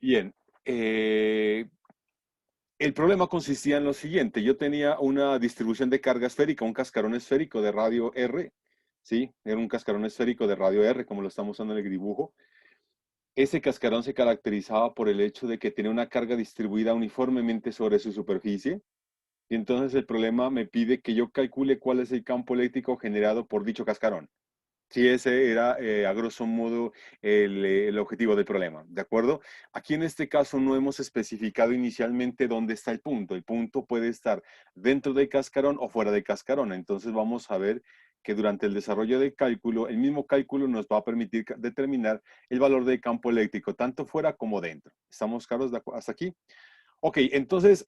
Bien, el problema consistía en lo siguiente. Yo tenía una distribución de carga esférica, un cascarón esférico de radio R, ¿sí? Era un cascarón esférico de radio R, como lo estamos usando en el dibujo. Ese cascarón se caracterizaba por el hecho de que tenía una carga distribuida uniformemente sobre su superficie. Y entonces el problema me pide que yo calcule cuál es el campo eléctrico generado por dicho cascarón. Sí, ese era a grosso modo el objetivo del problema, ¿de acuerdo? Aquí en este caso no hemos especificado inicialmente dónde está el punto. El punto puede estar dentro del cascarón o fuera del cascarón. Entonces vamos a ver que durante el desarrollo del cálculo, el mismo cálculo nos va a permitir determinar el valor del campo eléctrico, tanto fuera como dentro. ¿Estamos claros hasta aquí? Ok, entonces,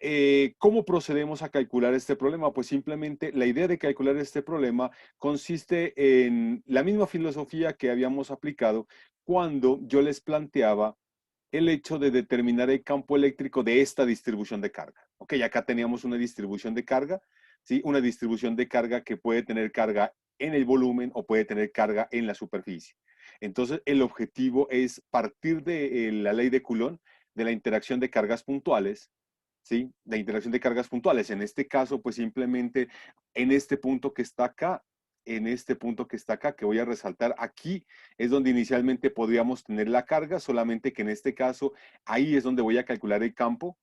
¿cómo procedemos a calcular este problema? Pues simplemente la idea de calcular este problema consiste en la misma filosofía que habíamos aplicado cuando yo les planteaba el hecho de determinar el campo eléctrico de esta distribución de carga. Ok, acá teníamos una distribución de carga, ¿sí? Una distribución de carga que puede tener carga en el volumen o puede tener carga en la superficie. Entonces, el objetivo es partir de la ley de Coulomb, de la interacción de cargas puntuales, ¿sí? De interacción de cargas puntuales. En este caso, pues simplemente en este punto que está acá, en este punto que está acá, que voy a resaltar aquí, es donde inicialmente podríamos tener la carga, solamente que en este caso, ahí es donde voy a calcular el campo,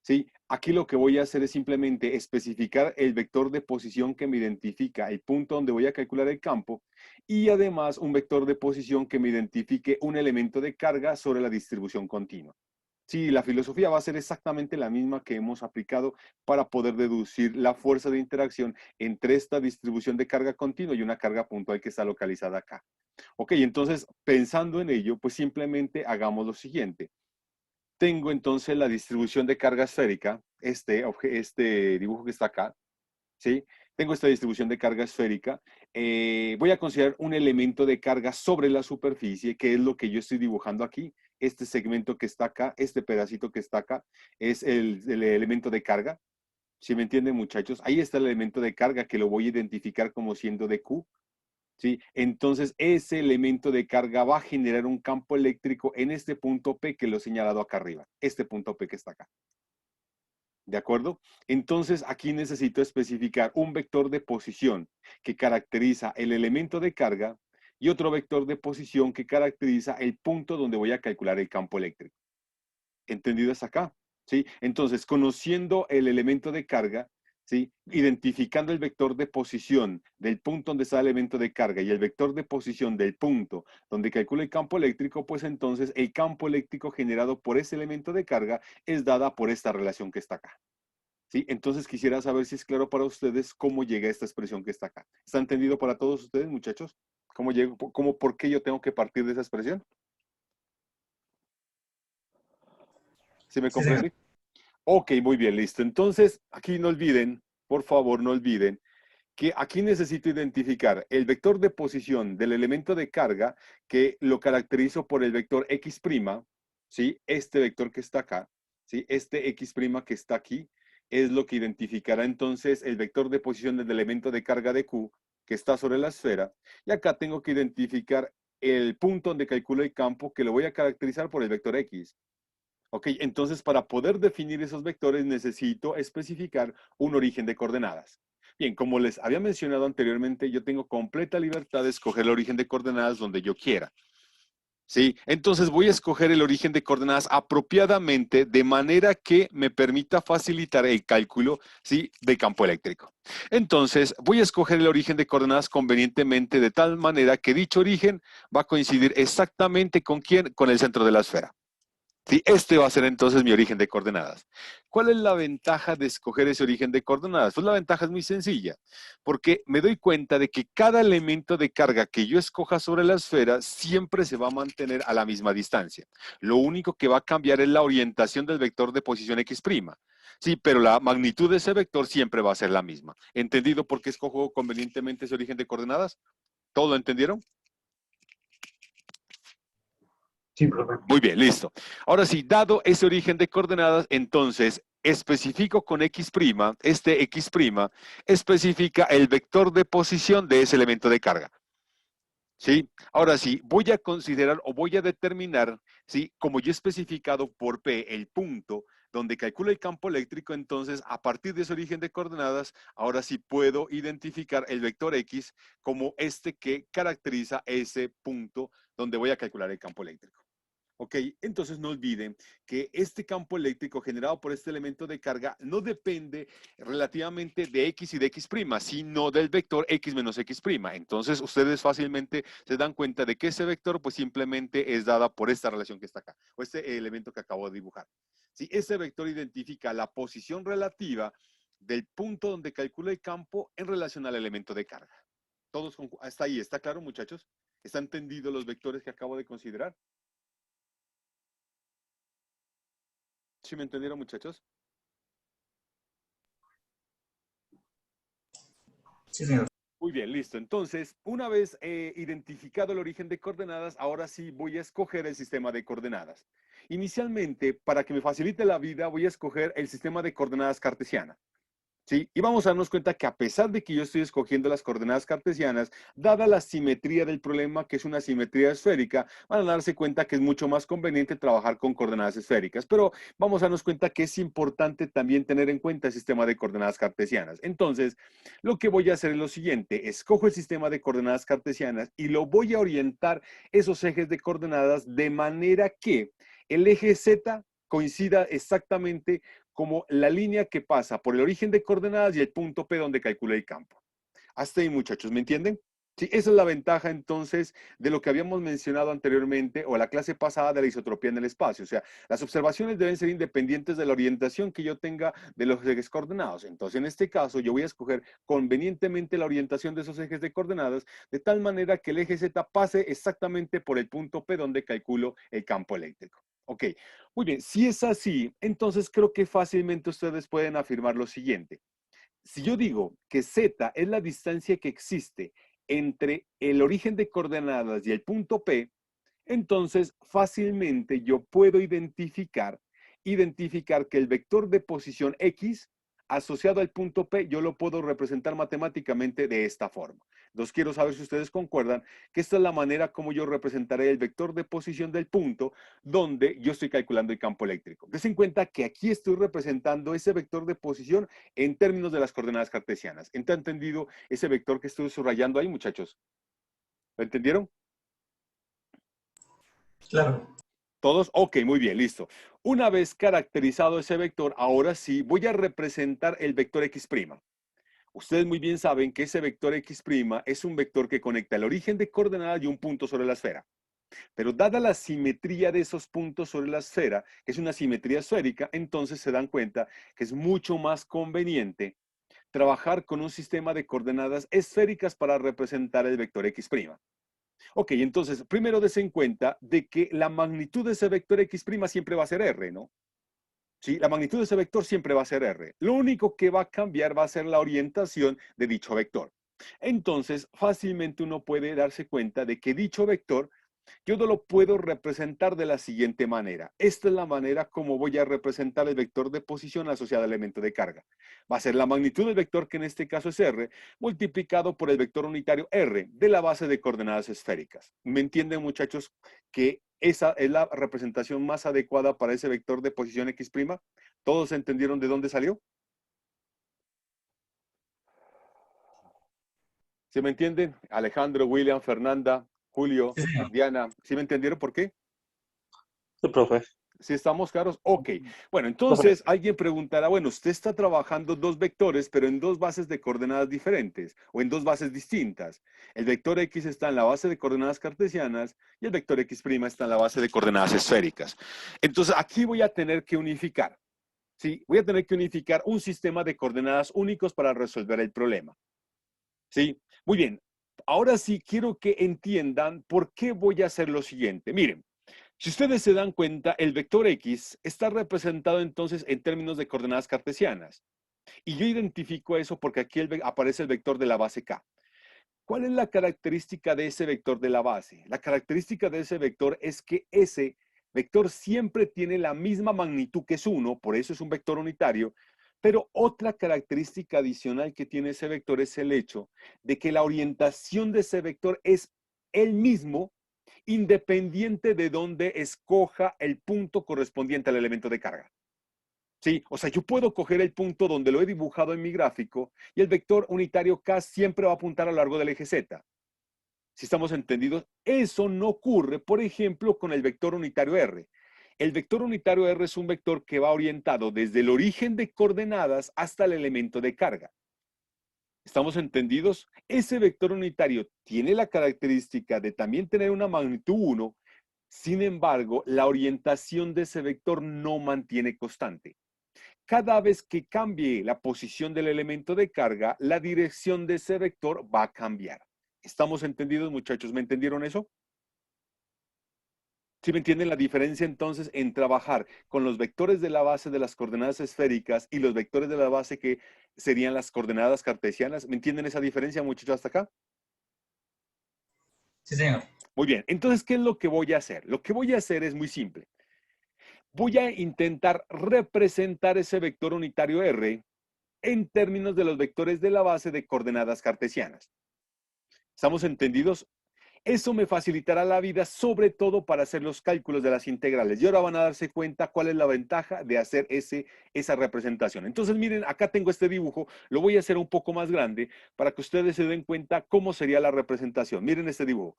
¿sí? Aquí lo que voy a hacer es simplemente especificar el vector de posición que me identifica el punto donde voy a calcular el campo y además un vector de posición que me identifique un elemento de carga sobre la distribución continua. Sí, la filosofía va a ser exactamente la misma que hemos aplicado para poder deducir la fuerza de interacción entre esta distribución de carga continua y una carga puntual que está localizada acá. Ok, entonces pensando en ello, pues simplemente hagamos lo siguiente. Tengo entonces la distribución de carga esférica, este dibujo que está acá, ¿sí? Tengo esta distribución de carga esférica. Voy a considerar un elemento de carga sobre la superficie, que es lo que yo estoy dibujando aquí. Este segmento que está acá, este pedacito que está acá, es el elemento de carga. ¿Sí me entienden, muchachos? Ahí está el elemento de carga que lo voy a identificar como siendo de Q. ¿Sí? Entonces, ese elemento de carga va a generar un campo eléctrico en este punto P que lo he señalado acá arriba. Este punto P que está acá. ¿De acuerdo? Entonces, aquí necesito especificar un vector de posición que caracteriza el elemento de carga y otro vector de posición que caracteriza el punto donde voy a calcular el campo eléctrico. ¿Entendido hasta acá? ¿Sí? Entonces, conociendo el elemento de carga, ¿sí? Identificando el vector de posición del punto donde está el elemento de carga y el vector de posición del punto donde calcula el campo eléctrico, pues entonces el campo eléctrico generado por ese elemento de carga es dada por esta relación que está acá. ¿Sí? Entonces quisiera saber si es claro para ustedes cómo llega esta expresión que está acá. ¿Está entendido para todos ustedes, muchachos? ¿Cómo llego, por qué yo tengo que partir de esa expresión? ¿Sí me Sí, señor. comprende? Ok, muy bien, listo. Entonces, aquí no olviden, por favor, no olviden que aquí necesito identificar el vector de posición del elemento de carga que lo caracterizo por el vector X', ¿sí? Este vector que está acá, ¿sí? Este X' que está aquí es lo que identificará entonces el vector de posición del elemento de carga de Q que está sobre la esfera. Y acá tengo que identificar el punto donde calculo el campo que lo voy a caracterizar por el vector X. Ok, entonces para poder definir esos vectores necesito especificar un origen de coordenadas. Bien, como les había mencionado anteriormente, yo tengo completa libertad de escoger el origen de coordenadas donde yo quiera. ¿Sí? Entonces voy a escoger el origen de coordenadas apropiadamente de manera que me permita facilitar el cálculo, ¿sí? Del campo eléctrico. Entonces voy a escoger el origen de coordenadas convenientemente de tal manera que dicho origen va a coincidir exactamente con quién, con el centro de la esfera. ¿Sí? Este va a ser entonces mi origen de coordenadas. ¿Cuál es la ventaja de escoger ese origen de coordenadas? Pues la ventaja es muy sencilla, porque me doy cuenta de que cada elemento de carga que yo escoja sobre la esfera siempre se va a mantener a la misma distancia. Lo único que va a cambiar es la orientación del vector de posición X'. Sí, pero la magnitud de ese vector siempre va a ser la misma. ¿Entendido por qué escojo convenientemente ese origen de coordenadas? ¿Todo lo entendieron? Sin problema. Muy bien, listo. Ahora sí, dado ese origen de coordenadas, entonces especifico con X', este X' especifica el vector de posición de ese elemento de carga. ¿Sí? Ahora sí, voy a considerar o voy a determinar, ¿sí? Como yo he especificado por P el punto donde calculo el campo eléctrico, entonces a partir de ese origen de coordenadas, ahora sí puedo identificar el vector X como este que caracteriza ese punto donde voy a calcular el campo eléctrico. Ok, entonces no olviden que este campo eléctrico generado por este elemento de carga no depende relativamente de X y de X', sino del vector X menos X'. Entonces ustedes fácilmente se dan cuenta de que ese vector pues simplemente es dada por esta relación que está acá, o este elemento que acabo de dibujar. Si ese vector identifica la posición relativa del punto donde calcula el campo en relación al elemento de carga. Todos hasta ahí, ¿está claro, muchachos? ¿Están entendidos los vectores que acabo de considerar? ¿Sí me entendieron, muchachos? Sí, señor. Muy bien, listo. Entonces, una vez identificado el origen de coordenadas, ahora sí voy a escoger el sistema de coordenadas. Inicialmente, para que me facilite la vida, voy a escoger el sistema de coordenadas cartesiana. ¿Sí? Y vamos a darnos cuenta que a pesar de que yo estoy escogiendo las coordenadas cartesianas, dada la simetría del problema, que es una simetría esférica, van a darse cuenta que es mucho más conveniente trabajar con coordenadas esféricas. Pero vamos a darnos cuenta que es importante también tener en cuenta el sistema de coordenadas cartesianas. Entonces, lo que voy a hacer es lo siguiente: escojo el sistema de coordenadas cartesianas y lo voy a orientar esos ejes de coordenadas de manera que el eje Z coincida exactamente como la línea que pasa por el origen de coordenadas y el punto P donde calculé el campo. Hasta ahí, muchachos, ¿me entienden? Sí, esa es la ventaja entonces de lo que habíamos mencionado anteriormente o la clase pasada de la isotropía en el espacio. O sea, las observaciones deben ser independientes de la orientación que yo tenga de los ejes coordenados. Entonces, en este caso, yo voy a escoger convenientemente la orientación de esos ejes de coordenadas de tal manera que el eje Z pase exactamente por el punto P donde calculo el campo eléctrico. Ok, muy bien. Si es así, entonces creo que fácilmente ustedes pueden afirmar lo siguiente. Si yo digo que Z es la distancia que existe entre el origen de coordenadas y el punto P, entonces fácilmente yo puedo identificar que el vector de posición X asociado al punto P, yo lo puedo representar matemáticamente de esta forma. Entonces quiero saber si ustedes concuerdan que esta es la manera como yo representaré el vector de posición del punto donde yo estoy calculando el campo eléctrico. Dense en cuenta que aquí estoy representando ese vector de posición en términos de las coordenadas cartesianas. ¿Está entendido ese vector que estoy subrayando ahí, muchachos? ¿Lo entendieron? Claro. ¿Todos? Ok, muy bien, listo. Una vez caracterizado ese vector, ahora sí voy a representar el vector X'. Ustedes muy bien saben que ese vector X' es un vector que conecta el origen de coordenadas y un punto sobre la esfera. Pero dada la simetría de esos puntos sobre la esfera, que es una simetría esférica, entonces se dan cuenta que es mucho más conveniente trabajar con un sistema de coordenadas esféricas para representar el vector X'. Ok, entonces, primero des en cuenta de que la magnitud de ese vector X' siempre va a ser R, ¿no? Sí, la magnitud de ese vector siempre va a ser R. Lo único que va a cambiar va a ser la orientación de dicho vector. Entonces, fácilmente uno puede darse cuenta de que dicho vector yo no lo puedo representar de la siguiente manera. Esta es la manera como voy a representar el vector de posición asociado al elemento de carga. Va a ser la magnitud del vector, que en este caso es R, multiplicado por el vector unitario R de la base de coordenadas esféricas. ¿Me entienden, muchachos, que esa es la representación más adecuada para ese vector de posición X'? ¿Todos entendieron de dónde salió? ¿Sí me entienden? Alejandro, William, Fernanda, Julio, Sí, señor. Diana, ¿sí me entendieron por qué? Sí, profe. ¿Sí estamos claros? Ok. Bueno, Profe, entonces alguien preguntará, bueno, usted está trabajando dos vectores, pero en dos bases de coordenadas diferentes o en dos bases distintas. El vector X está en la base de coordenadas cartesianas y el vector X' está en la base de coordenadas esféricas. Entonces aquí voy a tener que unificar. ¿Sí? Voy a tener que unificar un sistema de coordenadas únicos para resolver el problema. ¿Sí? Muy bien. Ahora sí quiero que entiendan por qué voy a hacer lo siguiente. Miren. Si ustedes se dan cuenta, el vector X está representado entonces en términos de coordenadas cartesianas. Y yo identifico eso porque aquí aparece el vector de la base K. ¿Cuál es la característica de ese vector de la base? La característica de ese vector es que ese vector siempre tiene la misma magnitud que es 1, por eso es un vector unitario, pero otra característica adicional que tiene ese vector es el hecho de que la orientación de ese vector es el mismo, independiente de dónde escoja el punto correspondiente al elemento de carga. ¿Sí? O sea, yo puedo coger el punto donde lo he dibujado en mi gráfico y el vector unitario K siempre va a apuntar a lo largo del eje Z. Si estamos entendidos, eso no ocurre, por ejemplo, con el vector unitario R. El vector unitario R es un vector que va orientado desde el origen de coordenadas hasta el elemento de carga. ¿Estamos entendidos? Ese vector unitario tiene la característica de también tener una magnitud 1, sin embargo, la orientación de ese vector no mantiene constante. Cada vez que cambie la posición del elemento de carga, la dirección de ese vector va a cambiar. ¿Estamos entendidos, muchachos? ¿Me entendieron eso? ¿Sí me entienden la diferencia entonces en trabajar con los vectores de la base de las coordenadas esféricas y los vectores de la base que serían las coordenadas cartesianas? ¿Me entienden esa diferencia, muchachos, hasta acá? Sí, señor. Muy bien. Entonces, ¿qué es lo que voy a hacer? Lo que voy a hacer es muy simple. Voy a intentar representar ese vector unitario R en términos de los vectores de la base de coordenadas cartesianas. ¿Estamos entendidos? Eso me facilitará la vida, sobre todo para hacer los cálculos de las integrales. Y ahora van a darse cuenta cuál es la ventaja de hacer esa representación. Entonces, miren, acá tengo este dibujo. Lo voy a hacer un poco más grande para que ustedes se den cuenta cómo sería la representación. Miren este dibujo.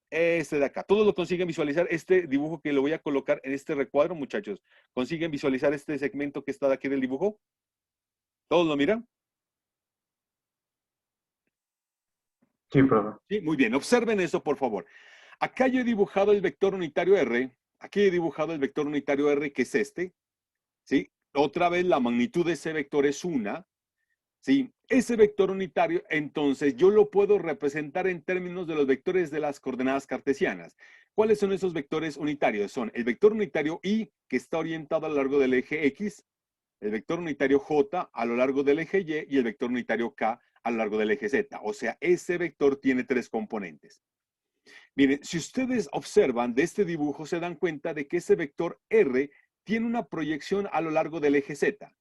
Este de acá. ¿Todos lo consiguen visualizar? Este dibujo que lo voy a colocar en este recuadro, muchachos. ¿Consiguen visualizar este segmento que está de aquí del dibujo? ¿Todos lo miran? Sí, profe. Sí, muy bien. Observen eso, por favor. Acá yo he dibujado el vector unitario R. Aquí he dibujado el vector unitario R, que es este. ¿Sí? Otra vez la magnitud de ese vector es 1. ¿Sí? Ese vector unitario, entonces, yo lo puedo representar en términos de los vectores de las coordenadas cartesianas. ¿Cuáles son esos vectores unitarios? Son el vector unitario Y, que está orientado a lo largo del eje X, el vector unitario J a lo largo del eje Y y el vector unitario K a lo largo del eje Z. O sea, ese vector tiene 3 componentes. Miren, si ustedes observan de este dibujo, se dan cuenta de que ese vector R tiene una proyección a lo largo del eje Z.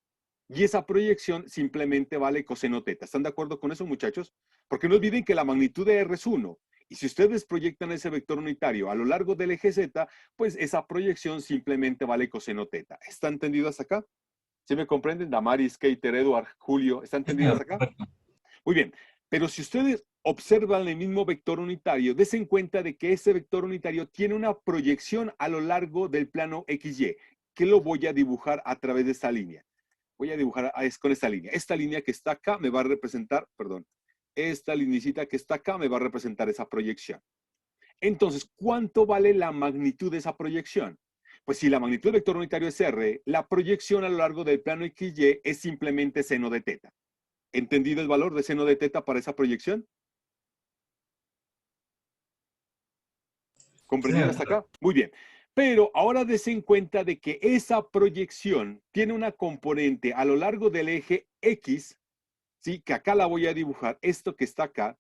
Y esa proyección simplemente vale coseno teta. ¿Están de acuerdo con eso, muchachos? Porque no olviden que la magnitud de R es 1. Y si ustedes proyectan ese vector unitario a lo largo del eje Z, pues esa proyección simplemente vale coseno teta. ¿Está entendido hasta acá? ¿Sí me comprenden? Damaris, Keiter, Edward, Julio, ¿está Sí, entendido hasta señor. acá? Perfecto. Muy bien. Pero si ustedes observan el mismo vector unitario, dense cuenta de que ese vector unitario tiene una proyección a lo largo del plano XY, que lo voy a dibujar a través de esta línea. Voy a dibujar con esta línea. Esta línea que está acá me va a representar, perdón, esta lineecita que está acá me va a representar esa proyección. Entonces, ¿cuánto vale la magnitud de esa proyección? Pues si la magnitud del vector unitario es R, la proyección a lo largo del plano XY es simplemente seno de teta. ¿Entendido el valor de seno de teta para esa proyección? Sí, ¿Comprendieron señor. hasta acá? Muy bien. Pero ahora desen cuenta de que esa proyección tiene una componente a lo largo del eje X, ¿sí? Que acá la voy a dibujar, esto que está acá,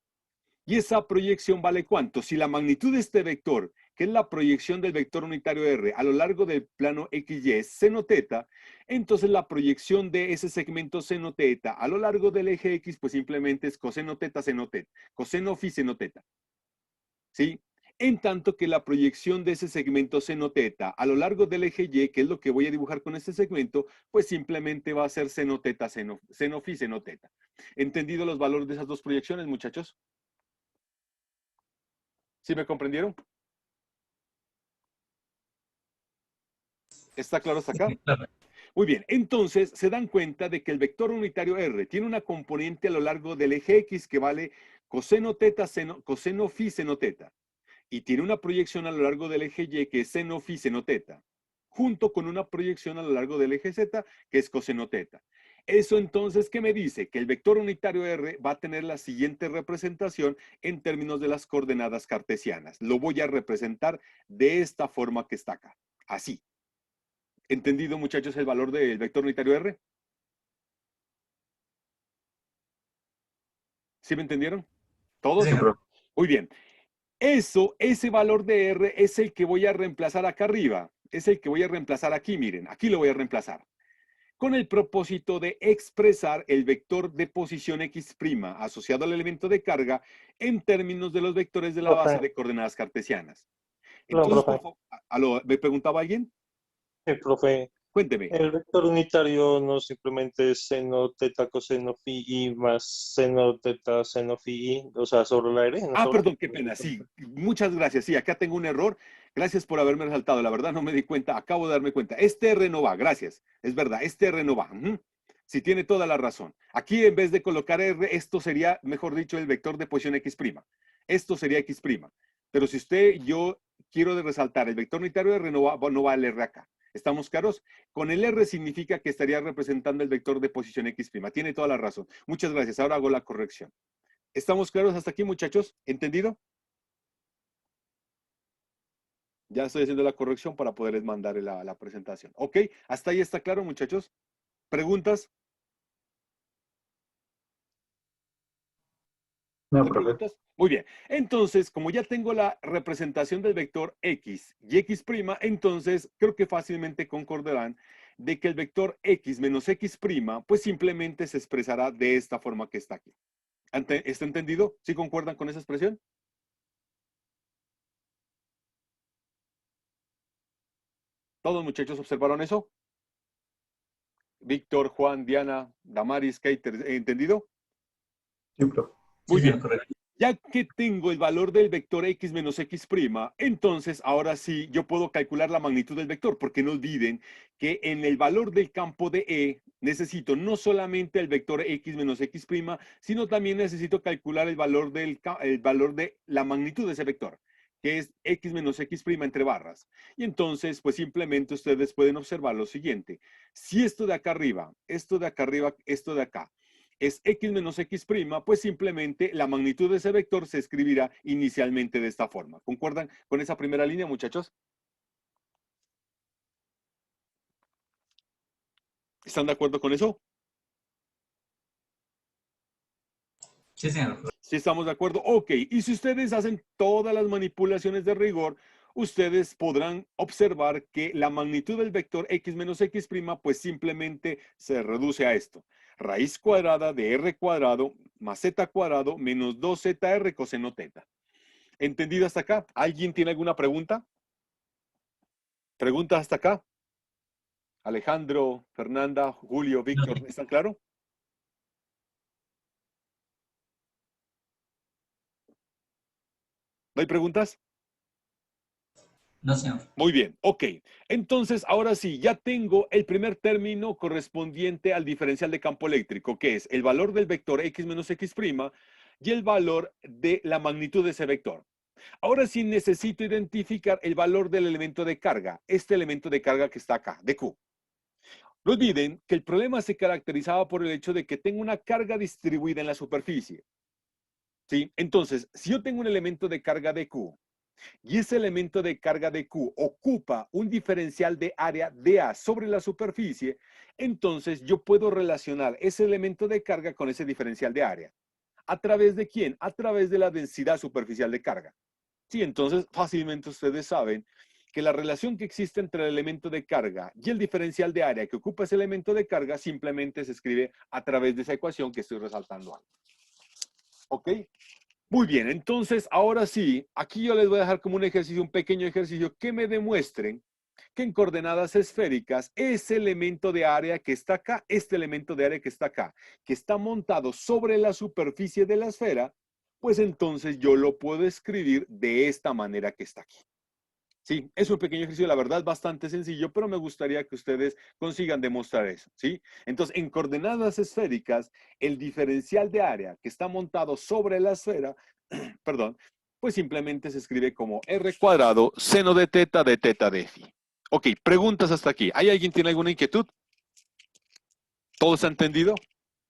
y esa proyección vale ¿cuánto? Si la magnitud de este vector, que es la proyección del vector unitario R a lo largo del plano XY es seno teta, entonces la proyección de ese segmento seno teta a lo largo del eje X, pues simplemente es coseno teta, seno teta, coseno phi seno teta, ¿sí? En tanto que la proyección de ese segmento seno teta a lo largo del eje Y, que es lo que voy a dibujar con este segmento, pues simplemente va a ser seno teta, seno phi, seno teta. ¿Entendido los valores de esas dos proyecciones, muchachos? ¿Sí me comprendieron? ¿Está claro hasta acá? Sí, claro. Muy bien, entonces se dan cuenta de que el vector unitario R tiene una componente a lo largo del eje X que vale coseno teta, coseno phi, seno teta. Y tiene una proyección a lo largo del eje Y que es seno phi, seno teta, junto con una proyección a lo largo del eje Z que es coseno teta. Eso entonces, ¿qué me dice? Que el vector unitario R va a tener la siguiente representación en términos de las coordenadas cartesianas. Lo voy a representar de esta forma que está acá, así. ¿Entendido, muchachos, el valor del vector unitario R? ¿Sí me entendieron? Sí, ¿Todos? Sí, señor. profe. Muy bien. Ese valor de R es el que voy a reemplazar acá arriba. Es el que voy a reemplazar aquí, miren. Aquí lo voy a reemplazar. con el propósito de expresar el vector de posición X' asociado al elemento de carga en términos de los vectores de la base Profe, de coordenadas cartesianas. perdón, Entonces, por profe. favor, ¿me preguntaba alguien? Sí, profe. Cuénteme. El vector unitario no simplemente es seno teta coseno phi i más seno teta seno phi i, o sea, sobre el aire, ¿no Ah, solo? perdón, qué pena, sí. Muchas gracias. Sí, acá tengo un error. Gracias por haberme resaltado. La verdad no me di cuenta, acabo de darme cuenta. Este R no va, gracias. Es verdad, este R no va. Sí, tiene toda la razón. Aquí en vez de colocar R, esto sería, mejor dicho, el vector de posición X'. Esto sería X'. Pero si yo quiero resaltar el vector unitario R, no va el R acá. ¿Estamos claros? Con el R significa que estaría representando el vector de posición X'. Tiene toda la razón. Muchas gracias. Ahora hago la corrección. ¿Estamos claros hasta aquí, muchachos? ¿Entendido? Ya estoy haciendo la corrección para poderles mandar la presentación. ¿Ok? ¿Hasta ahí está claro, muchachos? ¿Preguntas? No, ¿Hay profe. preguntas? Muy bien. Entonces, como ya tengo la representación del vector X y X', entonces creo que fácilmente concordarán de que el vector X menos X', pues simplemente se expresará de esta forma que está aquí. ¿Está entendido? ¿Sí concuerdan con esa expresión? ¿Todos muchachos observaron eso? Víctor, Juan, Diana, Damaris, Keiter, ¿entendido? Sí, profe. Sí, Muy señor, bien. correcto. Ya que tengo el valor del vector X menos X', entonces ahora sí yo puedo calcular la magnitud del vector, porque no olviden que en el valor del campo de E necesito no solamente el vector X menos X', sino también necesito calcular el valor de la magnitud de ese vector, que es X menos X' entre barras. Y entonces, pues simplemente ustedes pueden observar lo siguiente. Si esto de acá arriba, esto de acá arriba, esto de acá, es X menos X', pues simplemente la magnitud de ese vector se escribirá inicialmente de esta forma. ¿Concuerdan con esa primera línea, muchachos? ¿Están de acuerdo con eso? Sí, señor. ¿Sí estamos de acuerdo? Ok. Y si ustedes hacen todas las manipulaciones de rigor, ustedes podrán observar que la magnitud del vector X menos X', pues simplemente se reduce a esto. Raíz cuadrada de R cuadrado más Z cuadrado menos 2ZR coseno teta. ¿Entendido hasta acá? ¿Alguien tiene alguna pregunta? ¿Preguntas hasta acá? Alejandro, Fernanda, Julio, No, Víctor, ¿están claro? ¿No hay preguntas? no, señor. Muy bien, ok. Entonces, ahora sí, ya tengo el primer término correspondiente al diferencial de campo eléctrico, que es el valor del vector X menos X' y el valor de la magnitud de ese vector. Ahora sí necesito identificar el valor del elemento de carga, este elemento de carga que está acá, de Q. No olviden que el problema se caracterizaba por el hecho de que tengo una carga distribuida en la superficie. ¿Sí? Entonces, si yo tengo un elemento de carga de Q y ese elemento de carga de Q ocupa un diferencial de área dA sobre la superficie, entonces yo puedo relacionar ese elemento de carga con ese diferencial de área. ¿A través de quién? A través de la densidad superficial de carga. Sí, entonces fácilmente ustedes saben que la relación que existe entre el elemento de carga y el diferencial de área que ocupa ese elemento de carga simplemente se escribe a través de esa ecuación que estoy resaltando ahí. ¿Ok? Muy bien, entonces ahora sí, aquí yo les voy a dejar como un ejercicio, un pequeño ejercicio que me demuestren que en coordenadas esféricas ese elemento de área que está acá, este elemento de área que está acá, que está montado sobre la superficie de la esfera, pues entonces yo lo puedo escribir de esta manera que está aquí. Sí, es un pequeño ejercicio, la verdad, bastante sencillo, pero me gustaría que ustedes consigan demostrar eso, ¿sí? Entonces, en coordenadas esféricas, el diferencial de área que está montado sobre la esfera, perdón, pues simplemente se escribe como R cuadrado seno de teta de phi. Ok, preguntas hasta aquí. ¿Hay alguien tiene alguna inquietud? ¿Todo está entendido?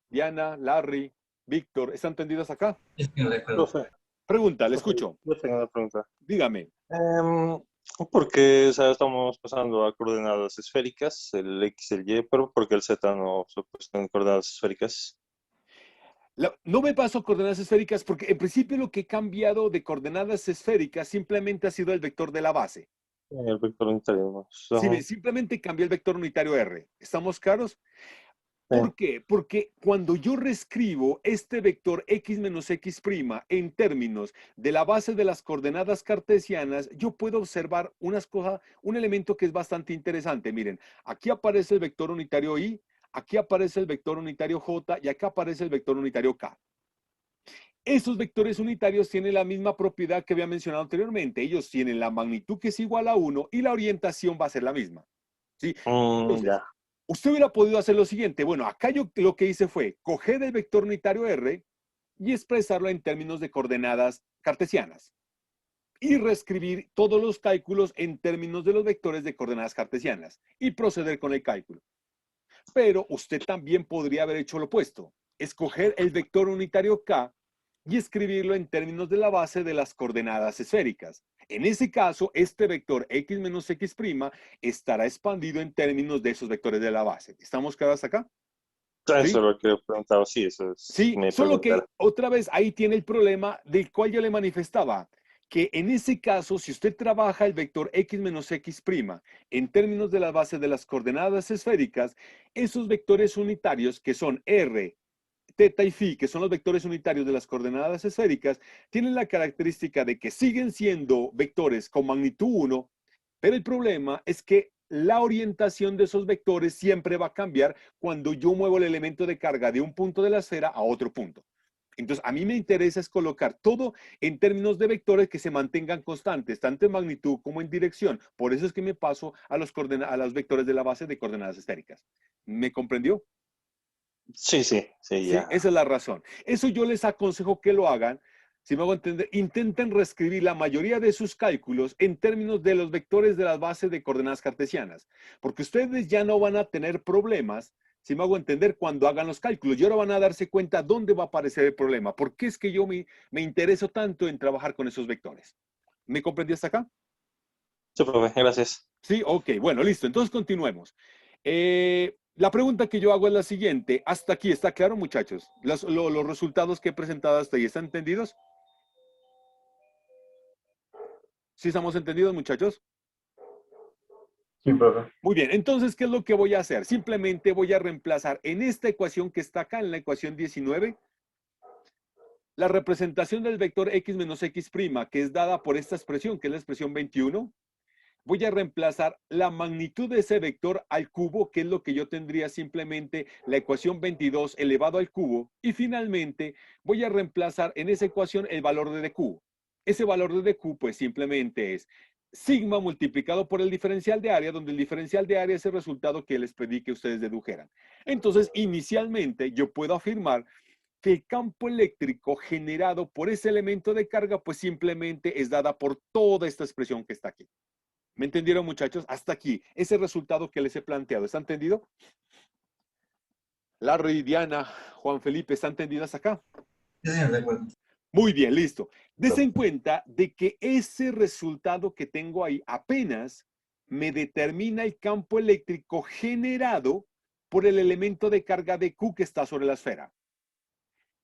Diana, Larry, Víctor, ¿están entendidos acá? Sí, señor, de acuerdo. Profe, Pregunta, le profe, escucho. yo tengo una pregunta. Dígame. ¿Por qué, o sea, estamos pasando a coordenadas esféricas, el X, el Y, pero por qué el Z no se ha puesto en coordenadas esféricas? No me paso a coordenadas esféricas porque en principio lo que he cambiado de coordenadas esféricas simplemente ha sido el vector de la base. El vector unitario. Ajá. Simplemente cambié el vector unitario R. ¿Estamos claros? Sí. ¿Por qué? Porque cuando yo reescribo este vector x menos x' en términos de la base de las coordenadas cartesianas, yo puedo observar unas cosas, un elemento que es bastante interesante. Miren, aquí aparece el vector unitario y, aquí aparece el vector unitario j y acá aparece el vector unitario k. Esos vectores unitarios tienen la misma propiedad que había mencionado anteriormente. Ellos tienen la magnitud que es igual a 1 y la orientación va a ser la misma. ¿Sí? Entonces, Ya. usted hubiera podido hacer lo siguiente. Bueno, acá yo lo que hice fue coger el vector unitario R y expresarlo en términos de coordenadas cartesianas y reescribir todos los cálculos en términos de los vectores de coordenadas cartesianas y proceder con el cálculo. Pero usted también podría haber hecho lo opuesto. Escoger el vector unitario K y escribirlo en términos de la base de las coordenadas esféricas. En ese caso, este vector x menos x' estará expandido en términos de esos vectores de la base. ¿Estamos claros acá? Eso es ¿Sí? lo que he preguntado. Sí, eso es Sí, mi solo pregunta. que otra vez ahí tiene el problema del cual yo le manifestaba, que en ese caso, si usted trabaja el vector x menos x' en términos de la base de las coordenadas esféricas, esos vectores unitarios que son r, teta y phi, que son los vectores unitarios de las coordenadas esféricas, tienen la característica de que siguen siendo vectores con magnitud 1, pero el problema es que la orientación de esos vectores siempre va a cambiar cuando yo muevo el elemento de carga de un punto de la esfera a otro punto. Entonces, a mí me interesa es colocar todo en términos de vectores que se mantengan constantes, tanto en magnitud como en dirección. Por eso es que me paso a los vectores de la base de coordenadas esféricas. ¿Me comprendió? Sí, sí, sí, Sí, ya. esa es la razón. Eso yo les aconsejo que lo hagan. Si me hago entender, intenten reescribir la mayoría de sus cálculos en términos de los vectores de las bases de coordenadas cartesianas, porque ustedes ya no van a tener problemas, si me hago entender, cuando hagan los cálculos. Y ahora van a darse cuenta dónde va a aparecer el problema. ¿Por qué es que yo me intereso tanto en trabajar con esos vectores? ¿Me comprendió hasta acá? Sí, profe, gracias. Sí, ok, bueno, listo. Entonces continuemos. La pregunta que yo hago es la siguiente. Hasta aquí, ¿está claro, muchachos? Los resultados que he presentado hasta ahí, ¿están entendidos? ¿Sí estamos entendidos, muchachos? Sí, profe. Muy bien, entonces, ¿qué es lo que voy a hacer? Simplemente voy a reemplazar en esta ecuación que está acá, en la ecuación 19, la representación del vector x menos x', que es dada por esta expresión, que es la expresión 21. Voy a reemplazar la magnitud de ese vector al cubo, que es lo que yo tendría simplemente la ecuación 22 elevado al cubo. Y finalmente voy a reemplazar en esa ecuación el valor de dq. Ese valor de dq pues simplemente es sigma multiplicado por el diferencial de área, donde el diferencial de área es el resultado que les pedí que ustedes dedujeran. Entonces, inicialmente yo puedo afirmar que el campo eléctrico generado por ese elemento de carga pues simplemente es dada por toda esta expresión que está aquí. ¿Me entendieron, muchachos? Hasta aquí, ese resultado que les he planteado. ¿Está entendido? Larry, Diana, Juan Felipe, ¿está entendido hasta acá? Sí, señor, de acuerdo. Muy bien, listo. Dese en cuenta de que ese resultado que tengo ahí apenas me determina el campo eléctrico generado por el elemento de carga de Q que está sobre la esfera.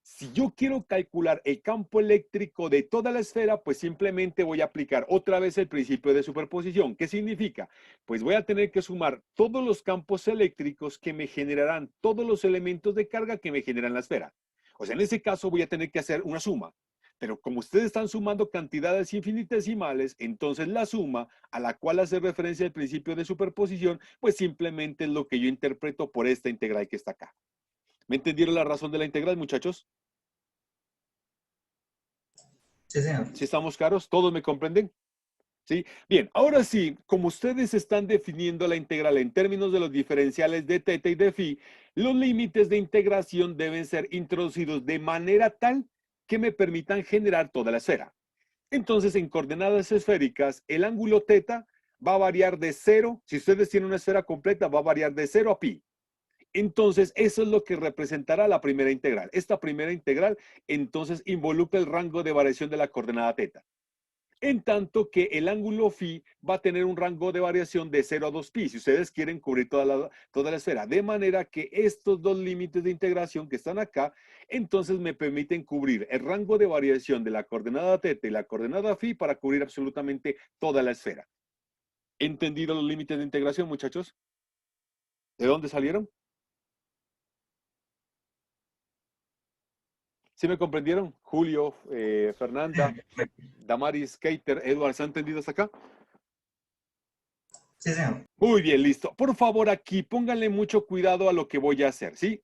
Si yo quiero calcular el campo eléctrico de toda la esfera, pues simplemente voy a aplicar otra vez el principio de superposición. ¿Qué significa? Pues voy a tener que sumar todos los campos eléctricos que me generarán todos los elementos de carga que me generan la esfera. O sea, en ese caso voy a tener que hacer una suma. Pero como ustedes están sumando cantidades infinitesimales, entonces la suma a la cual hace referencia el principio de superposición, pues simplemente es lo que yo interpreto por esta integral que está acá. ¿Me entendieron la razón de la integral, muchachos? Sí, señor. ¿Sí estamos claros? ¿Todos me comprenden? ¿Sí? Bien, ahora sí, como ustedes están definiendo la integral en términos de los diferenciales de teta y de phi, los límites de integración deben ser introducidos de manera tal que me permitan generar toda la esfera. Entonces, en coordenadas esféricas, el ángulo teta va a variar de 0, si ustedes tienen una esfera completa, va a variar de 0 a pi. Entonces, eso es lo que representará la primera integral. Esta primera integral, entonces, involucra el rango de variación de la coordenada teta. En tanto que el ángulo phi va a tener un rango de variación de 0 a 2pi, si ustedes quieren cubrir toda la esfera. De manera que estos dos límites de integración que están acá, entonces me permiten cubrir el rango de variación de la coordenada teta y la coordenada phi para cubrir absolutamente toda la esfera. ¿Entendido los límites de integración, muchachos? ¿De dónde salieron? ¿Sí me comprendieron? Julio, Fernanda, Damaris, Keiter, Edward, ¿se han entendido hasta acá? Sí, señor. Muy bien, listo. Por favor, aquí pónganle mucho cuidado a lo que voy a hacer, ¿sí?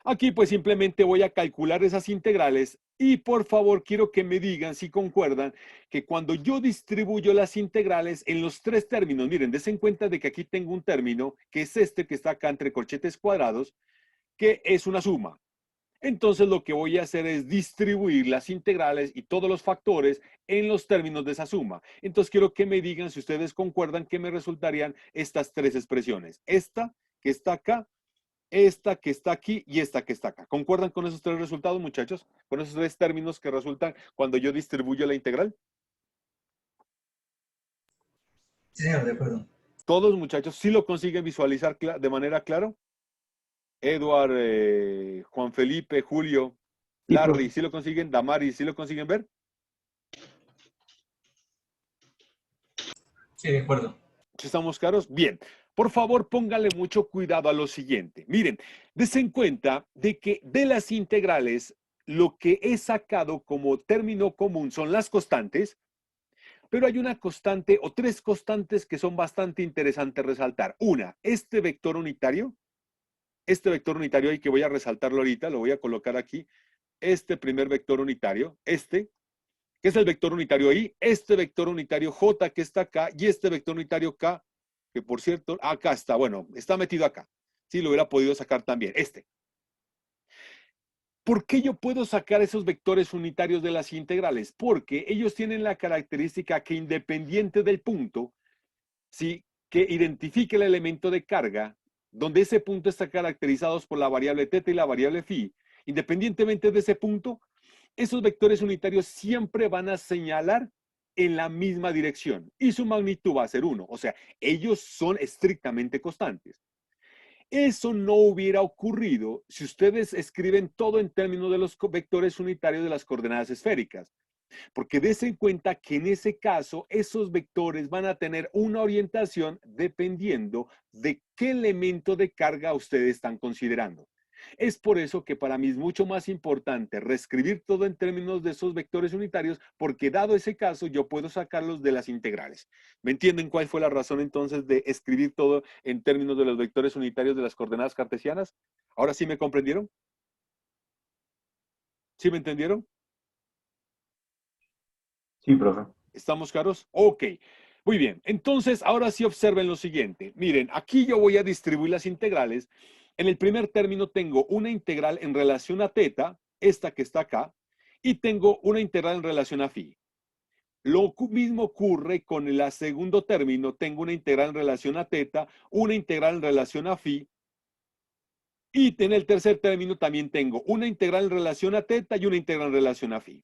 Aquí pues simplemente voy a calcular esas integrales y por favor quiero que me digan si concuerdan que cuando yo distribuyo las integrales en los tres términos, miren, des en cuenta de que aquí tengo un término que es este que está acá entre corchetes cuadrados, que es una suma. Entonces lo que voy a hacer es distribuir las integrales y todos los factores en los términos de esa suma. Entonces quiero que me digan si ustedes concuerdan que me resultarían estas tres expresiones. Esta que está acá, esta que está aquí y esta que está acá. ¿Concuerdan con esos tres resultados, muchachos? Con esos tres términos que resultan cuando yo distribuyo la integral. Sí, señor, de acuerdo. Todos, muchachos, ¿sí lo consiguen visualizar de manera clara? Edward, Juan Felipe, Julio, Sí, Larry, profe. ¿sí lo consiguen? Damaris, ¿sí lo consiguen ver? Sí, de acuerdo. ¿Sí estamos claros? Bien. Por favor, póngale mucho cuidado a lo siguiente. Miren, des en cuenta de que de las integrales, lo que he sacado como término común son las constantes, pero hay una constante o tres constantes que son bastante interesantes resaltar. Una, este vector unitario ahí que voy a resaltarlo ahorita, lo voy a colocar aquí, este primer vector unitario, este, que es el vector unitario I, este vector unitario J que está acá y este vector unitario K, que por cierto, acá está, bueno, está metido acá. Sí, lo hubiera podido sacar también, este. ¿Por qué yo puedo sacar esos vectores unitarios de las integrales? Porque ellos tienen la característica que independiente del punto, ¿sí?, que identifique el elemento de carga, donde ese punto está caracterizado por la variable θ y la variable φ, independientemente de ese punto, esos vectores unitarios siempre van a señalar en la misma dirección y su magnitud va a ser 1. O sea, ellos son estrictamente constantes. Eso no hubiera ocurrido si ustedes escriben todo en términos de los vectores unitarios de las coordenadas esféricas. Porque des en cuenta que en ese caso esos vectores van a tener una orientación dependiendo de qué elemento de carga ustedes están considerando. Es por eso que para mí es mucho más importante reescribir todo en términos de esos vectores unitarios, porque dado ese caso yo puedo sacarlos de las integrales. ¿Me entienden cuál fue la razón entonces de escribir todo en términos de los vectores unitarios de las coordenadas cartesianas? ¿Ahora sí me comprendieron? ¿Sí me entendieron? Sí, profe. ¿Estamos claros? Ok. Muy bien. Entonces, ahora sí observen lo siguiente. Miren, aquí yo voy a distribuir las integrales. En el primer término tengo una integral en relación a θ, esta que está acá, y tengo una integral en relación a φ. Lo mismo ocurre con el segundo término. Tengo una integral en relación a θ, una integral en relación a φ, y en el tercer término también tengo una integral en relación a θ y una integral en relación a φ.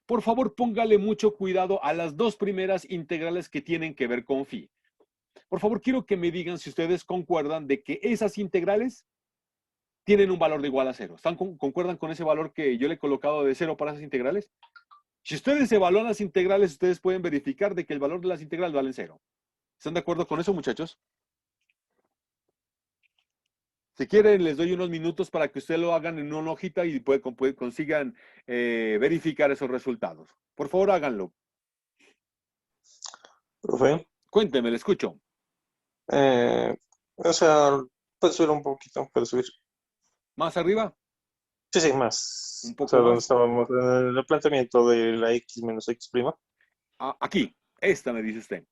Por favor, póngale mucho cuidado a las dos primeras integrales que tienen que ver con phi. Por favor, quiero que me digan si ustedes concuerdan de que esas integrales tienen un valor de igual a 0. ¿Concuerdan con ese valor que yo le he colocado de 0 para esas integrales? Si ustedes evalúan las integrales, ustedes pueden verificar de que el valor de las integrales vale 0. ¿Están de acuerdo con eso, muchachos? Si quieren, les doy unos minutos para que ustedes lo hagan en una hojita y consigan verificar esos resultados. Por favor, háganlo. Profe, Cuénteme, le escucho. o sea, puede subir un poquito, puede subir. ¿Más arriba? Sí, sí, Un más. O poco sea, donde más. estábamos en el planteamiento de la x menos x prima. Aquí, esta me dice usted.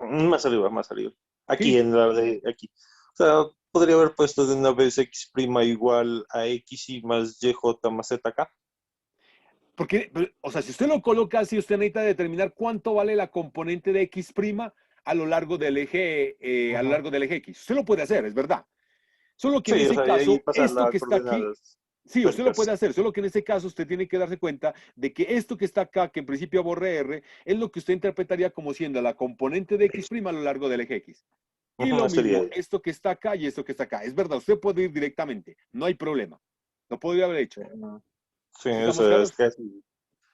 Más arriba, más arriba. Aquí, ¿Sí? en la de aquí. O sea, podría haber puesto de una vez x prima igual a x y más yj más zk. Porque, o sea, si usted lo coloca así, usted necesita determinar cuánto vale la componente de x' a lo largo del eje, a lo Ujú. largo del eje x. Usted lo puede hacer, es verdad. Solo que en Sí, o ese sea, y ahí caso, pasar esto las que está aquí, coordenadas sí, usted lo puede esféricas. hacer, solo que en este caso usted tiene que darse cuenta de que esto que está acá, que en principio borre R, es lo que usted interpretaría como siendo la componente de x' a lo largo del eje x. Y lo Ujú, sería mismo, ahí. esto que está acá y esto que está acá. Es verdad, usted puede ir directamente, no hay problema. Lo podría haber hecho. Sí, ¿Sí o estamos sea, es claros? casi.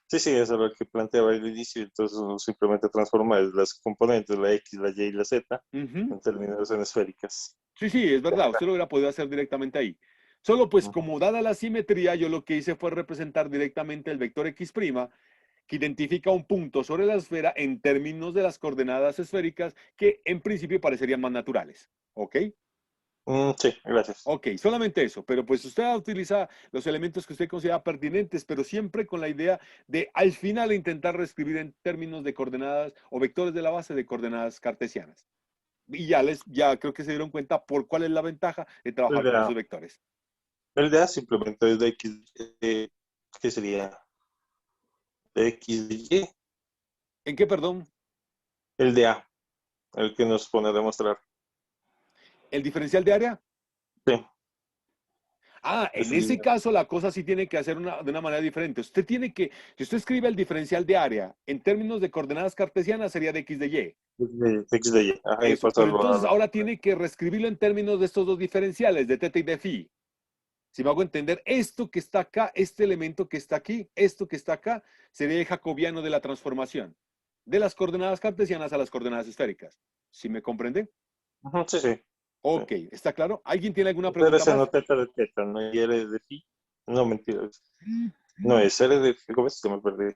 Sí, sí, eso es lo que planteaba al inicio. Entonces uno simplemente transforma las componentes, la X, la Y y la Z, Ujú. en terminaciones esféricas. Sí, sí, es verdad, usted lo hubiera podido hacer directamente ahí. Solo pues Ujú. como dada la simetría, yo lo que hice fue representar directamente el vector X', que identifica un punto sobre la esfera en términos de las coordenadas esféricas que en principio parecerían más naturales. ¿Ok? Sí, gracias. Ok, solamente eso, pero pues usted utiliza los elementos que usted considera pertinentes, pero siempre con la idea de al final intentar reescribir en términos de coordenadas o vectores de la base de coordenadas cartesianas. Y ya creo que se dieron cuenta por cuál es la ventaja de El trabajar de con A, esos vectores. el de A simplemente es de X, ¿qué sería? De X de Y. ¿En qué, perdón? El de A, el que nos pone a demostrar. ¿El diferencial de área? Sí, Ah, en ese ese sería caso la cosa sí tiene que hacer de una manera diferente. Usted tiene que, si usted escribe el diferencial de área en términos de coordenadas cartesianas, sería de x de y. X de Y. Ajá, y Eso, pero pasarlo entonces a... ahora tiene que reescribirlo en términos de estos dos diferenciales, de teta y de phi. Si me hago entender, esto que está acá, este elemento que está aquí, esto que está acá, sería el jacobiano de la transformación, de las coordenadas cartesianas a las coordenadas esféricas. ¿Sí me comprende? Ujú, sí, sí. Sí. Ok, ¿está claro? ¿Alguien tiene alguna Pero pregunta ese no más? teta de teta, no y R de phi. No, mentira. No, es R de phi. ¿Cómo es que me perdí?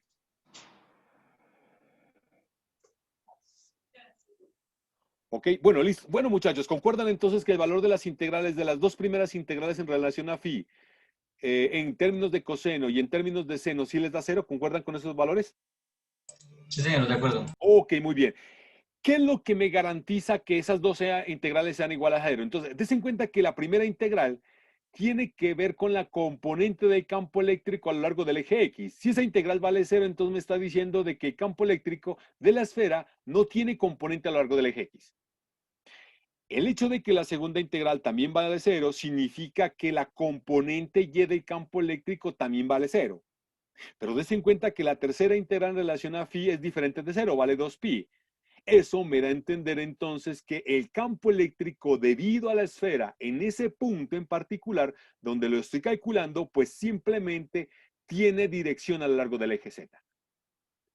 Ok, bueno, listo. Bueno, muchachos, ¿concuerdan entonces que el valor de las integrales, de las dos primeras integrales en relación a phi, en términos de coseno y en términos de seno, sí les da cero? ¿Concuerdan con esos valores? Sí, señor, de acuerdo. Ok, muy bien. ¿Qué es lo que me garantiza que esas dos integrales sean iguales a cero? Entonces, des en cuenta que la primera integral tiene que ver con la componente del campo eléctrico a lo largo del eje X. Si esa integral vale cero, entonces me está diciendo de que el campo eléctrico de la esfera no tiene componente a lo largo del eje X. El hecho de que la segunda integral también vale cero significa que la componente y del campo eléctrico también vale cero. Pero des en cuenta que la tercera integral en relación a phi es diferente de cero, vale 2pi. Eso me da a entender entonces que el campo eléctrico debido a la esfera en ese punto en particular donde lo estoy calculando, pues simplemente tiene dirección a lo largo del eje Z.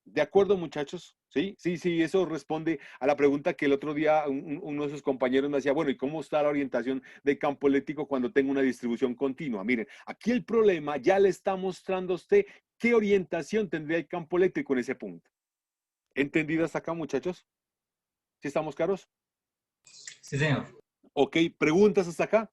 ¿De acuerdo, muchachos? Sí, sí, sí, eso responde a la pregunta que el otro día uno de sus compañeros me hacía, bueno, ¿y cómo está la orientación del campo eléctrico cuando tengo una distribución continua? Miren, aquí el problema ya le está mostrando a usted qué orientación tendría el campo eléctrico en ese punto. ¿Entendido hasta acá, muchachos? ¿Sí estamos claros? Sí, señor. Ok, ¿preguntas hasta acá?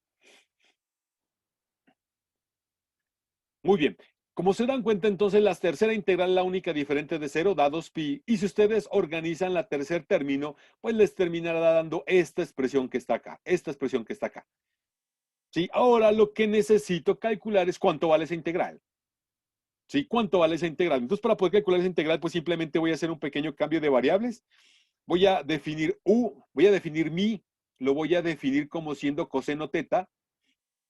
Muy bien. Como se dan cuenta, entonces la tercera integral, la única diferente de cero, da 2pi. Y si ustedes organizan la tercer término, pues les terminará dando esta expresión que está acá, esta expresión que está acá. ¿Sí? Ahora lo que necesito calcular es cuánto vale esa integral. ¿Sí? ¿Cuánto vale esa integral? Entonces, para poder calcular esa integral, pues simplemente voy a hacer un pequeño cambio de variables. Voy a definir u, voy a definir mi, lo voy a definir como siendo coseno teta,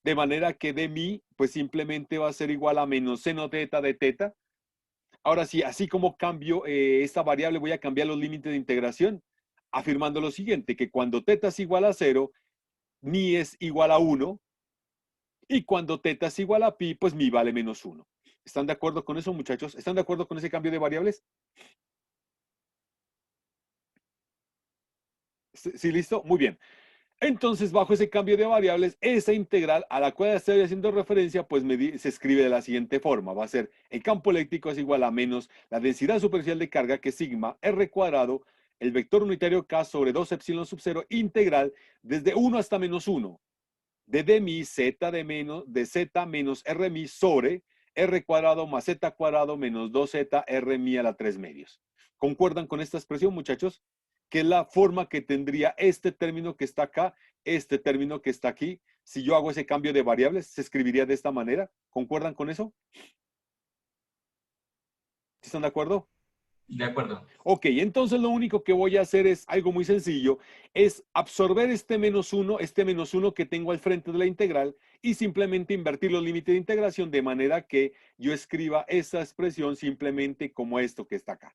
de manera que de mi, pues simplemente va a ser igual a menos seno teta de teta. Ahora sí, así como cambio esta variable, voy a cambiar los límites de integración, afirmando lo siguiente, que cuando teta es igual a 0, mi es igual a 1, y cuando teta es igual a pi, pues mi vale menos 1. ¿Están de acuerdo con eso, muchachos? ¿Están de acuerdo con ese cambio de variables? ¿Sí, listo? Muy bien. Entonces, bajo ese cambio de variables, esa integral a la cual estoy haciendo referencia, pues se escribe de la siguiente forma. Va a ser el campo eléctrico es igual a menos la densidad superficial de carga, que es sigma r cuadrado, el vector unitario k sobre 2 epsilon sub 0 integral desde 1 hasta menos 1, de d mi z de z menos r mi sobre r cuadrado más z cuadrado menos 2z r mi a la 3 medios. ¿Concuerdan con esta expresión, muchachos? Que es la forma que tendría este término que está acá, este término que está aquí. Si yo hago ese cambio de variables, se escribiría de esta manera. ¿Concuerdan con eso? ¿Sí están de acuerdo? De acuerdo. Ok, entonces lo único que voy a hacer es algo muy sencillo, es absorber este menos uno que tengo al frente de la integral y simplemente invertir los límites de integración de manera que yo escriba esa expresión simplemente como esto que está acá.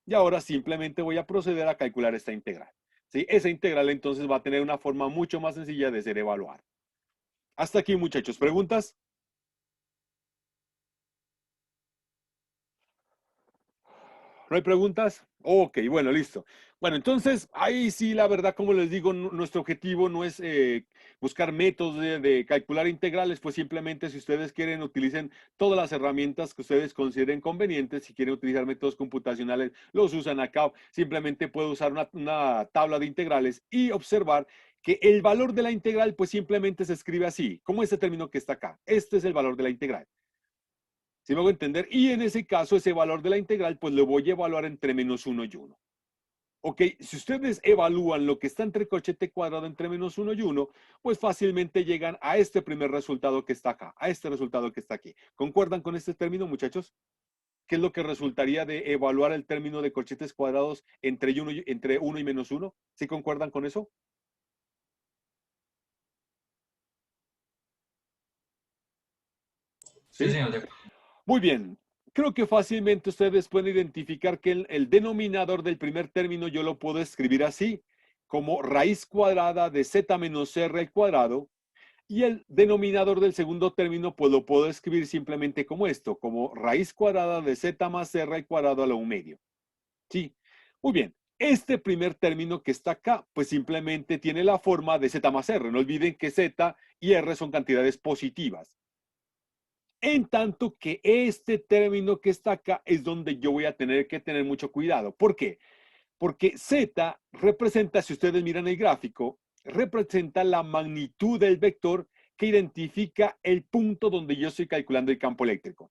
Y ahora simplemente voy a proceder a calcular esta integral. ¿Sí? Esa integral entonces va a tener una forma mucho más sencilla de ser evaluada. Hasta aquí, muchachos. ¿Preguntas? ¿No hay preguntas? Ok, bueno, listo. Bueno, entonces, ahí sí, la verdad, como les digo, nuestro objetivo no es buscar métodos de calcular integrales, pues simplemente si ustedes quieren, utilicen todas las herramientas que ustedes consideren convenientes. Si quieren utilizar métodos computacionales, los usan acá. Simplemente puedo usar una tabla de integrales y observar que el valor de la integral, pues simplemente se escribe así, como este término que está acá. Este es el valor de la integral. ¿Sí me hago entender? Y en ese caso, ese valor de la integral, pues lo voy a evaluar entre -1 y 1. Ok, si ustedes evalúan lo que está entre corchete cuadrado entre -1 y 1, pues fácilmente llegan a este primer resultado que está acá, a este resultado que está aquí. ¿Concuerdan con este término, muchachos? ¿Qué es lo que resultaría de evaluar el término de corchetes cuadrados entre 1 y -1? ¿Sí concuerdan con eso? Sí, ¿Sí? señor, de acuerdo. Muy bien. Creo que fácilmente ustedes pueden identificar que el denominador del primer término yo lo puedo escribir así, como raíz cuadrada de z menos r al cuadrado, y el denominador del segundo término pues lo puedo escribir simplemente como esto, como raíz cuadrada de z más r al cuadrado a la 1 medio. Sí, muy bien. Este primer término que está acá, pues simplemente tiene la forma de z más r. No olviden que z y r son cantidades positivas. En tanto que este término que está acá es donde yo voy a tener que tener mucho cuidado. ¿Por qué? Porque Z representa, si ustedes miran el gráfico, representa la magnitud del vector que identifica el punto donde yo estoy calculando el campo eléctrico.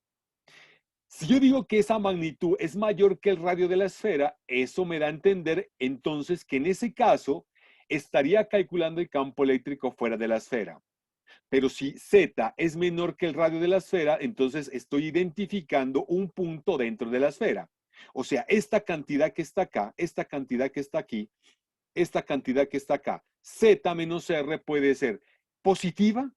Si yo digo que esa magnitud es mayor que el radio de la esfera, eso me da a entender entonces que en ese caso estaría calculando el campo eléctrico fuera de la esfera. Pero si Z es menor que el radio de la esfera, entonces estoy identificando un punto dentro de la esfera. O sea, esta cantidad que está acá, esta cantidad que está aquí, esta cantidad que está acá, Z menos R puede ser positiva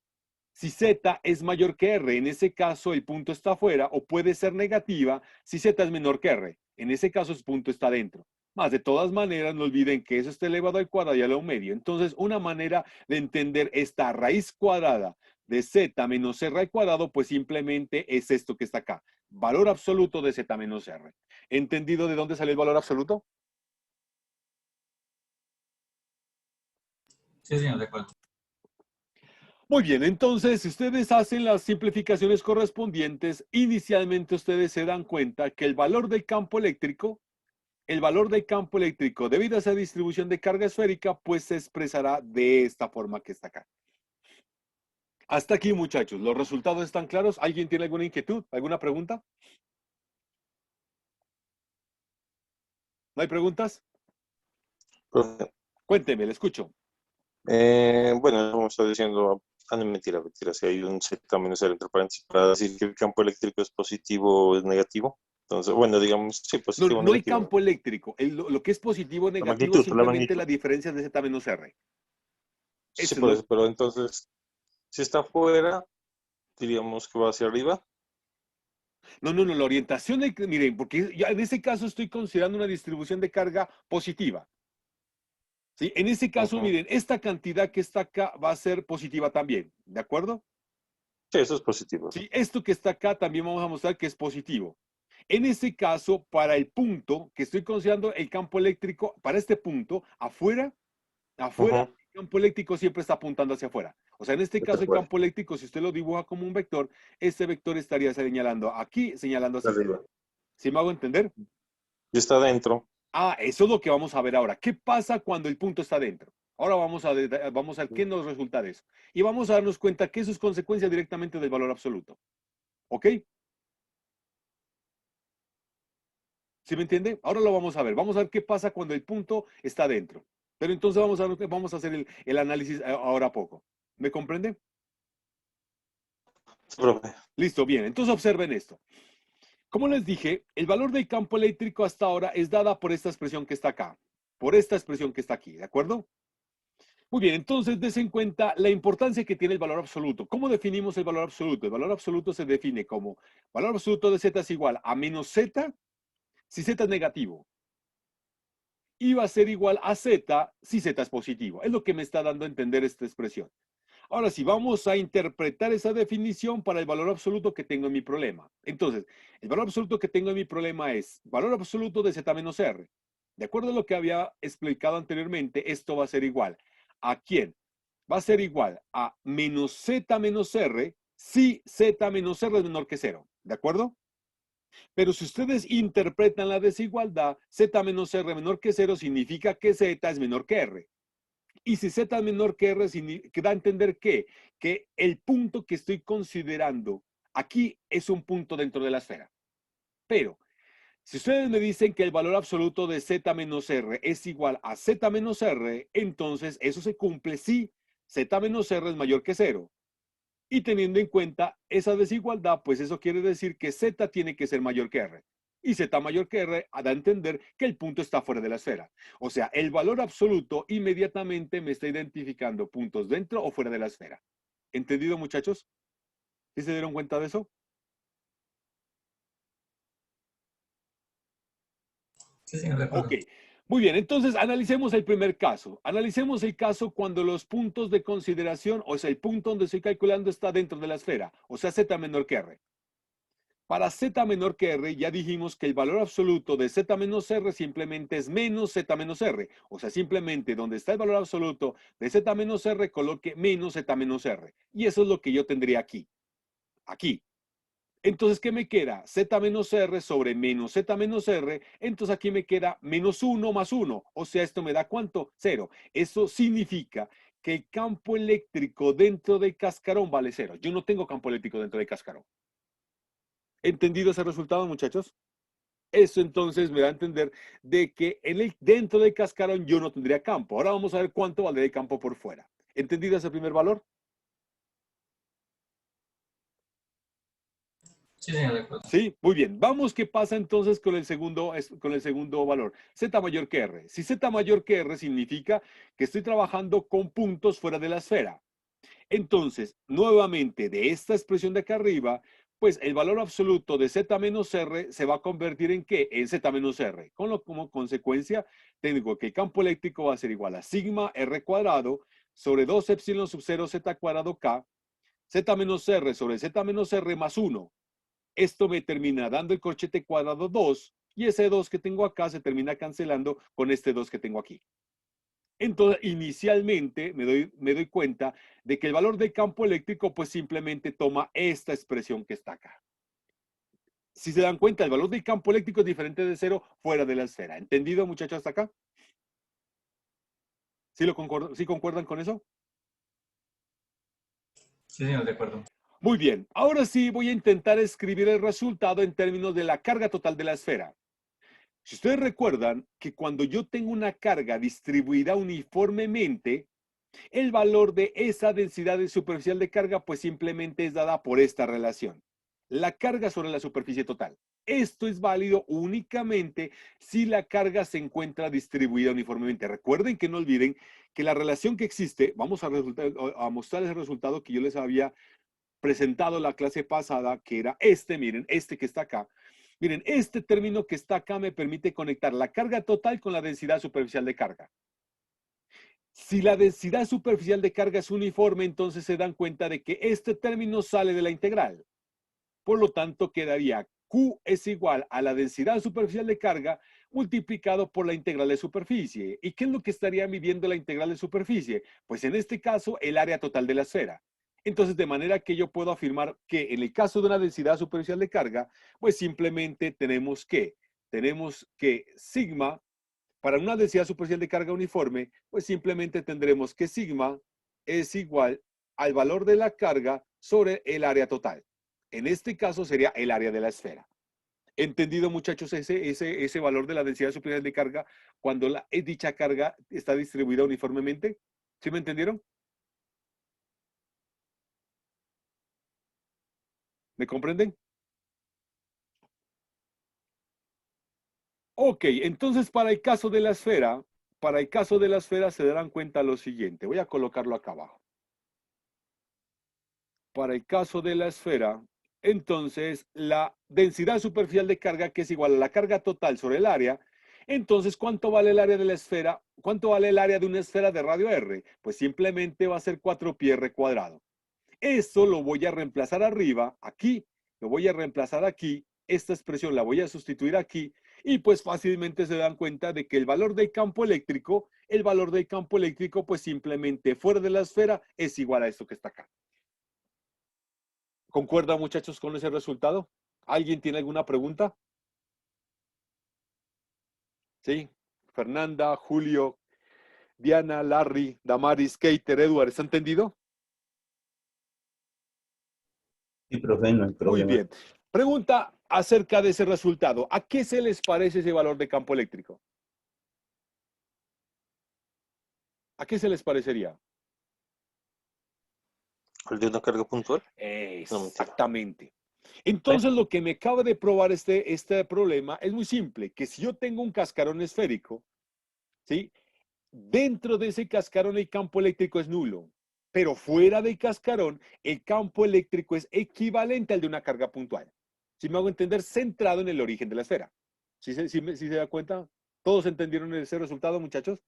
si Z es mayor que R. En ese caso, el punto está afuera, o puede ser negativa si Z es menor que R. En ese caso, el punto está dentro. Más de todas maneras, no olviden que eso está elevado al cuadrado y a lo medio. Entonces, una manera de entender esta raíz cuadrada de Z menos R al cuadrado, pues simplemente es esto que está acá. Valor absoluto de Z menos R. ¿Entendido de dónde sale el valor absoluto? Sí, señor, de acuerdo. Muy bien, entonces, si ustedes hacen las simplificaciones correspondientes, inicialmente ustedes se dan cuenta que el valor del campo eléctrico, debido a esa distribución de carga esférica, pues se expresará de esta forma que está acá. Hasta aquí, muchachos, ¿los resultados están claros? ¿Alguien tiene alguna inquietud? ¿Alguna pregunta? ¿No hay preguntas? Profe, Cuénteme, le escucho. bueno, como estaba diciendo, no, mentira, si hay un Z menos R entre paréntesis para decir que el campo eléctrico es positivo o es negativo. Entonces, bueno, digamos, sí, No, positivo o no hay negativo. campo eléctrico. Lo que es positivo o La negativo es magnitud, la simplemente la magnitud. diferencia de Z menos R. Sí, Eso es por lo, eso, pero entonces, si está afuera, diríamos que va hacia arriba. No, la orientación, miren, porque ya en ese caso estoy considerando una distribución de carga positiva. ¿Sí? En ese caso, Ujú. miren, esta cantidad que está acá va a ser positiva también, ¿de acuerdo? Sí, eso es positivo, sí. ¿Sí? Esto que está acá también vamos a mostrar que es positivo. En ese caso, para el punto que estoy considerando el campo eléctrico, para este punto, afuera, Ujú. el campo eléctrico siempre está apuntando hacia afuera. O sea, en este Está caso, el afuera, campo eléctrico, si usted lo dibuja como un vector, este vector estaría señalando aquí, señalando está hacia arriba. arriba. ¿Sí me hago entender? Y está adentro. Ah, eso es lo que vamos a ver ahora. ¿Qué pasa cuando el punto está dentro? Ahora vamos a ver qué nos resulta de eso. Y vamos a darnos cuenta que eso es consecuencia directamente del valor absoluto. ¿Ok? ¿Sí me entiende? Ahora lo vamos a ver. Vamos a ver qué pasa cuando el punto está dentro. Pero entonces vamos a hacer el análisis ahora a poco. ¿Me comprende? Sí, profe. Listo, bien. Entonces observen esto. Como les dije, el valor del campo eléctrico hasta ahora es dada por esta expresión que está acá. Por esta expresión que está aquí. ¿De acuerdo? Muy bien, entonces des en cuenta la importancia que tiene el valor absoluto. ¿Cómo definimos el valor absoluto? El valor absoluto se define como valor absoluto de z es igual a menos z si z es negativo. Y va a ser igual a z si z es positivo. Es lo que me está dando a entender esta expresión. Ahora sí, vamos a interpretar esa definición para el valor absoluto que tengo en mi problema. Entonces, el valor absoluto que tengo en mi problema es valor absoluto de z menos r. De acuerdo a lo que había explicado anteriormente, esto va a ser igual. ¿A quién? Va a ser igual a menos z menos r si z menos r es menor que 0. ¿De acuerdo? Pero si ustedes interpretan la desigualdad, z menos r menor que 0 significa que z es menor que r. Y si z es menor que r, da a entender que el punto que estoy considerando aquí es un punto dentro de la esfera. Pero si ustedes me dicen que el valor absoluto de z menos r es igual a z menos r, entonces eso se cumple si z menos r es mayor que 0. Y teniendo en cuenta esa desigualdad, pues eso quiere decir que z tiene que ser mayor que r. Y z mayor que r da a entender que el punto está fuera de la esfera. O sea, el valor absoluto inmediatamente me está identificando puntos dentro o fuera de la esfera. ¿Entendido, muchachos? ¿Sí se dieron cuenta de eso? Sí, señor, de acuerdo. Ok. Muy bien, entonces analicemos el primer caso. Analicemos el caso cuando los puntos de consideración, o sea, el punto donde estoy calculando está dentro de la esfera, o sea, z menor que r. Para z menor que r, ya dijimos que el valor absoluto de z menos r simplemente es menos z menos r. O sea, simplemente donde está el valor absoluto de z menos r, coloque menos z menos r. Y eso es lo que yo tendría aquí. Aquí. Entonces, ¿qué me queda? Z menos r sobre menos z menos r. Entonces aquí me queda menos 1 más 1. O sea, esto me da ¿cuánto? 0. Eso significa que el campo eléctrico dentro del cascarón vale 0. Yo no tengo campo eléctrico dentro del cascarón. ¿Entendido ese resultado, muchachos? Eso entonces me da a entender de que dentro del cascarón yo no tendría campo. Ahora vamos a ver cuánto vale el campo por fuera. ¿Entendido ese primer valor? Sí, señor, de acuerdo. Sí, muy bien. Vamos, ¿qué pasa entonces con el segundo valor? Z mayor que R. Si Z mayor que R significa que estoy trabajando con puntos fuera de la esfera. Entonces, nuevamente, de esta expresión de acá arriba, pues el valor absoluto de z menos r se va a convertir en ¿qué? En z menos r. Como consecuencia, tengo que el campo eléctrico va a ser igual a sigma r cuadrado sobre 2 epsilon sub 0 z cuadrado k, z menos r sobre z menos r más 1. Esto me termina dando el corchete cuadrado 2 y ese 2 que tengo acá se termina cancelando con este 2 que tengo aquí. Entonces, inicialmente me doy cuenta de que el valor del campo eléctrico pues simplemente toma esta expresión que está acá. Si se dan cuenta, el valor del campo eléctrico es diferente de 0 fuera de la esfera. ¿Entendido, muchachos, hasta acá? ¿Sí concuerdan con eso? Sí, señor, de acuerdo. Muy bien. Ahora sí voy a intentar escribir el resultado en términos de la carga total de la esfera. Si ustedes recuerdan que cuando yo tengo una carga distribuida uniformemente, el valor de esa densidad superficial de carga pues simplemente es dada por esta relación. La carga sobre la superficie total. Esto es válido únicamente si la carga se encuentra distribuida uniformemente. Recuerden que no olviden que la relación que existe, vamos a mostrarles el resultado que yo les había presentado la clase pasada, que era este, miren, este que está acá. Miren, este término que está acá me permite conectar la carga total con la densidad superficial de carga. Si la densidad superficial de carga es uniforme, entonces se dan cuenta de que este término sale de la integral. Por lo tanto, quedaría Q es igual a la densidad superficial de carga multiplicado por la integral de superficie. ¿Y qué es lo que estaría midiendo la integral de superficie? Pues en este caso, el área total de la esfera. Entonces, de manera que yo puedo afirmar que en el caso de una densidad superficial de carga, pues simplemente tenemos que sigma para una densidad superficial de carga uniforme, pues simplemente tendremos que sigma es igual al valor de la carga sobre el área total. En este caso sería el área de la esfera. ¿Entendido, muchachos, ese valor de la densidad superficial de carga cuando dicha carga está distribuida uniformemente? ¿Sí me entendieron? ¿Me comprenden? Ok, entonces para el caso de la esfera, se darán cuenta lo siguiente. Voy a colocarlo acá abajo. Para el caso de la esfera, entonces la densidad superficial de carga, que es igual a la carga total sobre el área, Entonces, ¿cuánto vale el área de la esfera? ¿Cuánto vale el área de una esfera de radio R? Pues simplemente va a ser 4πr cuadrado. Eso lo voy a reemplazar arriba, aquí, lo voy a reemplazar aquí, esta expresión la voy a sustituir aquí, y pues fácilmente se dan cuenta de que el valor del campo eléctrico, pues simplemente fuera de la esfera es igual a esto que está acá. ¿Concuerdan, muchachos, con ese resultado? ¿Alguien tiene alguna pregunta? ¿Sí? Fernanda, Julio, Diana, Larry, Damaris, Keiter, Edward, ¿está entendido? Sí, profe, no hay Muy problema. bien. Pregunta acerca de ese resultado. ¿A qué se les parece ese valor de campo eléctrico? ¿A qué se les parecería? ¿El de una carga puntual? Exactamente. Entonces, lo que me acaba de probar este problema es muy simple, que si yo tengo un cascarón esférico, ¿sí? Dentro de ese cascarón el campo eléctrico es nulo, pero fuera del cascarón el campo eléctrico es equivalente al de una carga puntual. Si me hago entender, centrado en el origen de la esfera. ¿Sí se da cuenta? ¿Todos entendieron ese resultado, muchachos?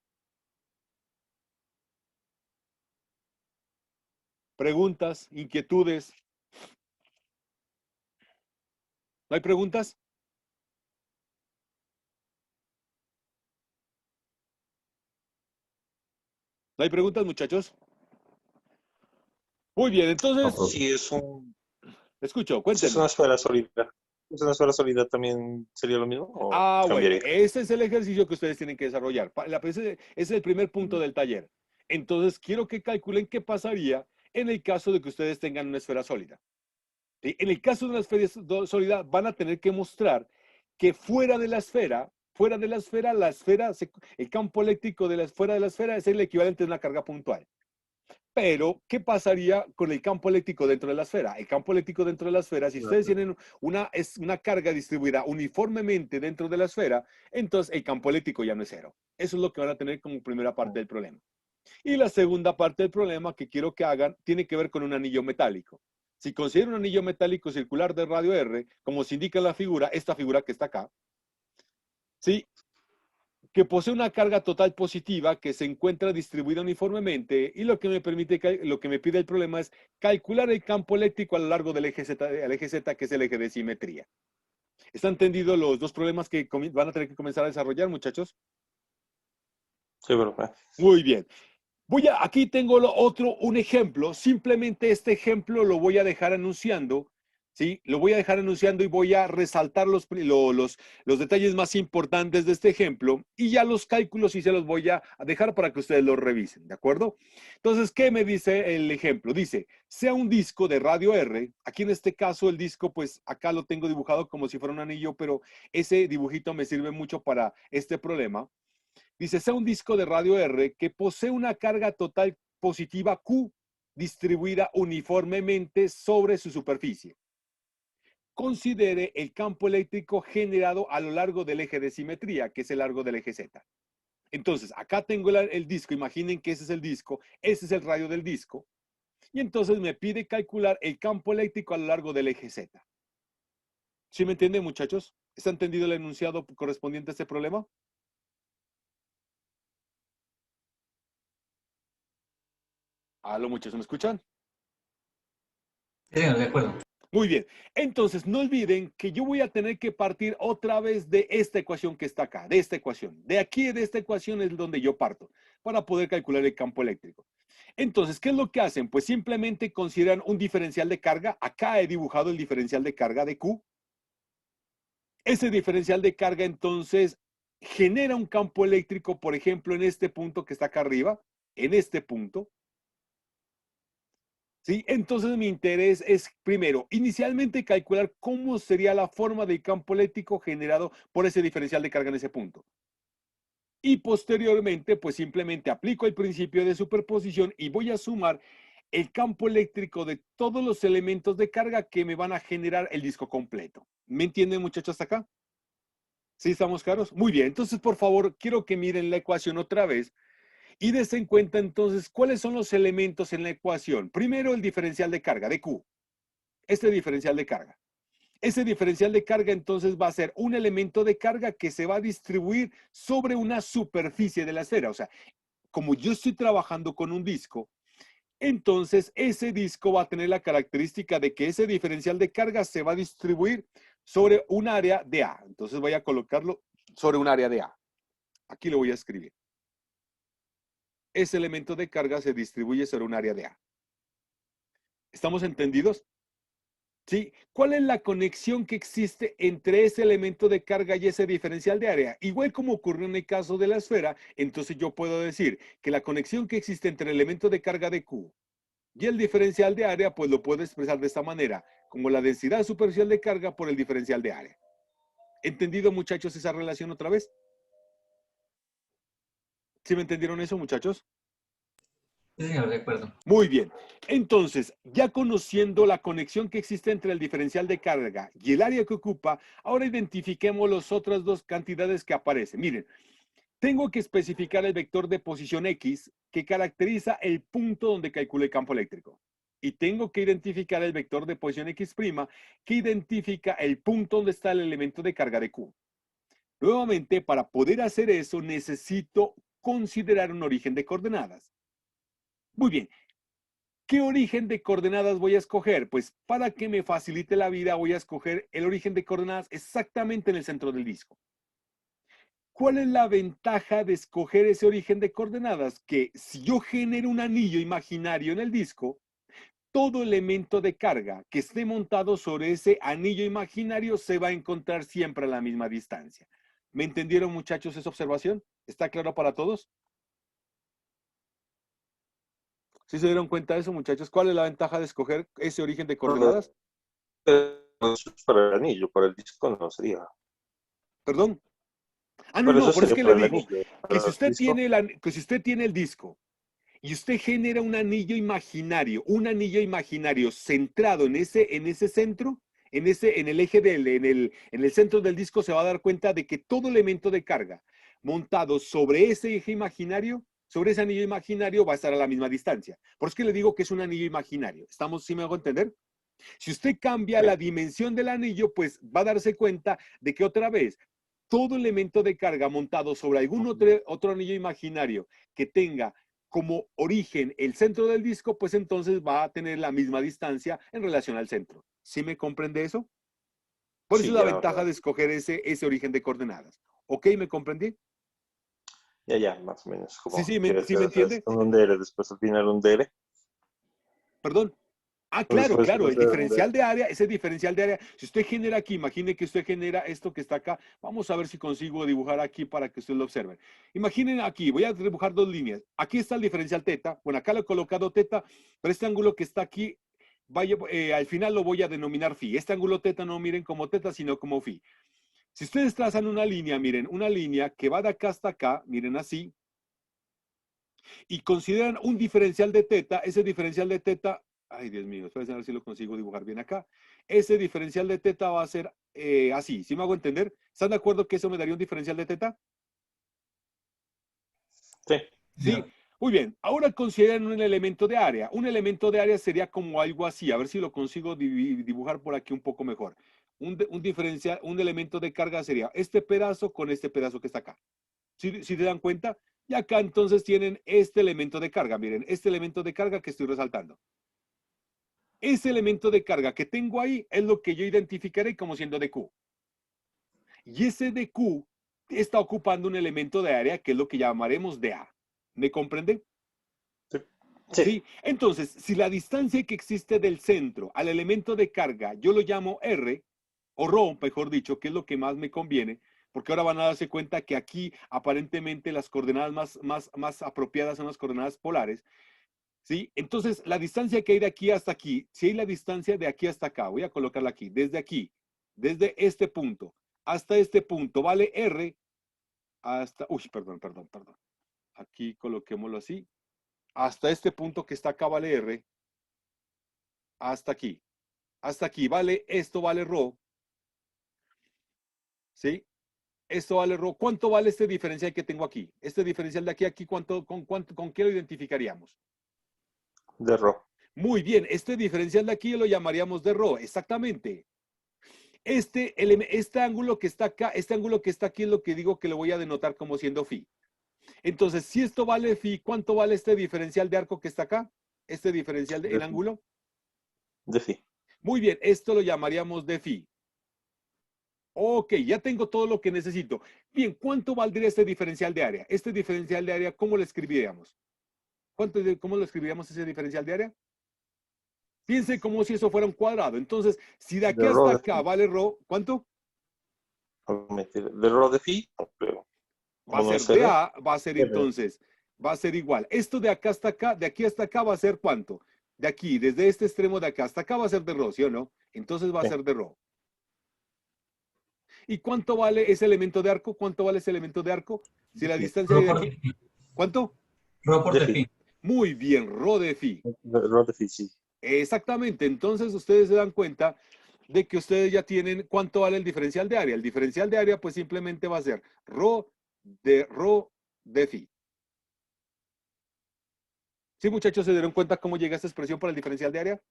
¿Preguntas? ¿Inquietudes? ¿No hay preguntas? ¿No hay preguntas, muchachos? Muy bien, entonces, No, profe. Si es un, escucho, si es cuéntenme. una esfera sólida, ¿es una esfera sólida también sería lo mismo o Bueno, cambiaría? ese es el ejercicio que ustedes tienen que desarrollar. Ese es el primer punto del taller. Entonces, quiero que calculen qué pasaría en el caso de que ustedes tengan una esfera sólida. ¿Sí? En el caso de una esfera sólida, van a tener que mostrar que fuera de la esfera, el campo eléctrico fuera de la esfera es el equivalente de una carga puntual. Pero, ¿qué pasaría con el campo eléctrico dentro de la esfera? El campo eléctrico dentro de la esfera, si ustedes tienen una carga distribuida uniformemente dentro de la esfera, entonces el campo eléctrico ya no es cero. Eso es lo que van a tener como primera parte del problema. Y la segunda parte del problema que quiero que hagan tiene que ver con un anillo metálico. Si consideran un anillo metálico circular de radio R, como se indica en la figura, esta figura que está acá, ¿sí? Que posee una carga total positiva que se encuentra distribuida uniformemente y lo que me pide el problema es calcular el campo eléctrico a lo largo del eje Z, que es el eje de simetría. ¿Están entendidos los dos problemas que van a tener que comenzar a desarrollar, muchachos? Sí, profe. Muy bien. Aquí tengo un ejemplo. Simplemente este ejemplo lo voy a dejar anunciando, ¿sí? Lo voy a dejar anunciando y voy a resaltar los detalles más importantes de este ejemplo y ya los cálculos sí se los voy a dejar para que ustedes los revisen, ¿de acuerdo? Entonces, ¿qué me dice el ejemplo? Dice, sea un disco de radio R. Aquí en este caso el disco, pues acá lo tengo dibujado como si fuera un anillo, pero ese dibujito me sirve mucho para este problema. Dice, sea un disco de radio R que posee una carga total positiva Q distribuida uniformemente sobre su superficie. Considere el campo eléctrico generado a lo largo del eje de simetría, que es el largo del eje Z. Entonces, acá tengo el disco, imaginen que ese es el disco, ese es el radio del disco, y entonces me pide calcular el campo eléctrico a lo largo del eje Z. ¿Sí me entienden, muchachos? ¿Está entendido el enunciado correspondiente a este problema? ¿Aló, muchachos, me escuchan? Sí, señor, de acuerdo. Muy bien, entonces no olviden que yo voy a tener que partir otra vez de esta ecuación que está acá, de esta ecuación. De aquí, de esta ecuación es donde yo parto para poder calcular el campo eléctrico. Entonces, ¿qué es lo que hacen? Pues simplemente consideran un diferencial de carga. Acá he dibujado el diferencial de carga de Q. Ese diferencial de carga entonces genera un campo eléctrico, por ejemplo, en este punto que está acá arriba, en este punto. ¿Sí? Entonces mi interés es, primero, inicialmente calcular cómo sería la forma del campo eléctrico generado por ese diferencial de carga en ese punto. Y posteriormente, pues simplemente aplico el principio de superposición y voy a sumar el campo eléctrico de todos los elementos de carga que me van a generar el disco completo. ¿Me entienden, muchachos, hasta acá? ¿Sí estamos claros? Muy bien, entonces por favor, quiero que miren la ecuación otra vez. Y des en cuenta entonces cuáles son los elementos en la ecuación. Primero, el diferencial de carga de Q. Este diferencial de carga. Ese diferencial de carga entonces va a ser un elemento de carga que se va a distribuir sobre una superficie de la esfera. O sea, como yo estoy trabajando con un disco, entonces ese disco va a tener la característica de que ese diferencial de carga se va a distribuir sobre un área de A. Entonces voy a colocarlo sobre un área de A. Aquí lo voy a escribir. Ese elemento de carga se distribuye sobre un área de A. ¿Estamos entendidos? ¿Sí? ¿Cuál es la conexión que existe entre ese elemento de carga y ese diferencial de área? Igual como ocurrió en el caso de la esfera, entonces yo puedo decir que la conexión que existe entre el elemento de carga de Q y el diferencial de área, pues lo puedo expresar de esta manera, como la densidad superficial de carga por el diferencial de área. ¿Entendido, muchachos, esa relación otra vez? ¿Sí me entendieron eso, muchachos? Sí, señor, de acuerdo. Muy bien. Entonces, ya conociendo la conexión que existe entre el diferencial de carga y el área que ocupa, ahora identifiquemos las otras dos cantidades que aparecen. Miren, tengo que especificar el vector de posición X que caracteriza el punto donde calcule el campo eléctrico. Y tengo que identificar el vector de posición X' que identifica el punto donde está el elemento de carga de Q. Nuevamente, para poder hacer eso, necesito considerar un origen de coordenadas. Muy bien. ¿Qué origen de coordenadas voy a escoger? Pues para que me facilite la vida, voy a escoger el origen de coordenadas exactamente en el centro del disco. ¿Cuál es la ventaja de escoger ese origen de coordenadas? Que si yo genero un anillo imaginario en el disco, todo elemento de carga que esté montado sobre ese anillo imaginario se va a encontrar siempre a la misma distancia. ¿Me entendieron, muchachos, esa observación? ¿Está claro para todos? ¿Sí se dieron cuenta de eso, muchachos? ¿Cuál es la ventaja de escoger ese origen de coordenadas? Eso es para el anillo, para el disco no sería. ¿Perdón? Ah, no, Pero no, eso por eso es sería que le para el digo anillo. que Para si el usted disco. tiene que si usted tiene el disco y usted genera un anillo imaginario centrado en ese centro, en el eje en el centro del disco, se va a dar cuenta de que todo elemento de carga montado sobre ese eje imaginario, sobre ese anillo imaginario, va a estar a la misma distancia. Por eso es que le digo que es un anillo imaginario. ¿Estamos, sí me hago entender? Si usted cambia la dimensión del anillo, pues va a darse cuenta de que otra vez todo elemento de carga montado sobre algún otro anillo imaginario que tenga como origen el centro del disco, pues entonces va a tener la misma distancia en relación al centro. ¿Sí me comprende eso? Por eso Sí, es la ya, ventaja de escoger ese origen de coordenadas. ¿Ok? ¿Me comprendí? ya, más o menos. Sí, Como sí, que sí me entiende. con un DR, después al final un DR. Perdón. Ah, claro, Después claro, el hacer un DR. diferencial de área, ese diferencial de área, si usted genera aquí, imagine que usted genera esto que está acá, vamos a ver si consigo dibujar aquí para que usted lo observe. Imaginen aquí, voy a dibujar dos líneas. Aquí está el diferencial teta, bueno, acá lo he colocado teta, pero este ángulo que está aquí, al final lo voy a denominar phi. Este ángulo teta no miren como teta, sino como phi. Si ustedes trazan una línea, miren, una línea que va de acá hasta acá, miren así, y consideran un diferencial de teta, ese diferencial de teta, ay Dios mío, espérense a ver si lo consigo dibujar bien acá. Ese diferencial de teta va a ser así, ¿sí me hago entender? ¿Están de acuerdo que eso me daría un diferencial de teta? Sí, Sí, muy bien. Ahora consideren un elemento de área. Un elemento de área sería como algo así, a ver si lo consigo dibujar por aquí un poco mejor. Un diferencial, un elemento de carga sería este pedazo con este pedazo que está acá. ¿Sí te dan cuenta? Y acá entonces tienen este elemento de carga. Miren, este elemento de carga que estoy resaltando. Ese elemento de carga que tengo ahí es lo que yo identificaré como siendo de Q. Y ese de Q está ocupando un elemento de área que es lo que llamaremos de A. ¿Me comprenden? sí, sí. Sí. Entonces, si la distancia que existe del centro al elemento de carga yo lo llamo R, o ρ, mejor dicho, que es lo que más me conviene, porque ahora van a darse cuenta que aquí aparentemente las coordenadas más apropiadas son las coordenadas polares, ¿sí? Entonces, la distancia que hay de aquí hasta aquí, si hay la distancia de aquí hasta acá, voy a colocarla aquí, desde este punto hasta este punto, vale R hasta, perdón. Aquí coloquémoslo así. Hasta este punto que está acá vale R, hasta aquí. Hasta aquí vale, esto vale ρ, ¿sí? Esto vale ρ. ¿Cuánto vale este diferencial que tengo aquí? Este diferencial de aquí, ¿con qué lo identificaríamos? De RO. Muy bien, este diferencial de aquí lo llamaríamos de ρ, exactamente. este ángulo que está acá, este ángulo que está aquí es lo que digo que lo voy a denotar como siendo phi. Entonces, si esto vale phi, ¿cuánto vale este diferencial de arco que está acá? Este diferencial en ángulo. De phi. Muy bien, esto lo llamaríamos de phi. Ok, ya tengo todo lo que necesito. Bien, ¿cuánto valdría este diferencial de área? Este diferencial de área, ¿cómo lo escribiríamos? ¿Cómo lo escribiríamos ese diferencial de área? Piense como si eso fuera un cuadrado. Entonces, si de aquí De hasta rho de acá phi. vale rho, ¿cuánto? De rho de phi, no creo. Va a ¿O no ser es de R? A, va a ser R. entonces, va a ser igual. Esto de acá hasta acá, de aquí hasta acá va a ser ¿cuánto? De aquí, desde este extremo de acá hasta acá va a ser de rho, ¿sí o no? Entonces va a Sí. ser de rho. ¿Y cuánto vale ese elemento de arco? ¿Cuánto vale ese elemento de arco? Si la distancia Rho de por aquí, de phi. ¿cuánto? Rho por De de phi. phi. Muy bien, rho de phi. De rho de phi, sí. Exactamente. Entonces ustedes se dan cuenta de que ustedes ya tienen cuánto vale el diferencial de área. El diferencial de área pues simplemente va a ser rho de phi. ¿Sí, muchachos, se dieron cuenta cómo llega esta expresión para el diferencial de área?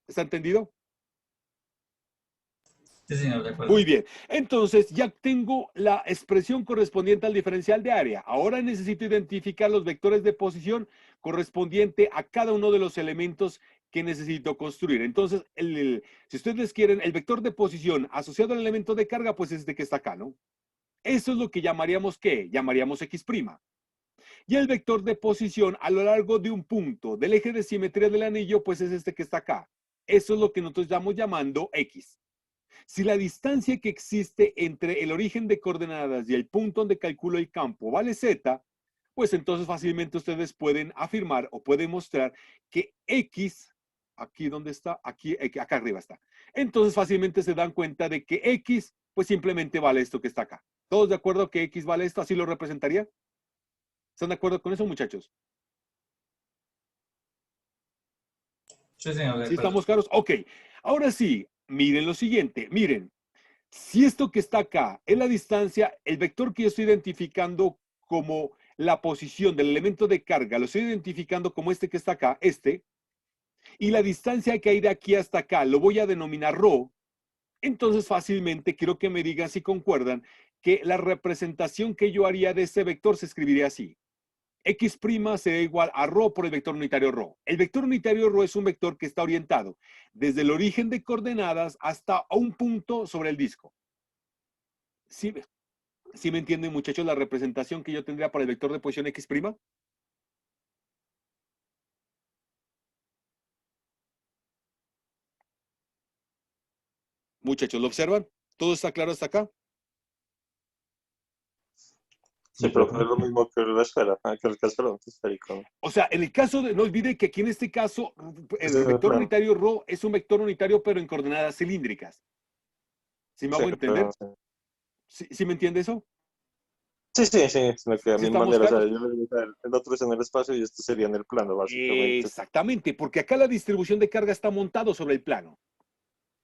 ¿Está entendido? Sí, señor, de acuerdo. Muy bien. Entonces ya tengo la expresión correspondiente al diferencial de área. Ahora necesito identificar los vectores de posición correspondiente a cada uno de los elementos que necesito construir. Entonces, si ustedes quieren, el vector de posición asociado al elemento de carga, pues es este que está acá, ¿no? Eso es lo que llamaríamos, ¿qué? Llamaríamos X'. Y el vector de posición a lo largo de un punto del eje de simetría del anillo, pues es este que está acá. Eso es lo que nosotros estamos llamando X. Si la distancia que existe entre el origen de coordenadas y el punto donde calculo el campo vale z, pues entonces fácilmente ustedes pueden afirmar o pueden mostrar que X, aquí donde está, aquí, acá arriba está. Entonces fácilmente se dan cuenta de que X, pues simplemente vale esto que está acá. ¿Todos de acuerdo que X vale esto? ¿Así lo representaría? ¿Están de acuerdo con eso, muchachos? Sí, señor, de ¿Sí acuerdo. estamos claros? Ok. Ahora sí, miren lo siguiente. Miren, si esto que está acá es la distancia, el vector que yo estoy identificando como la posición del elemento de carga, lo estoy identificando como este que está acá, este, y la distancia que hay de aquí hasta acá lo voy a denominar rho, entonces fácilmente quiero que me digan si concuerdan que la representación que yo haría de este vector se escribiría así. X' será igual a rho por el vector unitario rho. El vector unitario rho es un vector que está orientado desde el origen de coordenadas hasta un punto sobre el disco. ¿Sí, sí me entienden, muchachos, la representación que yo tendría para el vector de posición X'? Muchachos, ¿lo observan? ¿Todo está claro hasta acá? Sí, Sí, pero profe. es lo mismo que la esfera, que el cascarón esférico. O sea, en el caso de, no olvide que aquí en este caso, Ese el es el vector plano. unitario rho es un vector unitario, pero en coordenadas cilíndricas. ¿Sí me Sí, hago el plano, entender? sí. ¿Sí me entiende eso? Sí, sí, sí, sino que a ¿Sí mil estamos maneras, o sea, claros? yo le digo, o sea, el otro es en el espacio y este sería en el plano, básicamente. Exactamente, porque acá la distribución de carga está montado sobre el plano.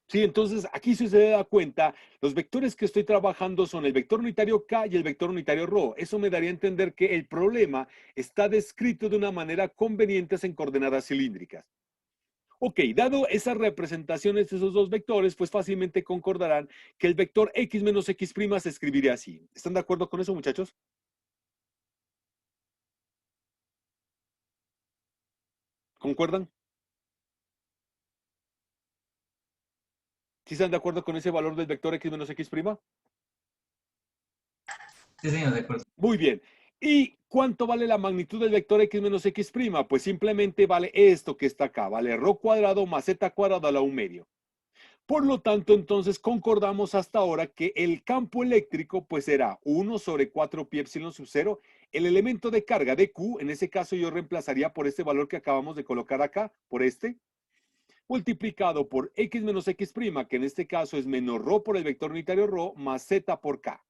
Sí, entonces aquí si se da cuenta, los vectores que estoy trabajando son el vector unitario K y el vector unitario ρ. Eso me daría a entender que el problema está descrito de una manera conveniente en coordenadas cilíndricas. Ok, dado esas representaciones de esos dos vectores, pues fácilmente concordarán que el vector X menos X' se escribiría así. ¿Están de acuerdo con eso, muchachos? ¿Concuerdan? ¿Sí están de acuerdo con ese valor del vector X menos X'? Sí, señor, de acuerdo. Muy bien. ¿Y cuánto vale la magnitud del vector X menos X'? Pues simplemente vale esto que está acá, vale rho cuadrado más z cuadrado a la 1 medio. Por lo tanto, entonces concordamos hasta ahora que el campo eléctrico pues será 1 sobre 4 pi epsilon sub 0. El elemento de carga de Q, en ese caso yo reemplazaría por este valor que acabamos de colocar acá, por este, multiplicado por X menos X', que en este caso es menos rho por el vector unitario rho más z por K,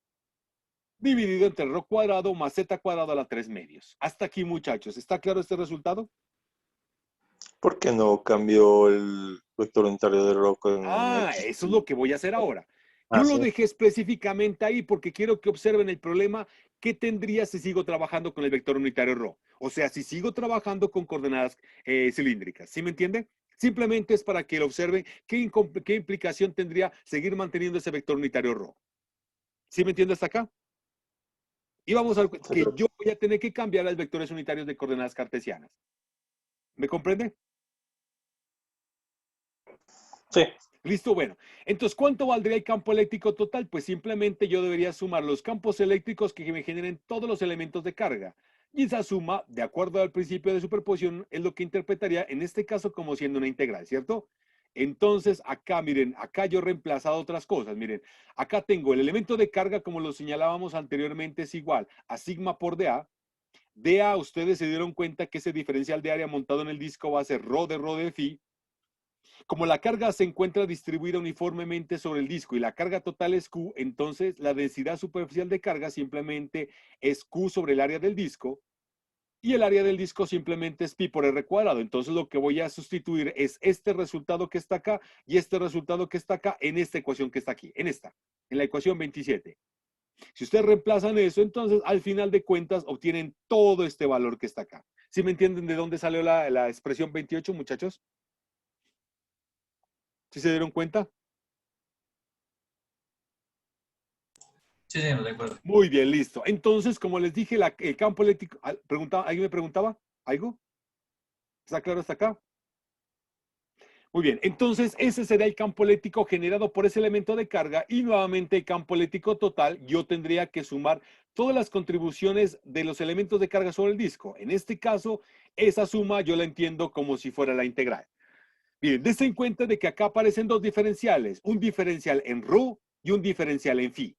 dividido entre rho cuadrado más z cuadrado a la 3 medios. Hasta aquí, muchachos. ¿Está claro este resultado? ¿Por qué no cambió el vector unitario de rho con Ah, X? eso es lo que voy a hacer ahora. Yo Ah, lo sí. dejé específicamente ahí porque quiero que observen el problema que tendría si sigo trabajando con el vector unitario ρ. O sea, si sigo trabajando con coordenadas cilíndricas. ¿Sí me entiende? Simplemente es para que lo observen qué implicación tendría seguir manteniendo ese vector unitario ρ. ¿Sí me entiende hasta acá? Y vamos a ver Sí, que profe. yo voy a tener que cambiar los vectores unitarios de coordenadas cartesianas. ¿Me comprende? Sí, Listo, bueno. Entonces, ¿cuánto valdría el campo eléctrico total? Pues simplemente yo debería sumar los campos eléctricos que me generen todos los elementos de carga. Y esa suma, de acuerdo al principio de superposición, es lo que interpretaría en este caso como siendo una integral, ¿cierto? Entonces, acá, miren, acá yo he reemplazado otras cosas. Miren, acá tengo el elemento de carga, como lo señalábamos anteriormente, es igual a sigma por dA. dA, ustedes se dieron cuenta que ese diferencial de área montado en el disco va a ser ρ de phi. Como la carga se encuentra distribuida uniformemente sobre el disco y la carga total es Q, entonces la densidad superficial de carga simplemente es Q sobre el área del disco y el área del disco simplemente es pi por r cuadrado. Entonces lo que voy a sustituir es este resultado que está acá y este resultado que está acá en esta ecuación que está aquí, en la ecuación 27. Si ustedes reemplazan eso, entonces al final de cuentas obtienen todo este valor que está acá. ¿Sí me entienden de dónde salió la expresión 28, muchachos? ¿Sí se dieron cuenta? Sí, señor, de acuerdo. Muy bien, listo. Entonces, como les dije, el campo eléctrico, ¿alguien me preguntaba algo? ¿Está claro hasta acá? Muy bien, entonces ese será el campo eléctrico generado por ese elemento de carga y nuevamente el campo eléctrico total, yo tendría que sumar todas las contribuciones de los elementos de carga sobre el disco. En este caso, esa suma yo la entiendo como si fuera la integral. Miren, dense en cuenta de que acá aparecen dos diferenciales, un diferencial en ρ y un diferencial en phi.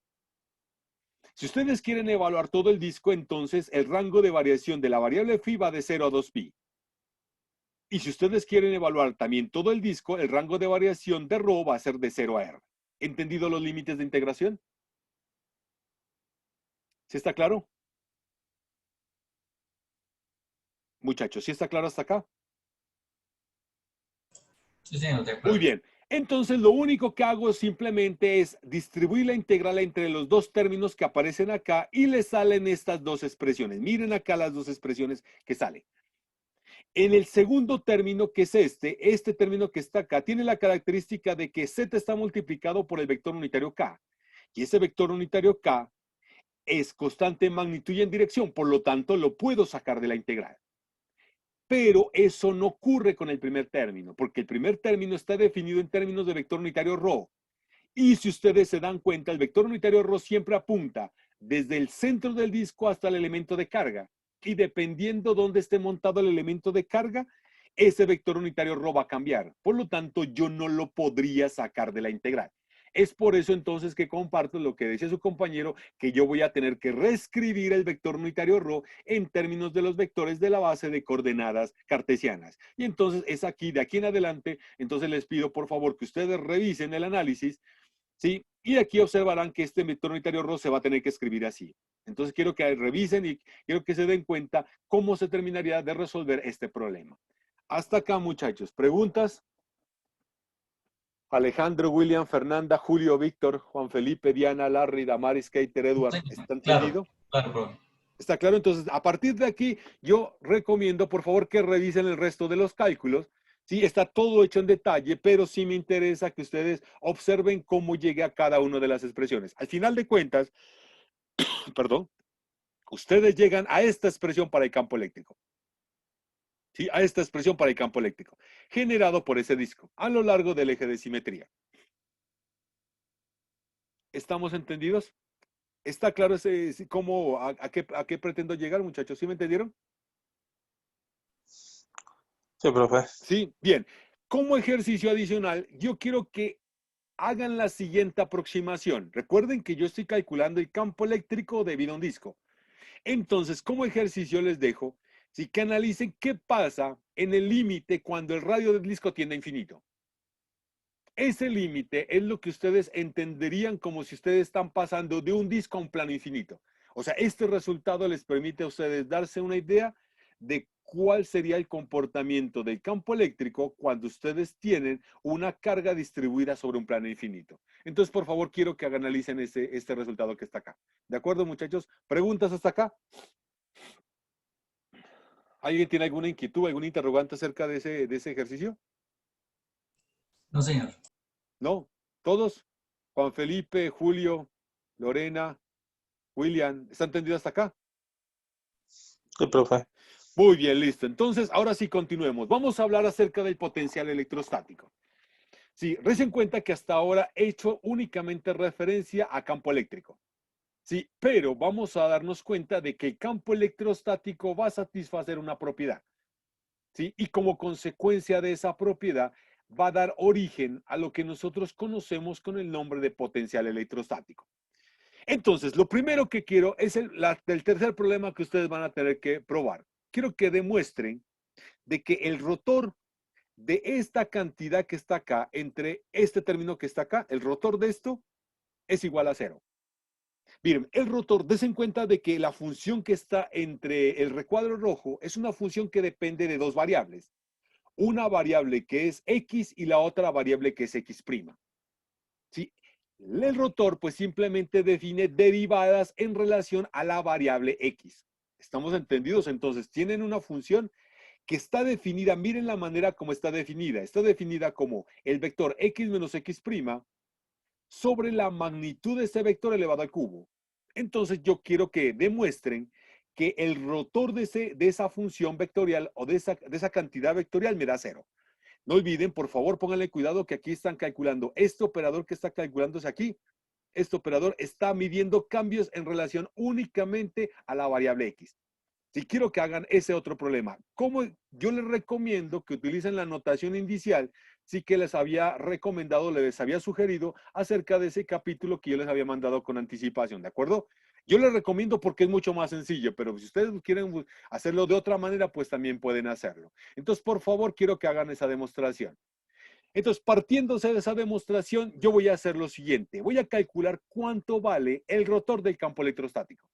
Si ustedes quieren evaluar todo el disco, entonces el rango de variación de la variable phi va de 0 a 2pi. Y si ustedes quieren evaluar también todo el disco, el rango de variación de ρ va a ser de 0 a r. ¿Entendido los límites de integración? ¿Sí está claro? Muchachos, ¿sí está claro hasta acá? Sí, señor, de Muy acuerdo. bien. Entonces, lo único que hago simplemente es distribuir la integral entre los dos términos que aparecen acá y le salen estas dos expresiones. Miren acá las dos expresiones que salen. En el segundo término, que es este término que está acá, tiene la característica de que z está multiplicado por el vector unitario k. Y ese vector unitario k es constante en magnitud y en dirección, por lo tanto, lo puedo sacar de la integral. Pero eso no ocurre con el primer término, porque el primer término está definido en términos de vector unitario ρ. Y si ustedes se dan cuenta, el vector unitario ρ siempre apunta desde el centro del disco hasta el elemento de carga. Y dependiendo dónde esté montado el elemento de carga, ese vector unitario ρ va a cambiar. Por lo tanto, yo no lo podría sacar de la integral. Es por eso entonces que comparto lo que decía su compañero, que yo voy a tener que reescribir el vector unitario ρ en términos de los vectores de la base de coordenadas cartesianas. Y entonces es aquí, de aquí en adelante, entonces les pido por favor que ustedes revisen el análisis. ¿Sí? Y aquí observarán que este vector unitario ρ se va a tener que escribir así. Entonces quiero que revisen y quiero que se den cuenta cómo se terminaría de resolver este problema. Hasta acá, muchachos. ¿Preguntas? Alejandro, William, Fernanda, Julio, Víctor, Juan Felipe, Diana, Larry, Damaris, Keiter, Edward. ¿Está Claro, entendido? claro, profe. ¿Está claro? Entonces, a partir de aquí, yo recomiendo, por favor, que revisen el resto de los cálculos. Sí, está todo hecho en detalle, pero sí me interesa que ustedes observen cómo llegue a cada una de las expresiones. Al final de cuentas, perdón, ustedes llegan a esta expresión para el campo eléctrico. ¿Sí? A esta expresión para el campo eléctrico, generado por ese disco, a lo largo del eje de simetría. ¿Estamos entendidos? ¿Está claro cómo, a qué pretendo llegar, muchachos? ¿Sí me entendieron? sí, profe. Sí, bien. Como ejercicio adicional, yo quiero que hagan la siguiente aproximación. Recuerden que yo estoy calculando el campo eléctrico debido a un disco. Entonces, como ejercicio les dejo, sí, que analicen qué pasa en el límite cuando el radio del disco tiende a infinito. Ese límite es lo que ustedes entenderían como si ustedes están pasando de un disco a un plano infinito. O sea, este resultado les permite a ustedes darse una idea de cuál sería el comportamiento del campo eléctrico cuando ustedes tienen una carga distribuida sobre un plano infinito. Entonces, por favor, quiero que analicen este resultado que está acá. ¿De acuerdo, muchachos? ¿Preguntas hasta acá? ¿Alguien tiene alguna inquietud, alguna interrogante acerca de ese ejercicio? No, señor. ¿No? ¿Todos? Juan Felipe, Julio, Lorena, William, ¿está entendido hasta acá? Sí, profe. Muy bien, listo. Entonces, ahora sí continuemos. Vamos a hablar acerca del potencial electrostático. Sí, recién cuenta que hasta ahora he hecho únicamente referencia a campo eléctrico. Sí, pero vamos a darnos cuenta de que el campo electrostático va a satisfacer una propiedad. ¿Sí? Y como consecuencia de esa propiedad va a dar origen a lo que nosotros conocemos con el nombre de potencial electrostático. Entonces, lo primero que quiero es el tercer problema que ustedes van a tener que probar. Quiero que demuestren de que el rotor de esta cantidad que está acá, entre este término que está acá, el rotor de esto es igual a 0. Miren, el rotor, desen cuenta de que la función que está entre el recuadro rojo es una función que depende de dos variables. Una variable que es X y la otra variable que es X'. ¿Sí? El rotor pues simplemente define derivadas en relación a la variable X. ¿Estamos entendidos? Entonces tienen una función que está definida, miren la manera como está definida como el vector X menos X' sobre la magnitud de ese vector elevado al cubo. Entonces yo quiero que demuestren que el rotor de esa función vectorial o de esa cantidad vectorial me da 0. No olviden, por favor, pónganle cuidado que aquí están calculando. Este operador que está calculándose aquí, este operador está midiendo cambios en relación únicamente a la variable X. Si quiero que hagan ese otro problema, como yo les recomiendo que utilicen la notación inicial, sí que les había recomendado, les había sugerido acerca de ese capítulo que yo les había mandado con anticipación, ¿de acuerdo? Yo les recomiendo porque es mucho más sencillo, pero si ustedes quieren hacerlo de otra manera, pues también pueden hacerlo. Entonces, por favor, quiero que hagan esa demostración. Entonces, partiéndose de esa demostración, yo voy a hacer lo siguiente. Voy a calcular cuánto vale el rotor del campo electrostático.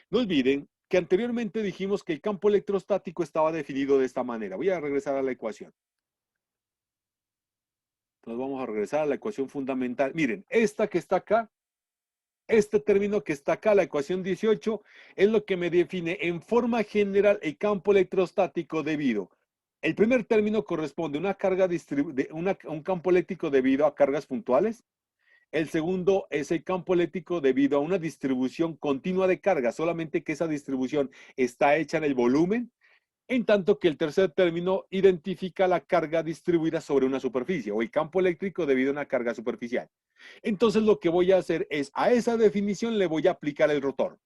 No olviden que anteriormente dijimos que el campo electrostático estaba definido de esta manera. Voy a regresar a la ecuación. Entonces vamos a regresar a la ecuación fundamental. Miren, esta que está acá, este término que está acá, la ecuación 18, es lo que me define en forma general el campo electrostático debido. El primer término corresponde a una carga un campo eléctrico debido a cargas puntuales. El segundo es el campo eléctrico debido a una distribución continua de carga, solamente que esa distribución está hecha en el volumen, en tanto que el tercer término identifica la carga distribuida sobre una superficie o el campo eléctrico debido a una carga superficial. Entonces lo que voy a hacer es a esa definición le voy a aplicar el rotor.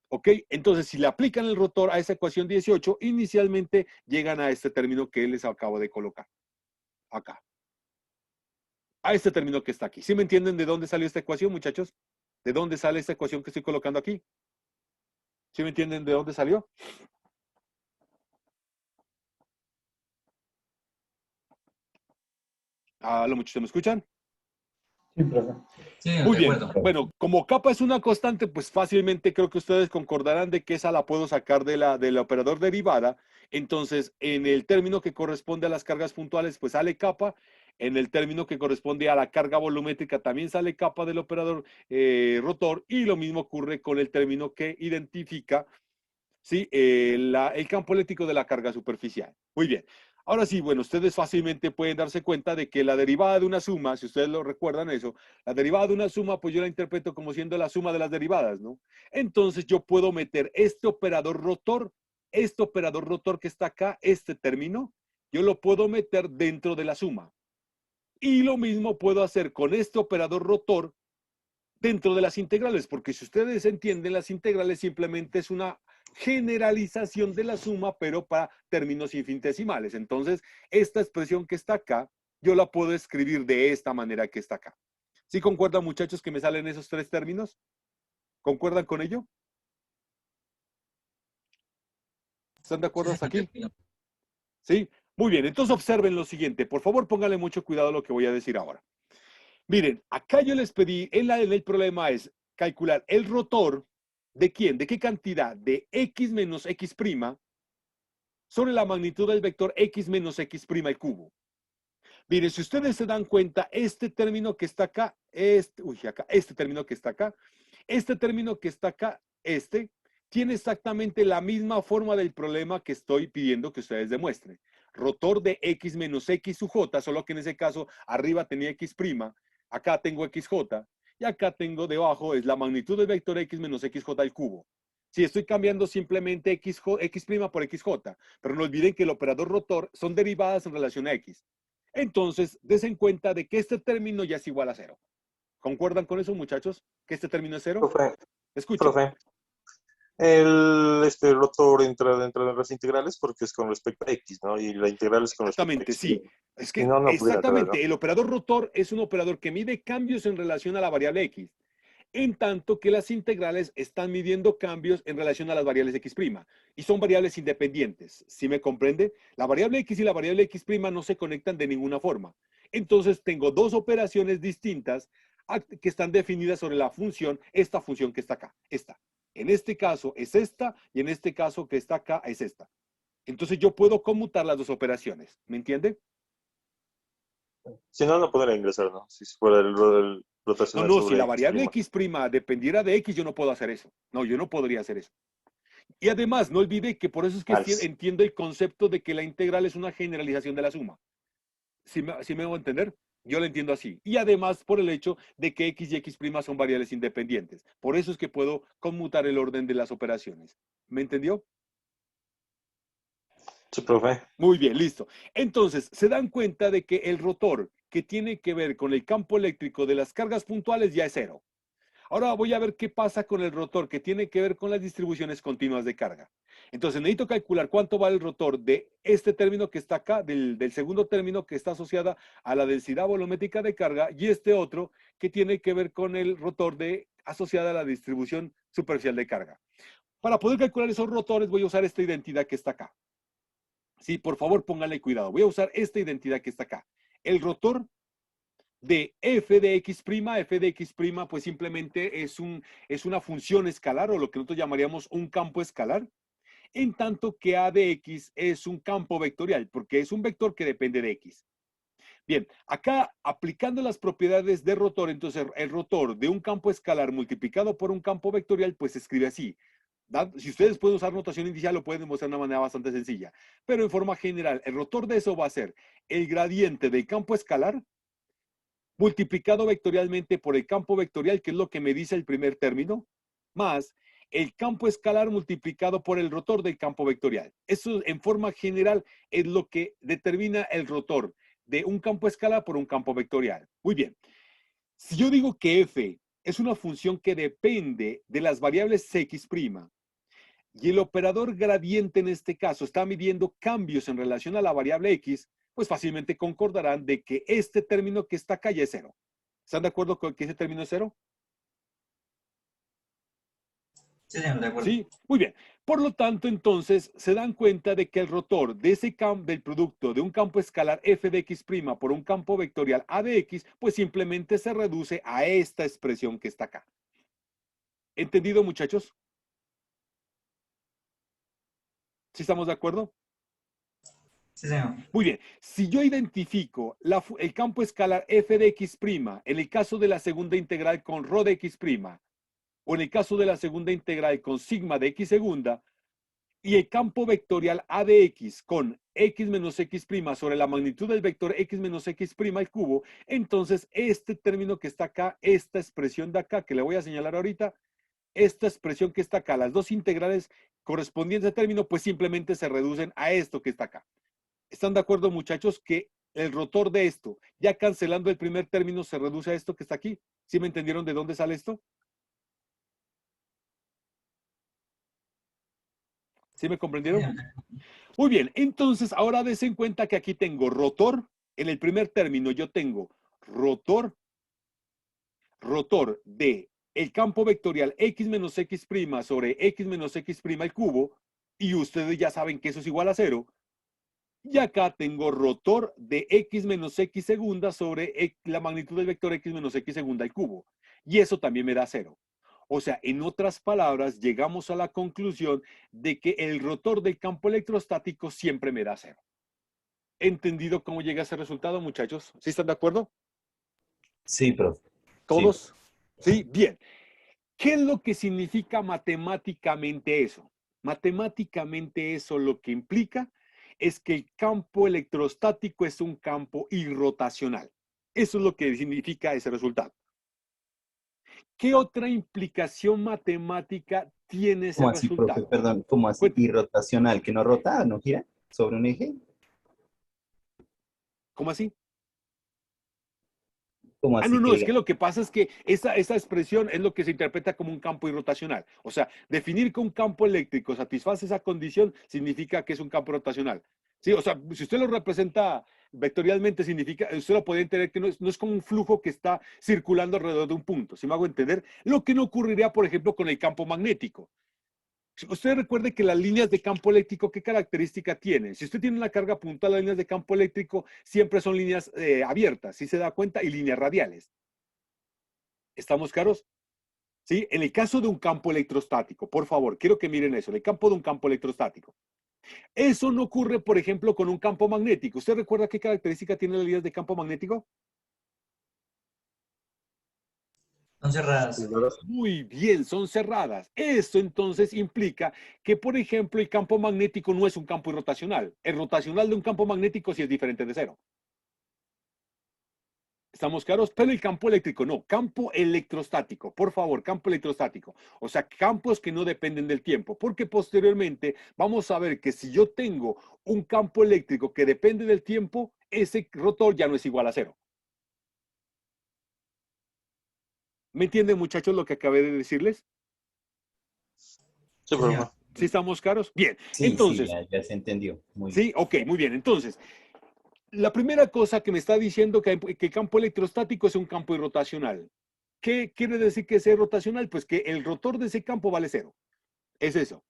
¿Ok? Entonces si le aplican el rotor a esa ecuación 18, inicialmente llegan a este término que les acabo de colocar. Acá. A este término que está aquí. ¿Sí me entienden de dónde salió esta ecuación, muchachos? ¿De dónde sale esta ecuación que estoy colocando aquí? ¿Sí me entienden de dónde salió? ¿Lo muchachos me escuchan? Sí, profe. Sí, señor, Muy de bien. acuerdo. Bueno, como kappa es una constante, pues fácilmente creo que ustedes concordarán de que esa la puedo sacar de la operador derivada. Entonces, en el término que corresponde a las cargas puntuales, pues sale kappa. En el término que corresponde a la carga volumétrica también sale kappa del operador rotor. Y lo mismo ocurre con el término que identifica, ¿sí? El campo eléctrico de la carga superficial. Muy bien. Ahora sí, bueno, ustedes fácilmente pueden darse cuenta de que la derivada de una suma, si ustedes lo recuerdan eso, la derivada de una suma, pues yo la interpreto como siendo la suma de las derivadas, ¿no? Entonces yo puedo meter este operador rotor que está acá, este término, yo lo puedo meter dentro de la suma. Y lo mismo puedo hacer con este operador rotor dentro de las integrales, porque si ustedes entienden, las integrales simplemente es una generalización de la suma, pero para términos infinitesimales. Entonces, esta expresión que está acá, yo la puedo escribir de esta manera que está acá. ¿Sí concuerdan, muchachos, que me salen esos tres términos? ¿Concuerdan con ello? ¿Están de acuerdo Sí, hasta señor, de aquí? acuerdo. ¿Sí? Muy bien, entonces observen lo siguiente. Por favor, pónganle mucho cuidado a lo que voy a decir ahora. Miren, acá yo les pedí, en el problema es calcular el rotor. ¿De quién? ¿De qué cantidad? De X menos X' sobre la magnitud del vector X menos X' al cubo. Miren, si ustedes se dan cuenta, este término que está acá, este término que está acá, este término que está acá, tiene exactamente la misma forma del problema que estoy pidiendo que ustedes demuestren. rotor de X menos X sub J, solo que en ese caso arriba tenía X', acá tengo XJ, y acá tengo debajo es la magnitud del vector X menos XJ al cubo. Si estoy cambiando simplemente X' por XJ, pero no olviden que el operador rotor son derivadas en relación a X. Entonces, desen cuenta de que este término ya es igual a 0. ¿Concuerdan con eso, muchachos? ¿Que este término es 0? Profe, Escuchen. profe, el rotor entra dentro de las integrales porque es con respecto a X, ¿no? Y la integral es con respecto a Exactamente, X. sí. Es Si que no, no pudiera entrar, exactamente, ¿no? el operador rotor es un operador que mide cambios en relación a la variable X, en tanto que las integrales están midiendo cambios en relación a las variables X', y son variables independientes. ¿Sí me comprende? La variable X y la variable X' no se conectan de ninguna forma. Entonces tengo dos operaciones distintas que están definidas sobre la función, esta función que está acá, esta. En este caso es esta, y en este caso que está acá es esta. Entonces yo puedo conmutar las dos operaciones. ¿Me entiende? Si no, no podría ingresar, ¿no? Si fuera el No, rotacional no, si sobre la X'. variable X' dependiera de X, yo no puedo hacer eso. No, yo no podría hacer eso. Y además, no olvide que por eso es que Als. entiendo el concepto de que la integral es una generalización de la suma. ¿Sí me hago entender? Yo lo entiendo así. Y además por el hecho de que X y X' son variables independientes. Por eso es que puedo conmutar el orden de las operaciones. ¿Me entendió? Sí, profe. Muy bien, listo. Entonces, se dan cuenta de que el rotor que tiene que ver con el campo eléctrico de las cargas puntuales ya es 0. Ahora voy a ver qué pasa con el rotor que tiene que ver con las distribuciones continuas de carga. Entonces necesito calcular cuánto vale el rotor de este término que está acá, del segundo término que está asociada a la densidad volumétrica de carga, y este otro que tiene que ver con el rotor asociada a la distribución superficial de carga. Para poder calcular esos rotores voy a usar esta identidad que está acá. Sí, por favor pónganle cuidado. Voy a usar esta identidad que está acá. El rotor de f de x', pues simplemente es una función escalar, o lo que nosotros llamaríamos un campo escalar, en tanto que a de x es un campo vectorial, porque es un vector que depende de x. Bien, acá aplicando las propiedades de rotor, entonces el rotor de un campo escalar multiplicado por un campo vectorial, pues se escribe así. Si ustedes pueden usar notación inicial, lo pueden demostrar de una manera bastante sencilla. Pero en forma general, el rotor de eso va a ser el gradiente del campo escalar multiplicado vectorialmente por el campo vectorial, que es lo que me dice el primer término, más el campo escalar multiplicado por el rotor del campo vectorial. Eso en forma general es lo que determina el rotor de un campo escalar por un campo vectorial. Muy bien. Si yo digo que f es una función que depende de las variables x', y el operador gradiente en este caso está midiendo cambios en relación a la variable x, pues fácilmente concordarán de que este término que está acá ya es 0. ¿Están de acuerdo con que ese término es 0? Sí, señor, de acuerdo. Sí, muy bien. Por lo tanto, entonces, se dan cuenta de que el rotor de ese del producto de un campo escalar f de x' por un campo vectorial a de x, pues simplemente se reduce a esta expresión que está acá. ¿Entendido, muchachos? ¿Sí estamos de acuerdo? Sí, señor. Muy bien, si yo identifico el campo escalar f de x', en el caso de la segunda integral con rho de x', o en el caso de la segunda integral con sigma de x segunda, y el campo vectorial a de x con x menos x' sobre la magnitud del vector x menos x' al cubo, entonces este término que está acá, esta expresión de acá, que le voy a señalar ahorita, esta expresión que está acá, las dos integrales correspondientes al término, pues simplemente se reducen a esto que está acá. ¿Están de acuerdo, muchachos, que el rotor de esto, ya cancelando el primer término, se reduce a esto que está aquí? ¿Sí me entendieron de dónde sale esto? ¿Sí me Sí, comprendieron? señor. Muy bien, entonces ahora des en cuenta que aquí tengo rotor. En el primer término yo tengo rotor de el campo vectorial x menos x' sobre x menos x' al cubo, y ustedes ya saben que eso es igual a 0. Y acá tengo rotor de x menos x segunda sobre la magnitud del vector x menos x segunda al cubo. Y eso también me da 0. O sea, en otras palabras, llegamos a la conclusión de que el rotor del campo electrostático siempre me da 0. ¿Entendido cómo llega a ese resultado, muchachos? ¿Sí están de acuerdo? Sí, profe. Sí. ¿Todos? Sí, bien. ¿Qué es lo que significa matemáticamente eso? Matemáticamente eso lo que implica es que el campo electrostático es un campo irrotacional. Eso es lo que significa ese resultado. ¿Qué otra implicación matemática tiene ese ¿Cómo así, profe? resultado? Perdón, ¿cómo así? ¿Irrotacional? ¿Que no rota, no gira sobre un eje? ¿Cómo así? ¿Cómo No, así no, es que que lo que pasa es que esa expresión es lo que se interpreta como un campo irrotacional. O sea, definir que un campo eléctrico satisface esa condición significa que es un campo rotacional. Sí, o sea, si usted lo representa vectorialmente, significa, usted lo puede entender que no es como un flujo que está circulando alrededor de un punto. ¿Sí me hago entender? Lo que no ocurriría, por ejemplo, con el campo magnético. Usted recuerde que las líneas de campo eléctrico, ¿qué característica tienen? Si usted tiene una carga puntual, las líneas de campo eléctrico siempre son líneas abiertas, ¿sí se da cuenta? Y líneas radiales. ¿Estamos claros? ¿Sí? En el caso de un campo electrostático, por favor, quiero que miren eso, en el campo de un campo electrostático. Eso no ocurre, por ejemplo, con un campo magnético. ¿Usted recuerda qué característica tienen las líneas de campo magnético? Son cerradas. Muy bien, son cerradas. Eso entonces implica que, por ejemplo, el campo magnético no es un campo irrotacional. El rotacional de un campo magnético sí es diferente de cero. ¿Estamos claros? Pero el campo eléctrico no, campo electrostático, por favor, campo electrostático. O sea, campos que no dependen del tiempo, porque posteriormente vamos a ver que si yo tengo un campo eléctrico que depende del tiempo, ese rotor ya no es igual a cero. ¿Me entienden, muchachos, lo que acabé de decirles? Sí, Señor. profe. ¿Sí estamos claros? Bien, sí, sí, entonces, ya se entendió. Muy bien. sí, ok, muy bien. Entonces, la primera cosa que me está diciendo que el campo electrostático es un campo irrotacional. ¿Qué quiere decir que sea rotacional? Pues que el rotor de ese campo vale cero. Es eso.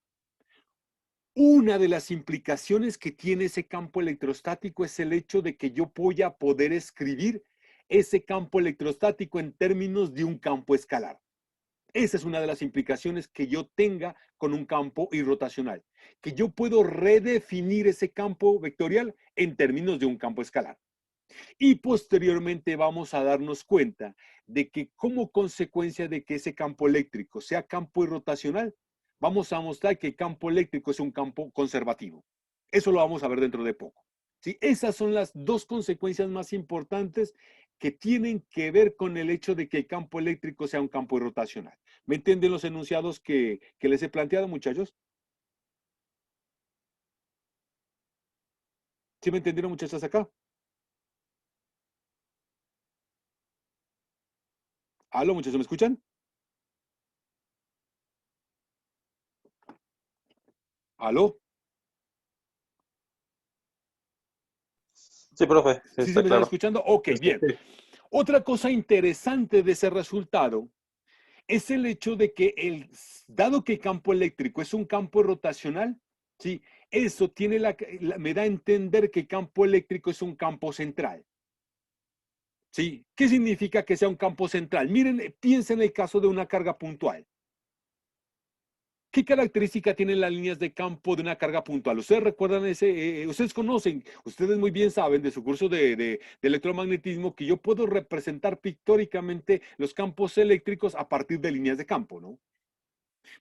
Una de las implicaciones que tiene ese campo electrostático es el hecho de que yo voy a poder escribir ese campo electrostático en términos de un campo escalar. Esa es una de las implicaciones que yo tenga con un campo irrotacional, que yo puedo redefinir ese campo vectorial en términos de un campo escalar. Y posteriormente vamos a darnos cuenta de que como consecuencia de que ese campo eléctrico sea campo irrotacional, vamos a mostrar que el campo eléctrico es un campo conservativo. Eso lo vamos a ver dentro de poco. ¿Sí? Esas son las dos consecuencias más importantes que tienen que ver con el hecho de que el campo eléctrico sea un campo irrotacional. ¿Me entienden los enunciados que les he planteado, muchachos? ¿Sí me entendieron, muchachos, acá? ¿Aló, muchachos, me escuchan? ¿Aló? Sí, profe, sí, ¿Sí se está me están claro. escuchando? Ok, bien. Otra cosa interesante de ese resultado es el hecho de que dado que el campo eléctrico es un campo rotacional, ¿sí? Eso tiene me da a entender que el campo eléctrico es un campo central. ¿Sí? ¿Qué significa que sea un campo central? Miren, piensen en el caso de una carga puntual. ¿Qué característica tienen las líneas de campo de una carga puntual? Ustedes recuerdan ustedes conocen, ustedes muy bien saben de su curso de electromagnetismo que yo puedo representar pictóricamente los campos eléctricos a partir de líneas de campo, ¿no?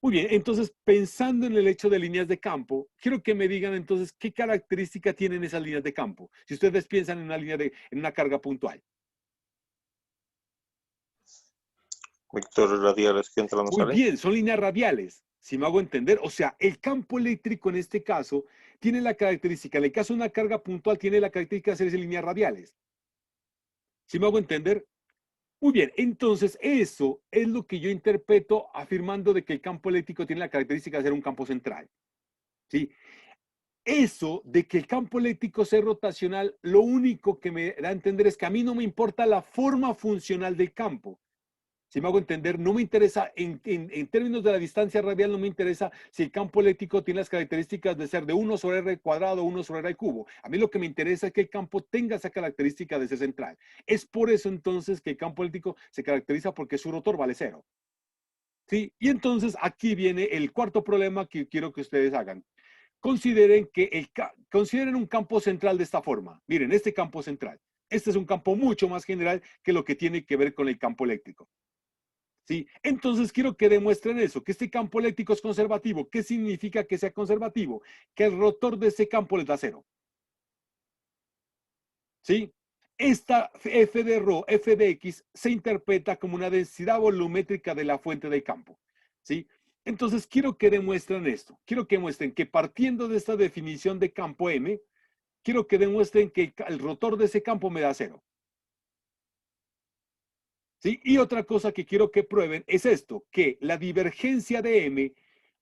Muy bien, entonces pensando en el hecho de líneas de campo, quiero que me digan entonces qué característica tienen esas líneas de campo. Si ustedes piensan en en una carga puntual. Vectores radiales que entran o Muy salen. bien, son líneas radiales, si me hago entender. O sea, el campo eléctrico en este caso tiene la característica, en el caso de una carga puntual, tiene la característica de ser líneas radiales. ¿Sí me hago entender? Muy bien, entonces eso es lo que yo interpreto afirmando de que el campo eléctrico tiene la característica de ser un campo central. ¿Sí? Eso de que el campo eléctrico sea rotacional, lo único que me da a entender es que a mí no me importa la forma funcional del campo. Si me hago entender, no me interesa, en términos de la distancia radial, no me interesa si el campo eléctrico tiene las características de ser de 1 sobre r cuadrado, 1 sobre r cubo. A mí lo que me interesa es que el campo tenga esa característica de ser central. Es por eso entonces que el campo eléctrico se caracteriza porque su rotor vale cero. ¿Sí? Y entonces aquí viene el cuarto problema que quiero que ustedes hagan. Consideren un campo central de esta forma. Miren, este campo central. Este es un campo mucho más general que lo que tiene que ver con el campo eléctrico. ¿Sí? Entonces quiero que demuestren eso, que este campo eléctrico es conservativo. ¿Qué significa que sea conservativo? Que el rotor de ese campo les da cero. ¿sí? Esta f de rho, f de x, se interpreta como una densidad volumétrica de la fuente del campo, ¿sí? Entonces, quiero que demuestren esto. Quiero que muestren que partiendo de esta definición de campo M, quiero que demuestren que el rotor de ese campo me da 0. ¿Sí? Y otra cosa que quiero que prueben es esto, que la divergencia de M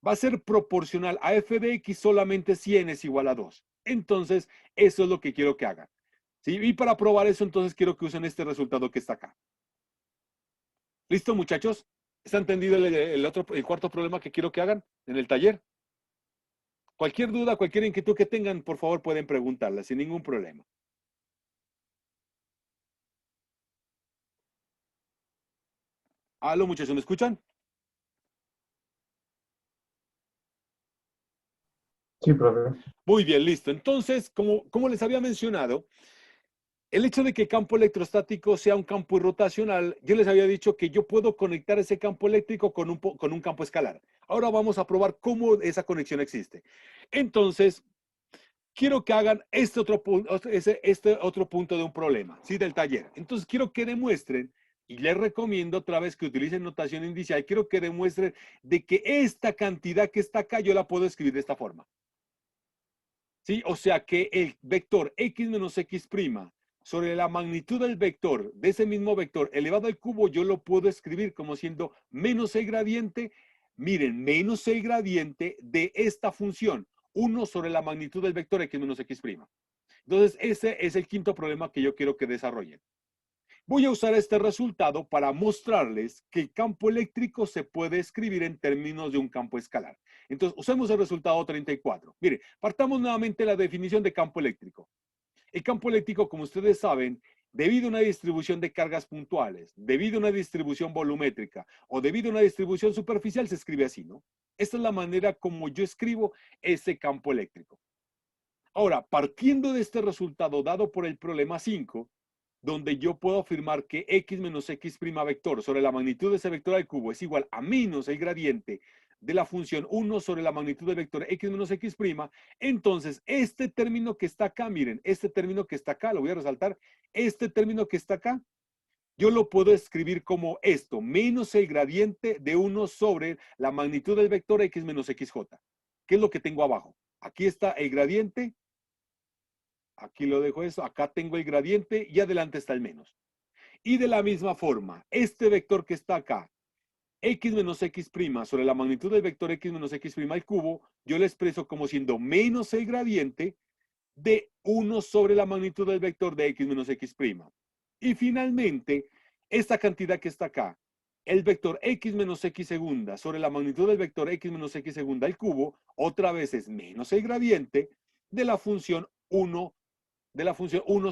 va a ser proporcional a f de x solamente si n es igual a 2. Entonces, eso es lo que quiero que hagan. ¿Sí? Y para probar eso, entonces quiero que usen este resultado que está acá. ¿Listo, muchachos? ¿Está entendido el cuarto problema que quiero que hagan en el taller? Cualquier duda, cualquier inquietud que tengan, por favor, pueden preguntarla sin ningún problema. ¿Aló, muchachos? ¿Me escuchan? Sí, profe. Muy bien, listo. Entonces, como les había mencionado, el hecho de que el campo electrostático sea un campo rotacional, yo les había dicho que yo puedo conectar ese campo eléctrico con un campo escalar. Ahora vamos a probar cómo esa conexión existe. Entonces, quiero que hagan este otro punto de un problema, ¿sí? Del taller. Entonces, quiero que demuestren, y les recomiendo otra vez que utilicen notación indicial, quiero que demuestren de que esta cantidad que está acá yo la puedo escribir de esta forma. ¿Sí? O sea que el vector x menos x' sobre la magnitud del vector, de ese mismo vector elevado al cubo, yo lo puedo escribir como siendo menos el gradiente, miren, menos el gradiente de esta función, 1 sobre la magnitud del vector x menos x'. Entonces, ese es el quinto problema que yo quiero que desarrollen. Voy a usar este resultado para mostrarles que el campo eléctrico se puede escribir en términos de un campo escalar. Entonces, usemos el resultado 34. Mire, partamos nuevamente de la definición de campo eléctrico. El campo eléctrico, como ustedes saben, debido a una distribución de cargas puntuales, debido a una distribución volumétrica o debido a una distribución superficial, se escribe así, ¿no? Esta es la manera como yo escribo ese campo eléctrico. Ahora, partiendo de este resultado dado por el problema 5, donde yo puedo afirmar que x menos x' vector sobre la magnitud de ese vector al cubo es igual a menos el gradiente de la función 1 sobre la magnitud del vector x menos x', entonces este término que está acá, miren, este término que está acá, lo voy a resaltar, este término que está acá, yo lo puedo escribir como esto, menos el gradiente de 1 sobre la magnitud del vector x menos xj. ¿Qué es lo que tengo abajo? Aquí está el gradiente. Aquí lo dejo eso, acá tengo el gradiente y adelante está el menos. Y de la misma forma, este vector que está acá, x menos x' sobre la magnitud del vector x menos x' al cubo, yo lo expreso como siendo menos el gradiente de 1 sobre la magnitud del vector de x menos x'. Y finalmente, esta cantidad que está acá, el vector x menos x segunda sobre la magnitud del vector x menos x segunda al cubo, otra vez es menos el gradiente de la función 1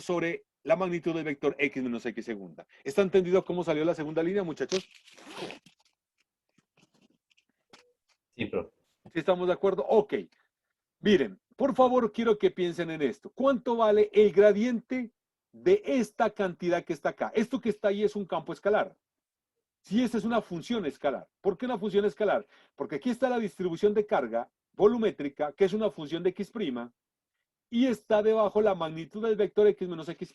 sobre la magnitud del vector x menos x segunda. ¿Está entendido cómo salió la segunda línea, muchachos? Sí, profe. ¿Sí estamos de acuerdo? Ok. Miren, por favor, quiero que piensen en esto. ¿Cuánto vale el gradiente de esta cantidad que está acá? Esto que está ahí es un campo escalar. Si esta es una función escalar. ¿Por qué una función escalar? Porque aquí está la distribución de carga volumétrica, que es una función de x', y está debajo la magnitud del vector x menos x'.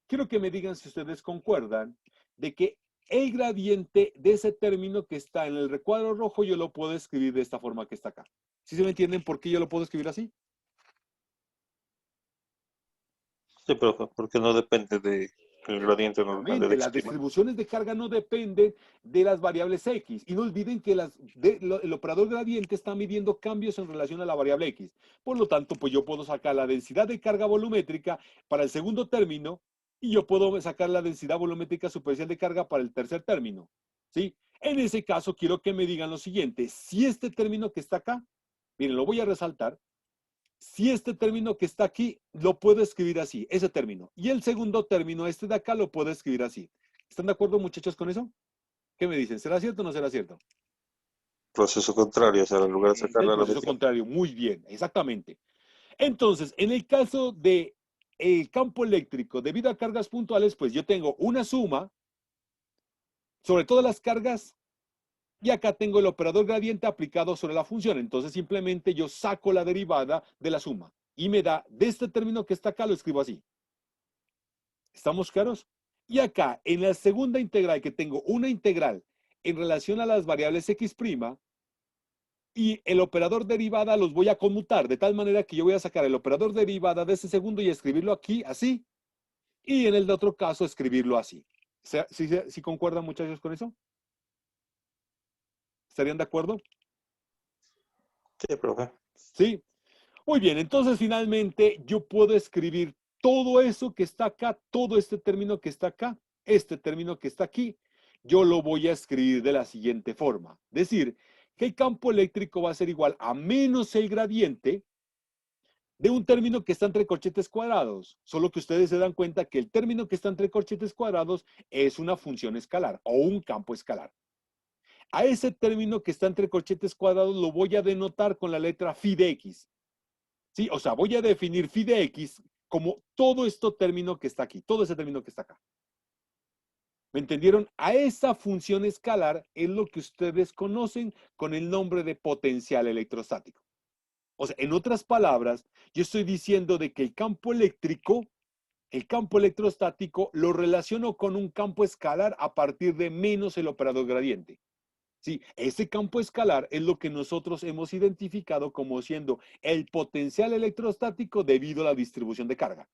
Quiero que me digan si ustedes concuerdan de que el gradiente de ese término que está en el recuadro rojo yo lo puedo escribir de esta forma que está acá. ¿Sí se me entienden por qué yo lo puedo escribir así? Sí, profe, porque no depende del gradiente normal del Obviamente, las exprima. distribuciones de carga no dependen de las variables X. Y no olviden que el operador gradiente está midiendo cambios en relación a la variable X. Por lo tanto, pues yo puedo sacar la densidad de carga volumétrica para el segundo término y yo puedo sacar la densidad volumétrica superficial de carga para el tercer término. ¿Sí? En ese caso, quiero que me digan lo siguiente. Si este término que está acá, miren, lo voy a resaltar. Si este término que está aquí, lo puedo escribir así, ese término. Y el segundo término, este de acá, lo puedo escribir así. ¿Están de acuerdo, muchachos, con eso? ¿Qué me dicen? ¿Será cierto o no será cierto? Proceso contrario, o sea, en lugar de Es el sacarla a la proceso vez. contrario. Muy bien, exactamente. Entonces, en el caso de el campo eléctrico, debido a cargas puntuales, pues yo tengo una suma sobre todas las cargas y acá tengo el operador gradiente aplicado sobre la función. Entonces, simplemente yo saco la derivada de la suma y me da, de este término que está acá, lo escribo así. ¿Estamos claros? Y acá, en la segunda integral, que tengo una integral en relación a las variables x', y el operador derivada los voy a conmutar, de tal manera que yo voy a sacar el operador derivada de ese segundo y escribirlo aquí, así, y en el de otro caso escribirlo así. ¿Sí concuerdan, muchachos, con eso? ¿Estarían de acuerdo? Sí, profe. Sí. Muy bien, entonces finalmente yo puedo escribir todo eso que está acá, todo este término que está acá, este término que está aquí, yo lo voy a escribir de la siguiente forma. Decir que el campo eléctrico va a ser igual a menos el gradiente de un término que está entre corchetes cuadrados. Solo que ustedes se dan cuenta que el término que está entre corchetes cuadrados es una función escalar o un campo escalar. A ese término que está entre corchetes cuadrados lo voy a denotar con la letra phi de x. ¿Sí? O sea, voy a definir phi de x como todo este término que está aquí, todo ese término que está acá. ¿Me entendieron? A esa función escalar es lo que ustedes conocen con el nombre de potencial electrostático. O sea, en otras palabras, yo estoy diciendo de que el campo electrostático lo relaciono con un campo escalar a partir de menos el operador gradiente. Sí, ese campo escalar es lo que nosotros hemos identificado como siendo el potencial electrostático debido a la distribución de carga.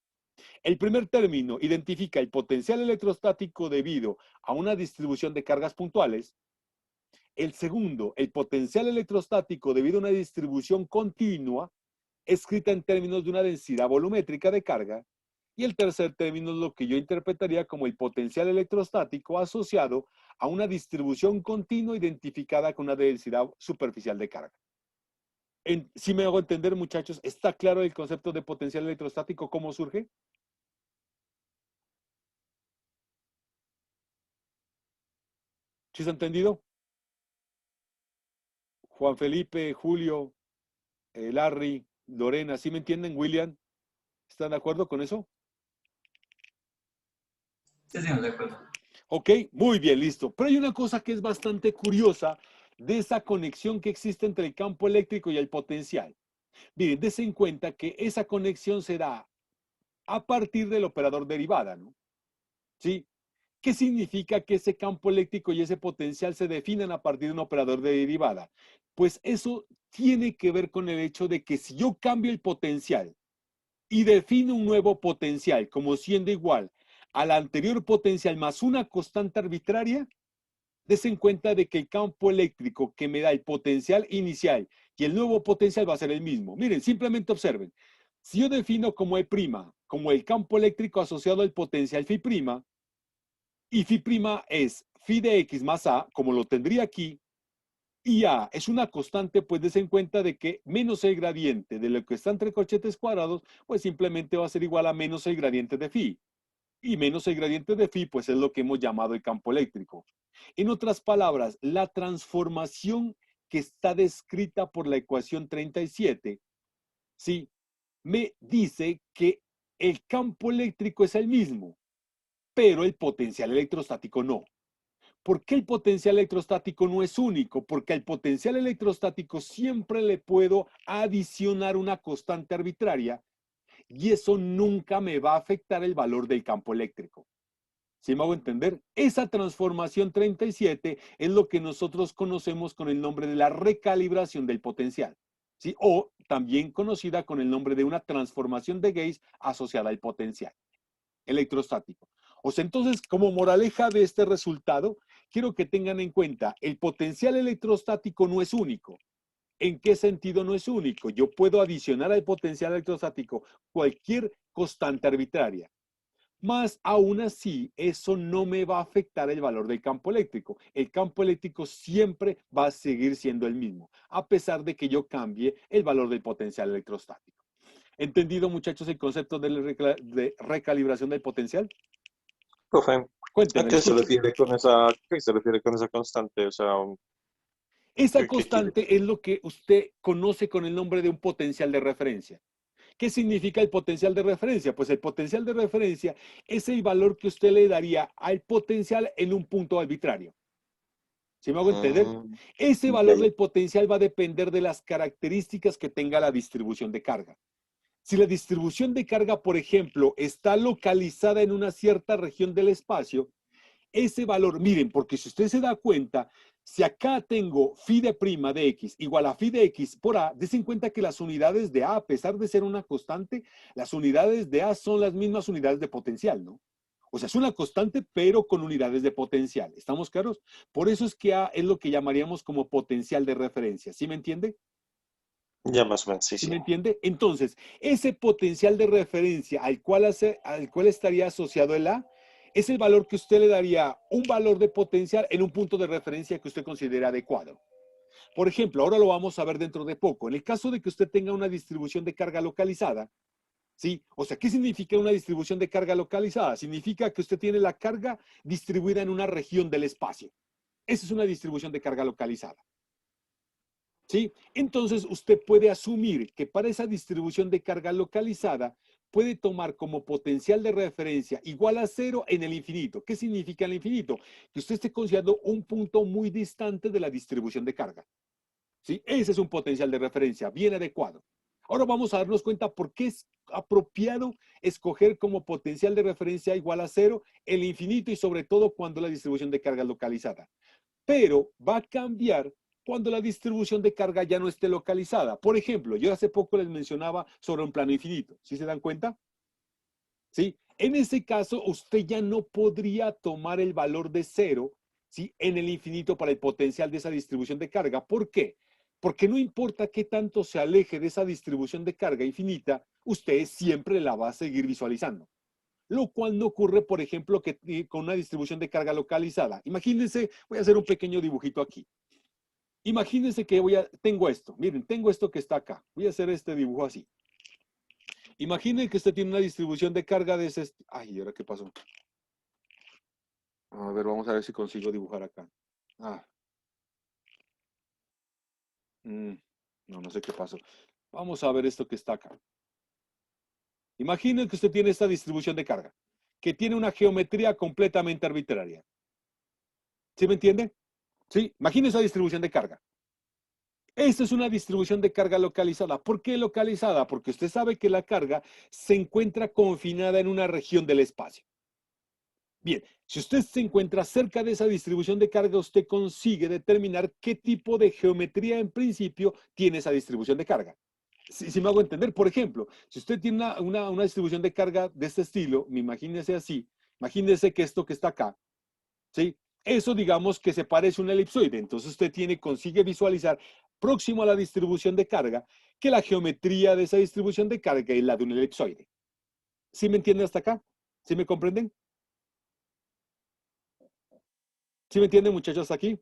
El primer término identifica el potencial electrostático debido a una distribución de cargas puntuales. El segundo, el potencial electrostático debido a una distribución continua, escrita en términos de una densidad volumétrica de carga. Y el tercer término es lo que yo interpretaría como el potencial electrostático asociado a una distribución continua identificada con una densidad superficial de carga. Si me hago entender, muchachos, ¿está claro el concepto de potencial electrostático? ¿Cómo surge? ¿Sí se ha entendido? Juan Felipe, Julio, Larry, Lorena, ¿sí me entienden? William, ¿están de acuerdo con eso? Sí, señor, de acuerdo. Ok, muy bien, listo. Pero hay una cosa que es bastante curiosa de esa conexión que existe entre el campo eléctrico y el potencial. Miren, dense en cuenta que esa conexión se da a partir del operador derivada, ¿no? ¿Sí? ¿Qué significa que ese campo eléctrico y ese potencial se definan a partir de un operador de derivada? Pues eso tiene que ver con el hecho de que si yo cambio el potencial y defino un nuevo potencial como siendo igual al anterior potencial más una constante arbitraria, des en cuenta de que el campo eléctrico que me da el potencial inicial y el nuevo potencial va a ser el mismo. Miren, simplemente observen. Si yo defino como E', como el campo eléctrico asociado al potencial phi', y phi' es phi de x más a, como lo tendría aquí, y a es una constante, pues des en cuenta de que menos el gradiente de lo que está entre corchetes cuadrados, pues simplemente va a ser igual a menos el gradiente de phi. Y menos el gradiente de phi, pues es lo que hemos llamado el campo eléctrico. En otras palabras, la transformación que está descrita por la ecuación 37, ¿sí? Me dice que el campo eléctrico es el mismo, pero el potencial electrostático no. ¿Por qué el potencial electrostático no es único? Porque al potencial electrostático siempre le puedo adicionar una constante arbitraria y eso nunca me va a afectar el valor del campo eléctrico. ¿Sí me hago entender? Esa transformación 37 es lo que nosotros conocemos con el nombre de la recalibración del potencial, ¿sí? O también conocida con el nombre de una transformación de Gauss asociada al potencial electrostático. O sea, entonces, como moraleja de este resultado, quiero que tengan en cuenta, el potencial electrostático no es único. ¿En qué sentido no es único? Yo puedo adicionar al potencial electrostático cualquier constante arbitraria. Más aún así, eso no me va a afectar el valor del campo eléctrico. El campo eléctrico siempre va a seguir siendo el mismo, a pesar de que yo cambie el valor del potencial electrostático. ¿Entendido, muchachos, el concepto de recalibración del potencial? Profe, ¿a Cuéntenme, qué se escucho. refiere con esa, qué se refiere con esa constante? O sea, Esa ¿qué quiere? constante es lo que usted conoce con el nombre de un potencial de referencia. ¿Qué significa el potencial de referencia? Pues el potencial de referencia es el valor que usted le daría al potencial en un punto arbitrario. ¿Sí me hago entender? Ese Ya, valor ya. del potencial va a depender de las características que tenga la distribución de carga. Si la distribución de carga, por ejemplo, está localizada en una cierta región del espacio, ese valor, miren, porque si usted se da cuenta, si acá tengo phi de prima de x igual a phi de x por a, des en cuenta que las unidades de a pesar de ser una constante, las unidades de a son las mismas unidades de potencial, ¿no? O sea, es una constante, pero con unidades de potencial. ¿Estamos claros? Por eso es que a es lo que llamaríamos como potencial de referencia. ¿Sí me entiende? Ya más o menos, sí, ¿Sí sí. me entiende? Entonces, ese potencial de referencia al cual estaría asociado el A, es el valor que usted le daría un valor de potencial en un punto de referencia que usted considere adecuado. Por ejemplo, ahora lo vamos a ver dentro de poco. En el caso de que usted tenga una distribución de carga localizada, ¿sí? O sea, ¿qué significa una distribución de carga localizada? Significa que usted tiene la carga distribuida en una región del espacio. Esa es una distribución de carga localizada. ¿Sí? Entonces, usted puede asumir que para esa distribución de carga localizada puede tomar como potencial de referencia igual a 0 en el infinito. ¿Qué significa el infinito? Que usted esté considerando un punto muy distante de la distribución de carga. ¿Sí? Ese es un potencial de referencia bien adecuado. Ahora vamos a darnos cuenta por qué es apropiado escoger como potencial de referencia igual a 0 el infinito y sobre todo cuando la distribución de carga es localizada. Pero va a cambiar cuando la distribución de carga ya no esté localizada. Por ejemplo, yo hace poco les mencionaba sobre un plano infinito. ¿Sí se dan cuenta? ¿Sí? En ese caso, usted ya no podría tomar el valor de 0, ¿sí?, en el infinito para el potencial de esa distribución de carga. ¿Por qué? Porque no importa qué tanto se aleje de esa distribución de carga infinita, usted siempre la va a seguir visualizando. Lo cual no ocurre, por ejemplo, que con una distribución de carga localizada. Imagínense, voy a hacer un pequeño dibujito aquí. Imagínense que tengo esto. Miren, tengo esto que está acá. Voy a hacer este dibujo así. Imaginen que usted tiene una distribución de carga de ese... Ay, ¿y ahora qué pasó? A ver, vamos a ver si consigo dibujar acá. No sé qué pasó. Vamos a ver esto que está acá. Imaginen que usted tiene esta distribución de carga, que tiene una geometría completamente arbitraria. ¿Sí me entiende? Sí, imagine esa distribución de carga. Esta es una distribución de carga localizada. ¿Por qué localizada? Porque usted sabe que la carga se encuentra confinada en una región del espacio. Bien, si usted se encuentra cerca de esa distribución de carga, usted consigue determinar qué tipo de geometría en principio tiene esa distribución de carga. Si me hago entender, por ejemplo, si usted tiene una distribución de carga de este estilo, imagínese así, imagínese que esto que está acá, ¿sí? Eso digamos que se parece a un elipsoide, entonces usted consigue visualizar próximo a la distribución de carga que la geometría de esa distribución de carga es la de un elipsoide. ¿Sí me entienden hasta acá? ¿Sí me comprenden? ¿Sí me entienden, muchachos, hasta aquí?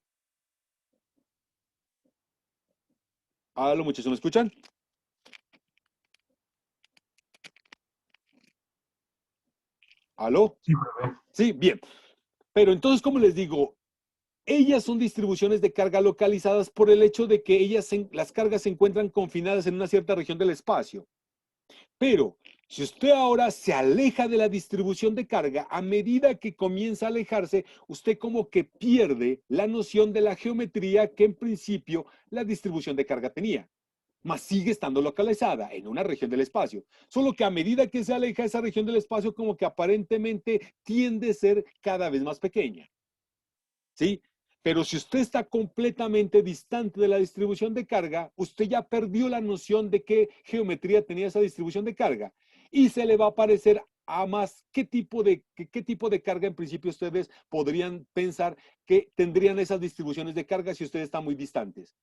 Hágalo, muchachos, ¿me escuchan? ¿Aló? Sí, profe. Sí, bien. Pero entonces, como les digo, ellas son distribuciones de carga localizadas por el hecho de que las cargas se encuentran confinadas en una cierta región del espacio. Pero si usted ahora se aleja de la distribución de carga, a medida que comienza a alejarse, usted como que pierde la noción de la geometría que en principio la distribución de carga tenía. Mas sigue estando localizada en una región del espacio. Solo que a medida que se aleja esa región del espacio, como que aparentemente tiende a ser cada vez más pequeña. ¿Sí? Pero si usted está completamente distante de la distribución de carga, usted ya perdió la noción de qué geometría tenía esa distribución de carga. Y se le va a aparecer a más qué tipo de carga en principio ustedes podrían pensar que tendrían esas distribuciones de carga si ustedes están muy distantes.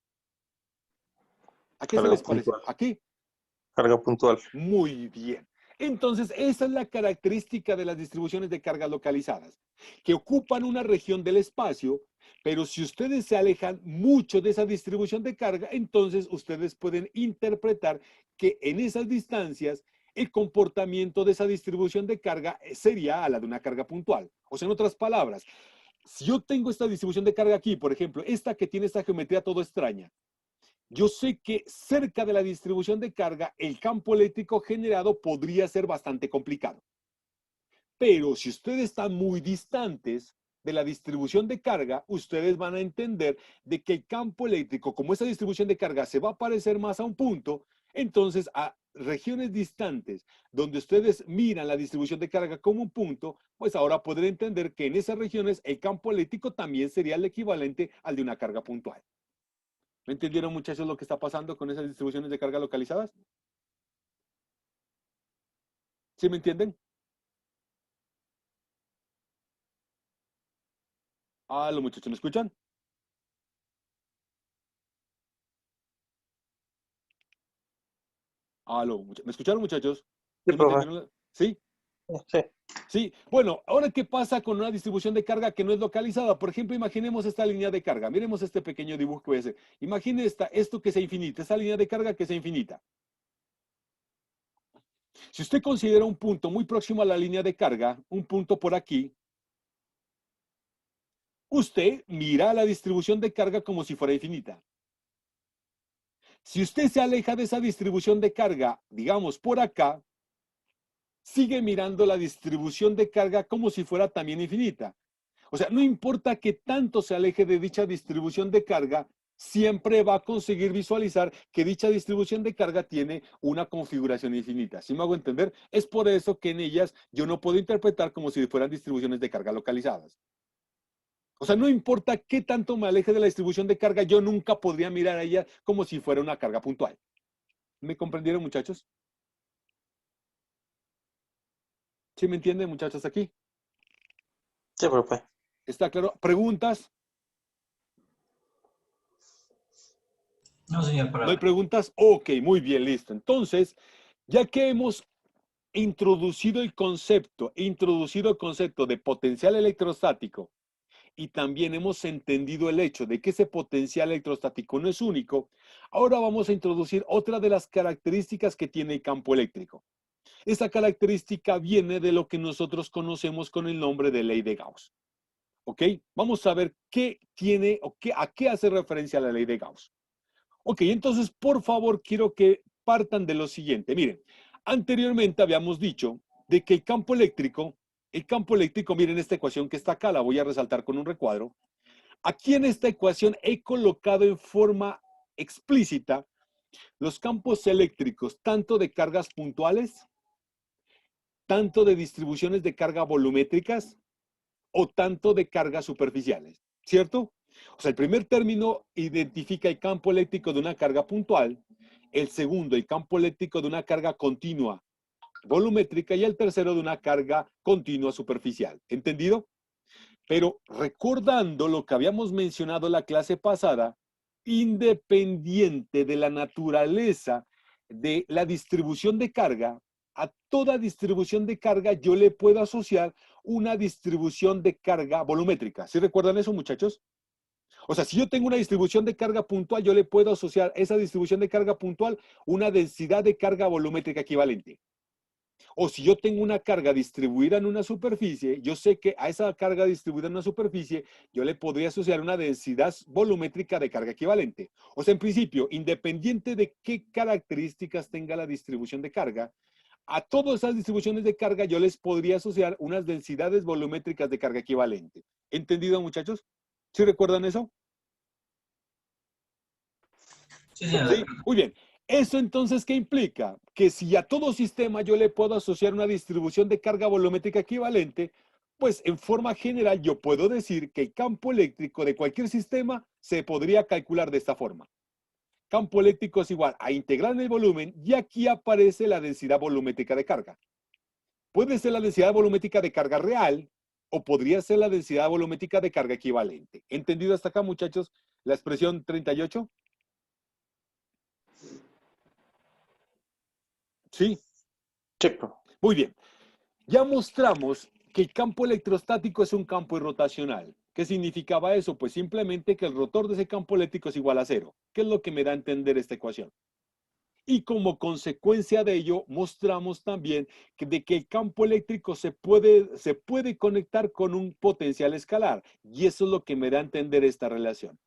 ¿A qué se Carga les parece? puntual. ¿A qué? Carga puntual. Muy bien. Entonces, esa es la característica de las distribuciones de cargas localizadas, que ocupan una región del espacio, pero si ustedes se alejan mucho de esa distribución de carga, entonces ustedes pueden interpretar que en esas distancias el comportamiento de esa distribución de carga sería a la de una carga puntual. O sea, en otras palabras, si yo tengo esta distribución de carga aquí, por ejemplo, esta que tiene esta geometría todo extraña, yo sé que cerca de la distribución de carga, el campo eléctrico generado podría ser bastante complicado. Pero si ustedes están muy distantes de la distribución de carga, ustedes van a entender de que el campo eléctrico, como esa distribución de carga se va a parecer más a un punto, entonces regiones distantes donde ustedes miran la distribución de carga como un punto, pues ahora podrán entender que en esas regiones el campo eléctrico también sería el equivalente al de una carga puntual. ¿Me entendieron, muchachos, lo que está pasando con esas distribuciones de carga localizadas? ¿Sí me entienden? Ah, los muchachos, ¿me escuchan? Aló, ¿me escucharon, muchachos? Sí, ¿Sí me profe. entendieron? ¿Sí? Sí. Sí. Bueno, ahora, ¿qué pasa con una distribución de carga que no es localizada? Por ejemplo, imaginemos esta línea de carga. Miremos este pequeño dibujo que voy a hacer. Imagine esto que sea infinita, esta línea de carga que sea infinita. Si usted considera un punto muy próximo a la línea de carga, un punto por aquí, usted mira la distribución de carga como si fuera infinita. Si usted se aleja de esa distribución de carga, digamos por acá, sigue mirando la distribución de carga como si fuera también infinita. O sea, no importa que tanto se aleje de dicha distribución de carga, siempre va a conseguir visualizar que dicha distribución de carga tiene una configuración infinita. ¿Sí me hago entender? Es por eso que en ellas yo no puedo interpretar como si fueran distribuciones de carga localizadas. O sea, no importa qué tanto me aleje de la distribución de carga, yo nunca podría mirar a ella como si fuera una carga puntual. ¿Me comprendieron, muchachos? ¿Sí me entienden, muchachos, aquí? Sí, profe. ¿Está claro? ¿Preguntas? No, señor, por ¿No hay ahora. preguntas? Ok, muy bien, listo. Entonces, ya que hemos introducido el concepto de potencial electrostático y también hemos entendido el hecho de que ese potencial electrostático no es único, ahora vamos a introducir otra de las características que tiene el campo eléctrico. Esa característica viene de lo que nosotros conocemos con el nombre de ley de Gauss. ¿Ok? Vamos a ver qué tiene o a qué hace referencia la ley de Gauss. Ok, entonces, por favor, quiero que partan de lo siguiente. Miren, anteriormente habíamos dicho de que el campo eléctrico, miren esta ecuación que está acá, la voy a resaltar con un recuadro. Aquí en esta ecuación he colocado en forma explícita los campos eléctricos, tanto de cargas puntuales, tanto de distribuciones de carga volumétricas o tanto de cargas superficiales, ¿cierto? O sea, el primer término identifica el campo eléctrico de una carga puntual, el segundo, el campo eléctrico de una carga continua volumétrica y el tercero de una carga continua superficial. ¿Entendido? Pero recordando lo que habíamos mencionado en la clase pasada, independiente de la naturaleza de la distribución de carga, a toda distribución de carga yo le puedo asociar una distribución de carga volumétrica. ¿Sí recuerdan eso, muchachos? O sea, si yo tengo una distribución de carga puntual, yo le puedo asociar a esa distribución de carga puntual una densidad de carga volumétrica equivalente. O si yo tengo una carga distribuida en una superficie, yo sé que a esa carga distribuida en una superficie, yo le podría asociar una densidad volumétrica de carga equivalente. O sea, en principio, independiente de qué características tenga la distribución de carga, a todas esas distribuciones de carga yo les podría asociar unas densidades volumétricas de carga equivalente. ¿Entendido, muchachos? ¿Sí recuerdan eso? Sí, señor, de Sí, acuerdo. muy bien. ¿Eso entonces qué implica? Que si a todo sistema yo le puedo asociar una distribución de carga volumétrica equivalente, pues en forma general yo puedo decir que el campo eléctrico de cualquier sistema se podría calcular de esta forma. Campo eléctrico es igual a integrar en el volumen y aquí aparece la densidad volumétrica de carga. Puede ser la densidad volumétrica de carga real o podría ser la densidad volumétrica de carga equivalente. ¿Entendido hasta acá, muchachos, la expresión 38? Sí, Sí, profe. muy bien. Ya mostramos que el campo electrostático es un campo irrotacional. ¿Qué significaba eso? Pues simplemente que el rotor de ese campo eléctrico es igual a cero. ¿Qué es lo que me da a entender esta ecuación? Y como consecuencia de ello, mostramos también de que el campo eléctrico se puede conectar con un potencial escalar. Y eso es lo que me da a entender esta relación.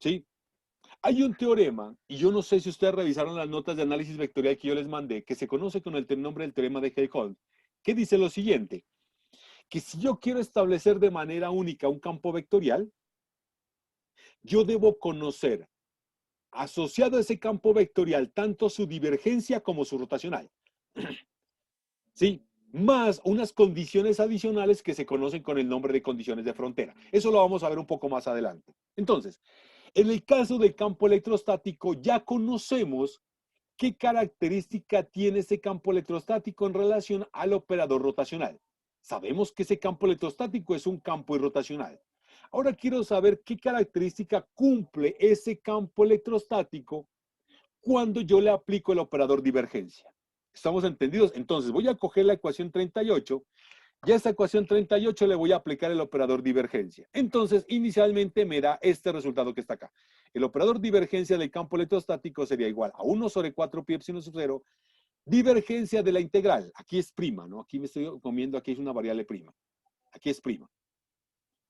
¿Sí? Hay un teorema, y yo no sé si ustedes revisaron las notas de análisis vectorial que yo les mandé, que se conoce con el nombre del teorema de Helmholtz, que dice lo siguiente, que si yo quiero establecer de manera única un campo vectorial, yo debo conocer asociado a ese campo vectorial tanto su divergencia como su rotacional. ¿Sí? Más unas condiciones adicionales que se conocen con el nombre de condiciones de frontera. Eso lo vamos a ver un poco más adelante. Entonces, en el caso del campo electrostático, ya conocemos qué característica tiene ese campo electrostático en relación al operador rotacional. Sabemos que ese campo electrostático es un campo irrotacional. Ahora quiero saber qué característica cumple ese campo electrostático cuando yo le aplico el operador divergencia. ¿Estamos entendidos? Entonces voy a coger la ecuación 38 y a esa ecuación 38 le voy a aplicar el operador divergencia. Entonces inicialmente me da este resultado que está acá. El operador divergencia del campo electrostático sería igual a 1 sobre 4 pi epsilon sub 0, divergencia de la integral. Aquí es prima, ¿no? Aquí me estoy comiendo, aquí es una variable prima. Aquí es prima.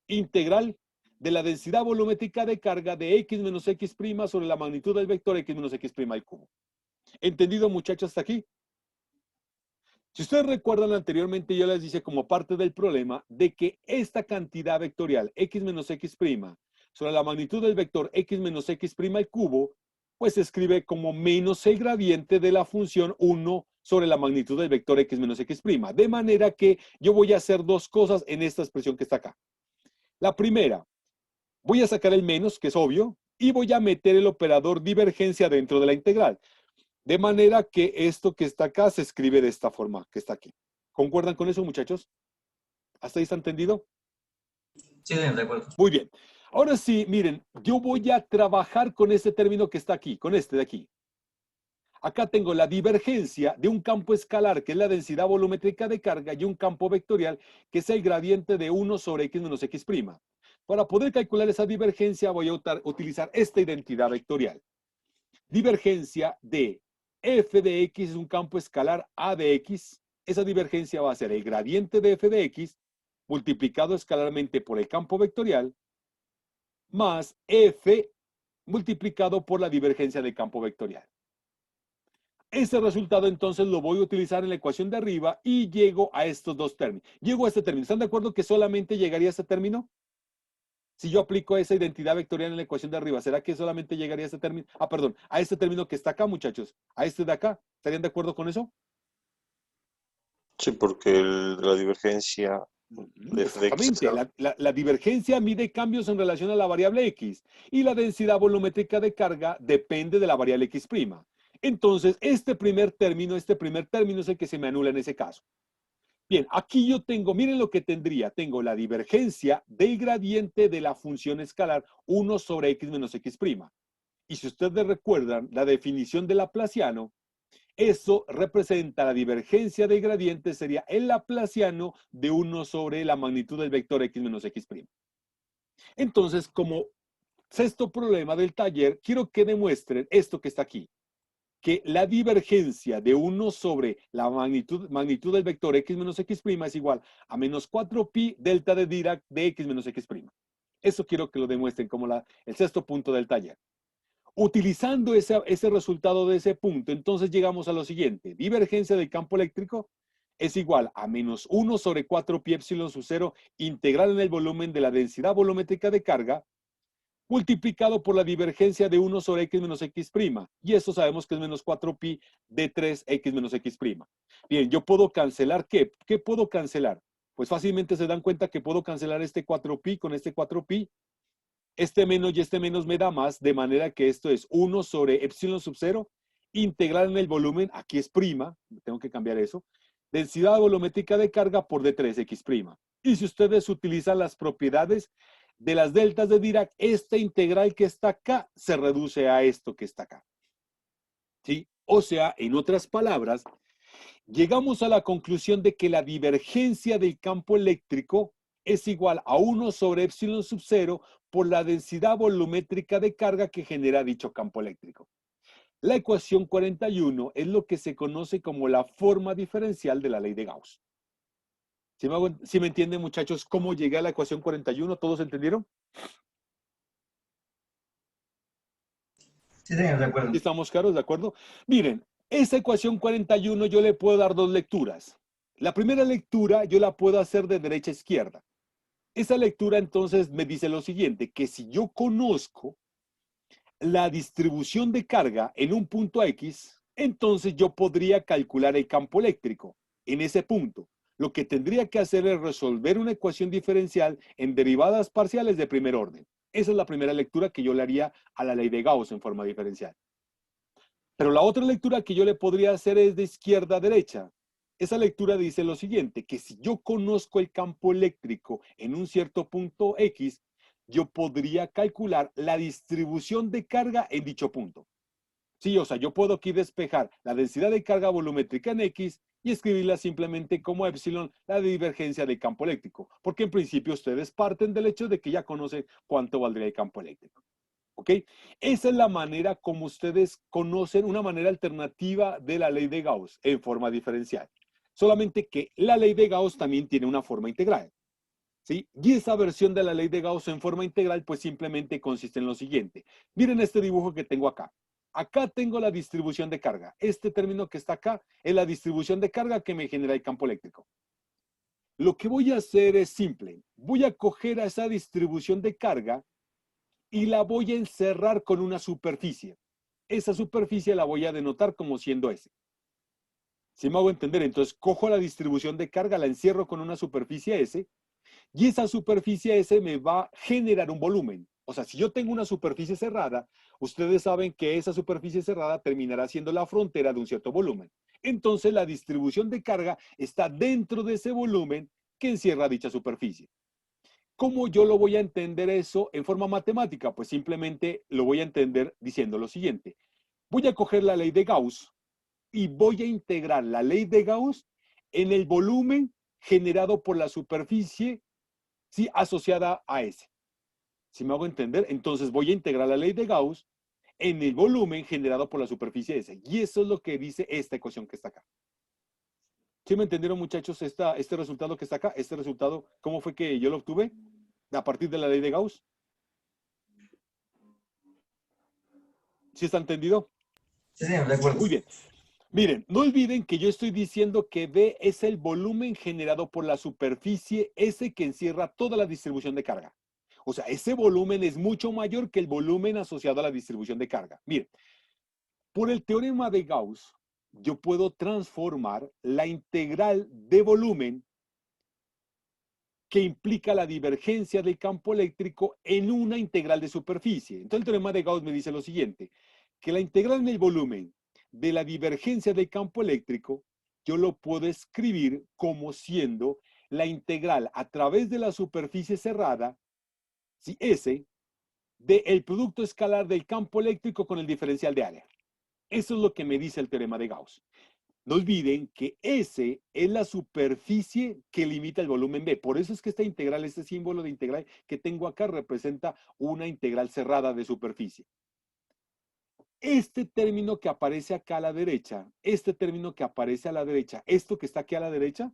Integral de la densidad volumétrica de carga de x menos x prima sobre la magnitud del vector x menos x prima al cubo. ¿Entendido, muchachos, hasta aquí? Si ustedes recuerdan anteriormente, yo les dije como parte del problema de que esta cantidad vectorial x menos x prima sobre la magnitud del vector x menos x prima al cubo, pues se escribe como menos el gradiente de la función 1 sobre la magnitud del vector x menos x prima. De manera que yo voy a hacer dos cosas en esta expresión que está acá. La primera, voy a sacar el menos, que es obvio, y voy a meter el operador divergencia dentro de la integral. De manera que esto que está acá se escribe de esta forma, que está aquí. ¿Concuerdan con eso, muchachos? ¿Hasta ahí está entendido? Sí, señor, de acuerdo. Muy bien. Ahora sí, miren, yo voy a trabajar con este término que está aquí, con este de aquí. Acá tengo la divergencia de un campo escalar, que es la densidad volumétrica de carga, y un campo vectorial, que es el gradiente de 1 sobre x menos x prima. Para poder calcular esa divergencia, voy a utilizar esta identidad vectorial. Divergencia de f de x es un campo escalar a de x. Esa divergencia va a ser el gradiente de f de x multiplicado escalarmente por el campo vectorial más f multiplicado por la divergencia del campo vectorial. Ese resultado entonces lo voy a utilizar en la ecuación de arriba y llego a estos dos términos. Llego a este término. ¿Están de acuerdo que solamente llegaría a este término? Si yo aplico esa identidad vectorial en la ecuación de arriba, ¿será que solamente llegaría a este término? Ah, perdón, a este término que está acá, muchachos. A este de acá. ¿Estarían de acuerdo con eso? Sí, porque la divergencia de f de x Exactamente. La divergencia mide cambios en relación a la variable x y la densidad volumétrica de carga depende de la variable x'. Entonces, este primer término es el que se me anula en ese caso. Bien, aquí yo tengo, miren lo que tendría. Tengo la divergencia del gradiente de la función escalar 1 sobre x menos x'. Y si ustedes recuerdan la definición del laplaciano, eso representa la divergencia del gradiente, sería el laplaciano de 1 sobre la magnitud del vector x menos x'. Entonces, como sexto problema del taller, quiero que demuestren esto que está aquí, que la divergencia de 1 sobre la magnitud del vector x menos x' es igual a menos 4pi delta de Dirac de x menos x'. Eso quiero que lo demuestren como el sexto punto del taller. Utilizando ese resultado de ese punto, entonces llegamos a lo siguiente. Divergencia del campo eléctrico es igual a menos 1 sobre 4 pi epsilon sub 0 integral en el volumen de la densidad volumétrica de carga multiplicado por la divergencia de 1 sobre x menos x'. Y eso sabemos que es menos 4pi de 3x menos x'. Bien, yo puedo cancelar ¿qué? ¿Qué puedo cancelar? Pues fácilmente se dan cuenta que puedo cancelar este 4pi con este 4pi. Este menos y este menos me da más, de manera que esto es 1 sobre epsilon sub 0, integral en el volumen, aquí es prima, tengo que cambiar eso, densidad volumétrica de carga por d3x'. Y si ustedes utilizan las propiedades de las deltas de Dirac, esta integral que está acá se reduce a esto que está acá. ¿Sí? O sea, en otras palabras, llegamos a la conclusión de que la divergencia del campo eléctrico es igual a 1 sobre epsilon sub 0 por la densidad volumétrica de carga que genera dicho campo eléctrico. La ecuación 41 es lo que se conoce como la forma diferencial de la ley de Gauss. ¿Sí me entienden, muchachos, cómo llegué a la ecuación 41? ¿Todos entendieron? Sí, señor, de acuerdo. ¿Sí estamos claros, de acuerdo? Miren, esa ecuación 41 yo le puedo dar dos lecturas. La primera lectura yo la puedo hacer de derecha a izquierda. Esa lectura entonces me dice lo siguiente, que si yo conozco la distribución de carga en un punto X, entonces yo podría calcular el campo eléctrico en ese punto. Lo que tendría que hacer es resolver una ecuación diferencial en derivadas parciales de primer orden. Esa es la primera lectura que yo le haría a la ley de Gauss en forma diferencial. Pero la otra lectura que yo le podría hacer es de izquierda a derecha. Esa lectura dice lo siguiente, que si yo conozco el campo eléctrico en un cierto punto X, yo podría calcular la distribución de carga en dicho punto. Sí, o sea, yo puedo aquí despejar la densidad de carga volumétrica en X y escribirla simplemente como epsilon, la divergencia del campo eléctrico, porque en principio ustedes parten del hecho de que ya conocen cuánto valdría el campo eléctrico. ¿Ok? Esa es la manera como ustedes conocen una manera alternativa de la ley de Gauss en forma diferencial. Solamente que la ley de Gauss también tiene una forma integral. ¿Sí? Y esa versión de la ley de Gauss en forma integral pues simplemente consiste en lo siguiente. Miren este dibujo que tengo acá. Acá tengo la distribución de carga. Este término que está acá es la distribución de carga que me genera el campo eléctrico. Lo que voy a hacer es simple. Voy a coger a esa distribución de carga y la voy a encerrar con una superficie. Esa superficie la voy a denotar como siendo S. ¿Sí me hago entender? Entonces cojo la distribución de carga, la encierro con una superficie S y esa superficie S me va a generar un volumen. O sea, si yo tengo una superficie cerrada, ustedes saben que esa superficie cerrada terminará siendo la frontera de un cierto volumen. Entonces la distribución de carga está dentro de ese volumen que encierra dicha superficie. ¿Cómo yo lo voy a entender eso en forma matemática? Pues simplemente lo voy a entender diciendo lo siguiente. Voy a coger la ley de Gauss y voy a integrar la ley de Gauss en el volumen generado por la superficie, ¿sí?, asociada a S. ¿Sí me hago entender? Entonces voy a integrar la ley de Gauss en el volumen generado por la superficie S. Y eso es lo que dice esta ecuación que está acá. ¿Sí me entendieron, muchachos, este resultado que está acá? Este resultado, ¿cómo fue que yo lo obtuve? A partir de la ley de Gauss. ¿Sí está entendido? Sí, señor, de acuerdo. Muy bien. Miren, no olviden que yo estoy diciendo que D es el volumen generado por la superficie S que encierra toda la distribución de carga. O sea, ese volumen es mucho mayor que el volumen asociado a la distribución de carga. Miren, por el teorema de Gauss, yo puedo transformar la integral de volumen que implica la divergencia del campo eléctrico en una integral de superficie. Entonces el teorema de Gauss me dice lo siguiente, que la integral en el volumen de la divergencia del campo eléctrico, yo lo puedo escribir como siendo la integral a través de la superficie cerrada, si S, del producto escalar del campo eléctrico con el diferencial de área. Eso es lo que me dice el teorema de Gauss. No olviden que S es la superficie que limita el volumen B. Por eso es que esta integral, este símbolo de integral que tengo acá representa una integral cerrada de superficie. Este término que aparece acá a la derecha, este término que aparece a la derecha, esto que está aquí a la derecha,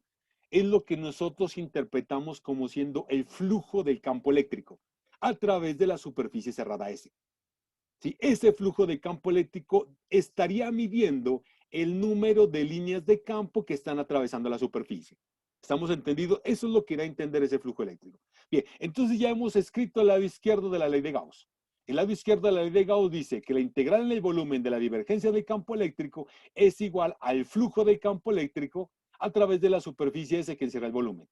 es lo que nosotros interpretamos como siendo el flujo del campo eléctrico a través de la superficie cerrada S. ¿Sí? Ese flujo de campo eléctrico estaría midiendo el número de líneas de campo que están atravesando la superficie. ¿Estamos entendidos? Eso es lo que irá a entender ese flujo eléctrico. Bien, entonces ya hemos escrito el lado izquierdo de la ley de Gauss. El lado izquierdo de la ley de Gauss dice que la integral en el volumen de la divergencia del campo eléctrico es igual al flujo del campo eléctrico a través de la superficie S que encierra el volumen.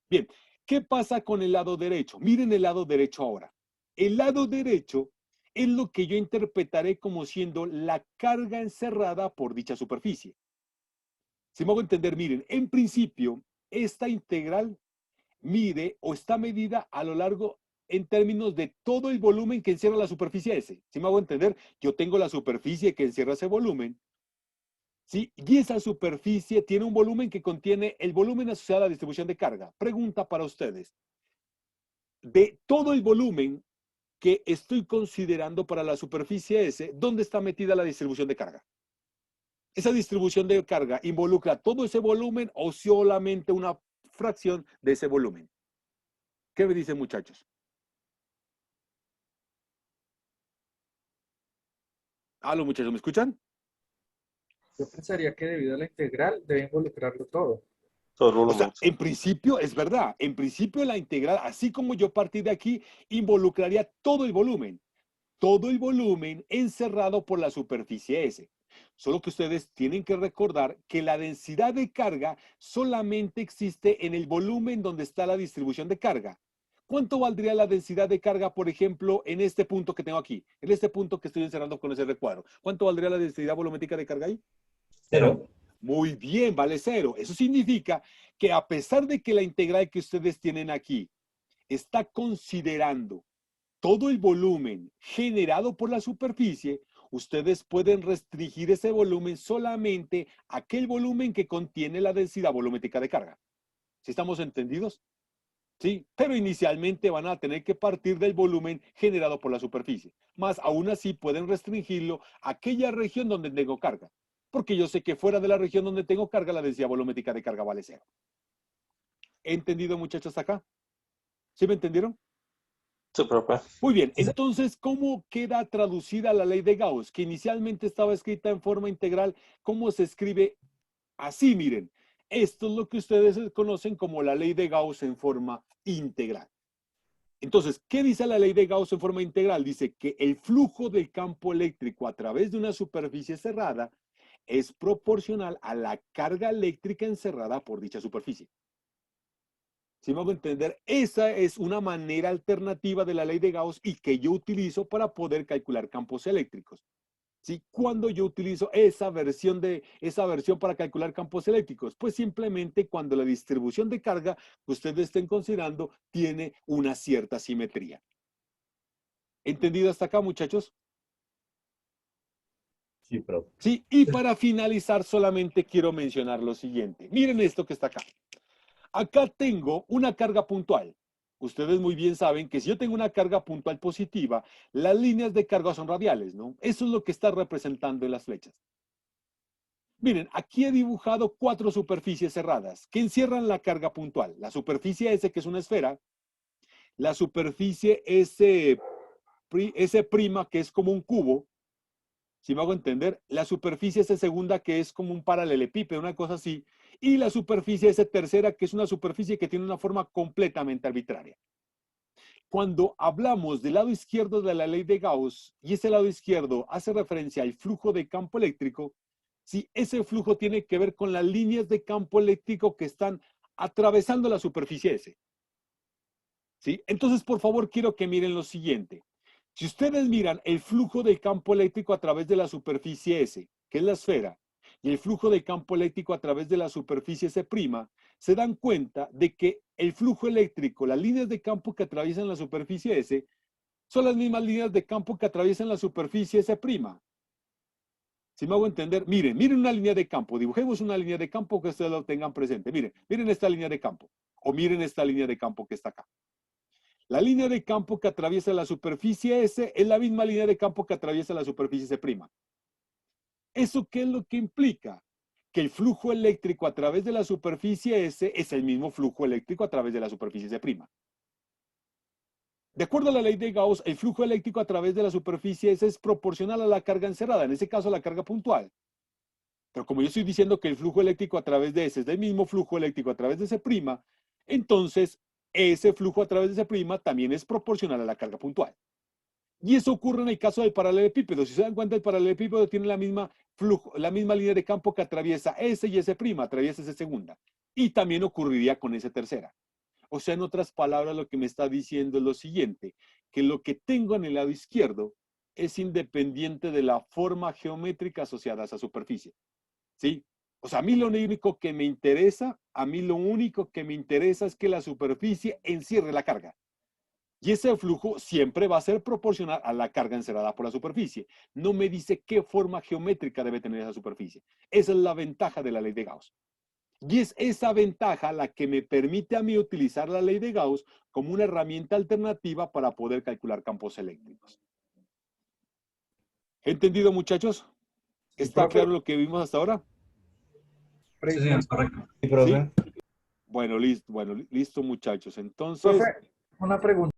Bien, ¿qué pasa con el lado derecho? Miren el lado derecho ahora. El lado derecho es lo que yo interpretaré como siendo la carga encerrada por dicha superficie. Si me hago entender, miren, en principio, esta integral mide o está medida a lo largo en términos de todo el volumen que encierra la superficie S. Si me hago entender, yo tengo la superficie que encierra ese volumen, ¿sí? Y esa superficie tiene un volumen que contiene el volumen asociado a la distribución de carga. Pregunta para ustedes. De todo el volumen que estoy considerando para la superficie S, ¿dónde está metida la distribución de carga? ¿Esa distribución de carga involucra todo ese volumen o solamente una fracción de ese volumen? ¿Qué me dicen, muchachos? ¿Aló, muchachos? ¿Me escuchan? Yo pensaría que debido a la integral debe involucrarlo todo. Todo el O volumen. sea, en principio es verdad. En principio la integral, así como yo partí de aquí, involucraría todo el volumen. todo el volumen encerrado por la superficie S. Solo que ustedes tienen que recordar que la densidad de carga solamente existe en el volumen donde está la distribución de carga. ¿Cuánto valdría la densidad de carga, por ejemplo, en este punto que tengo aquí? En este punto que estoy encerrando con ese recuadro. ¿Cuánto valdría la densidad volumétrica de carga ahí? 0. Muy bien, vale 0. Eso significa que a pesar de que la integral que ustedes tienen aquí está considerando todo el volumen generado por la superficie, ustedes pueden restringir ese volumen solamente a aquel volumen que contiene la densidad volumétrica de carga. ¿Sí estamos entendidos? Sí, pero inicialmente van a tener que partir del volumen generado por la superficie. Más aún así pueden restringirlo a aquella región donde tengo carga. Porque yo sé que fuera de la región donde tengo carga, la densidad volumétrica de carga vale 0. ¿Entendido, muchachos, hasta acá? ¿Sí me entendieron? Sí, profe. Muy bien, entonces, ¿cómo queda traducida la ley de Gauss? Que inicialmente estaba escrita en forma integral, ¿cómo se escribe? Así, miren, esto es lo que ustedes conocen como la ley de Gauss en forma integral. Entonces, ¿qué dice la ley de Gauss en forma integral? Dice que el flujo del campo eléctrico a través de una superficie cerrada es proporcional a la carga eléctrica encerrada por dicha superficie. Si me hago entender, esa es una manera alternativa de la ley de Gauss y que yo utilizo para poder calcular campos eléctricos. ¿Sí? ¿Cuándo yo utilizo esa versión para calcular campos eléctricos? Pues simplemente cuando la distribución de carga que ustedes estén considerando tiene una cierta simetría. ¿Entendido hasta acá, muchachos? Sí, profe. Sí, y para finalizar solamente quiero mencionar lo siguiente. Miren esto que está acá. Acá tengo una carga puntual. Ustedes muy bien saben que si yo tengo una carga puntual positiva, las líneas de carga son radiales, ¿no? Eso es lo que está representando en las flechas. Miren, aquí he dibujado 4 superficies cerradas que encierran la carga puntual. La superficie S, que es una esfera, la superficie S', que es como un cubo, si me hago entender, la superficie S segunda, que es como un paralelepípedo, una cosa así, y la superficie S tercera, que es una superficie que tiene una forma completamente arbitraria. Cuando hablamos del lado izquierdo de la ley de Gauss, y ese lado izquierdo hace referencia al flujo de campo eléctrico, si ese flujo tiene que ver con las líneas de campo eléctrico que están atravesando la superficie S. ¿Sí? Entonces, por favor, quiero que miren lo siguiente. Si ustedes miran el flujo del campo eléctrico a través de la superficie S, que es la esfera, y el flujo del campo eléctrico a través de la superficie S', se dan cuenta de que el flujo eléctrico, las líneas de campo que atraviesan la superficie S, son las mismas líneas de campo que atraviesan la superficie S'. Si me hago entender, miren una línea de campo, dibujemos una línea de campo que ustedes lo tengan presente. Miren esta línea de campo, o miren esta línea de campo que está acá. La línea de campo que atraviesa la superficie S es la misma línea de campo que atraviesa la superficie S'. ¿Eso qué es lo que implica? Que el flujo eléctrico a través de la superficie S es el mismo flujo eléctrico a través de la superficie S'. De acuerdo a la ley de Gauss, el flujo eléctrico a través de la superficie S es proporcional a la carga encerrada, en ese caso la carga puntual. Pero como yo estoy diciendo que el flujo eléctrico a través de S es del mismo flujo eléctrico a través de S', entonces ese flujo a través de S' también es proporcional a la carga puntual. Y eso ocurre en el caso del paralelepípedo. Si se dan cuenta, el paralelepípedo tiene la misma línea de campo que atraviesa S y S', atraviesa S segunda. Y también ocurriría con S tercera. O sea, en otras palabras, lo que me está diciendo es lo siguiente, que lo que tengo en el lado izquierdo es independiente de la forma geométrica asociada a esa superficie. ¿Sí? O sea, a mí lo único que me interesa es que la superficie encierre la carga. Y ese flujo siempre va a ser proporcional a la carga encerrada por la superficie. No me dice qué forma geométrica debe tener esa superficie. Esa es la ventaja de la ley de Gauss. Y es esa ventaja la que me permite a mí utilizar la ley de Gauss como una herramienta alternativa para poder calcular campos eléctricos. ¿Entendido, muchachos? ¿Está claro lo que vimos hasta ahora? Sí, señor, correcto. Sí, profe. ¿Sí? Bueno, listo, muchachos. Entonces... Profe, una pregunta.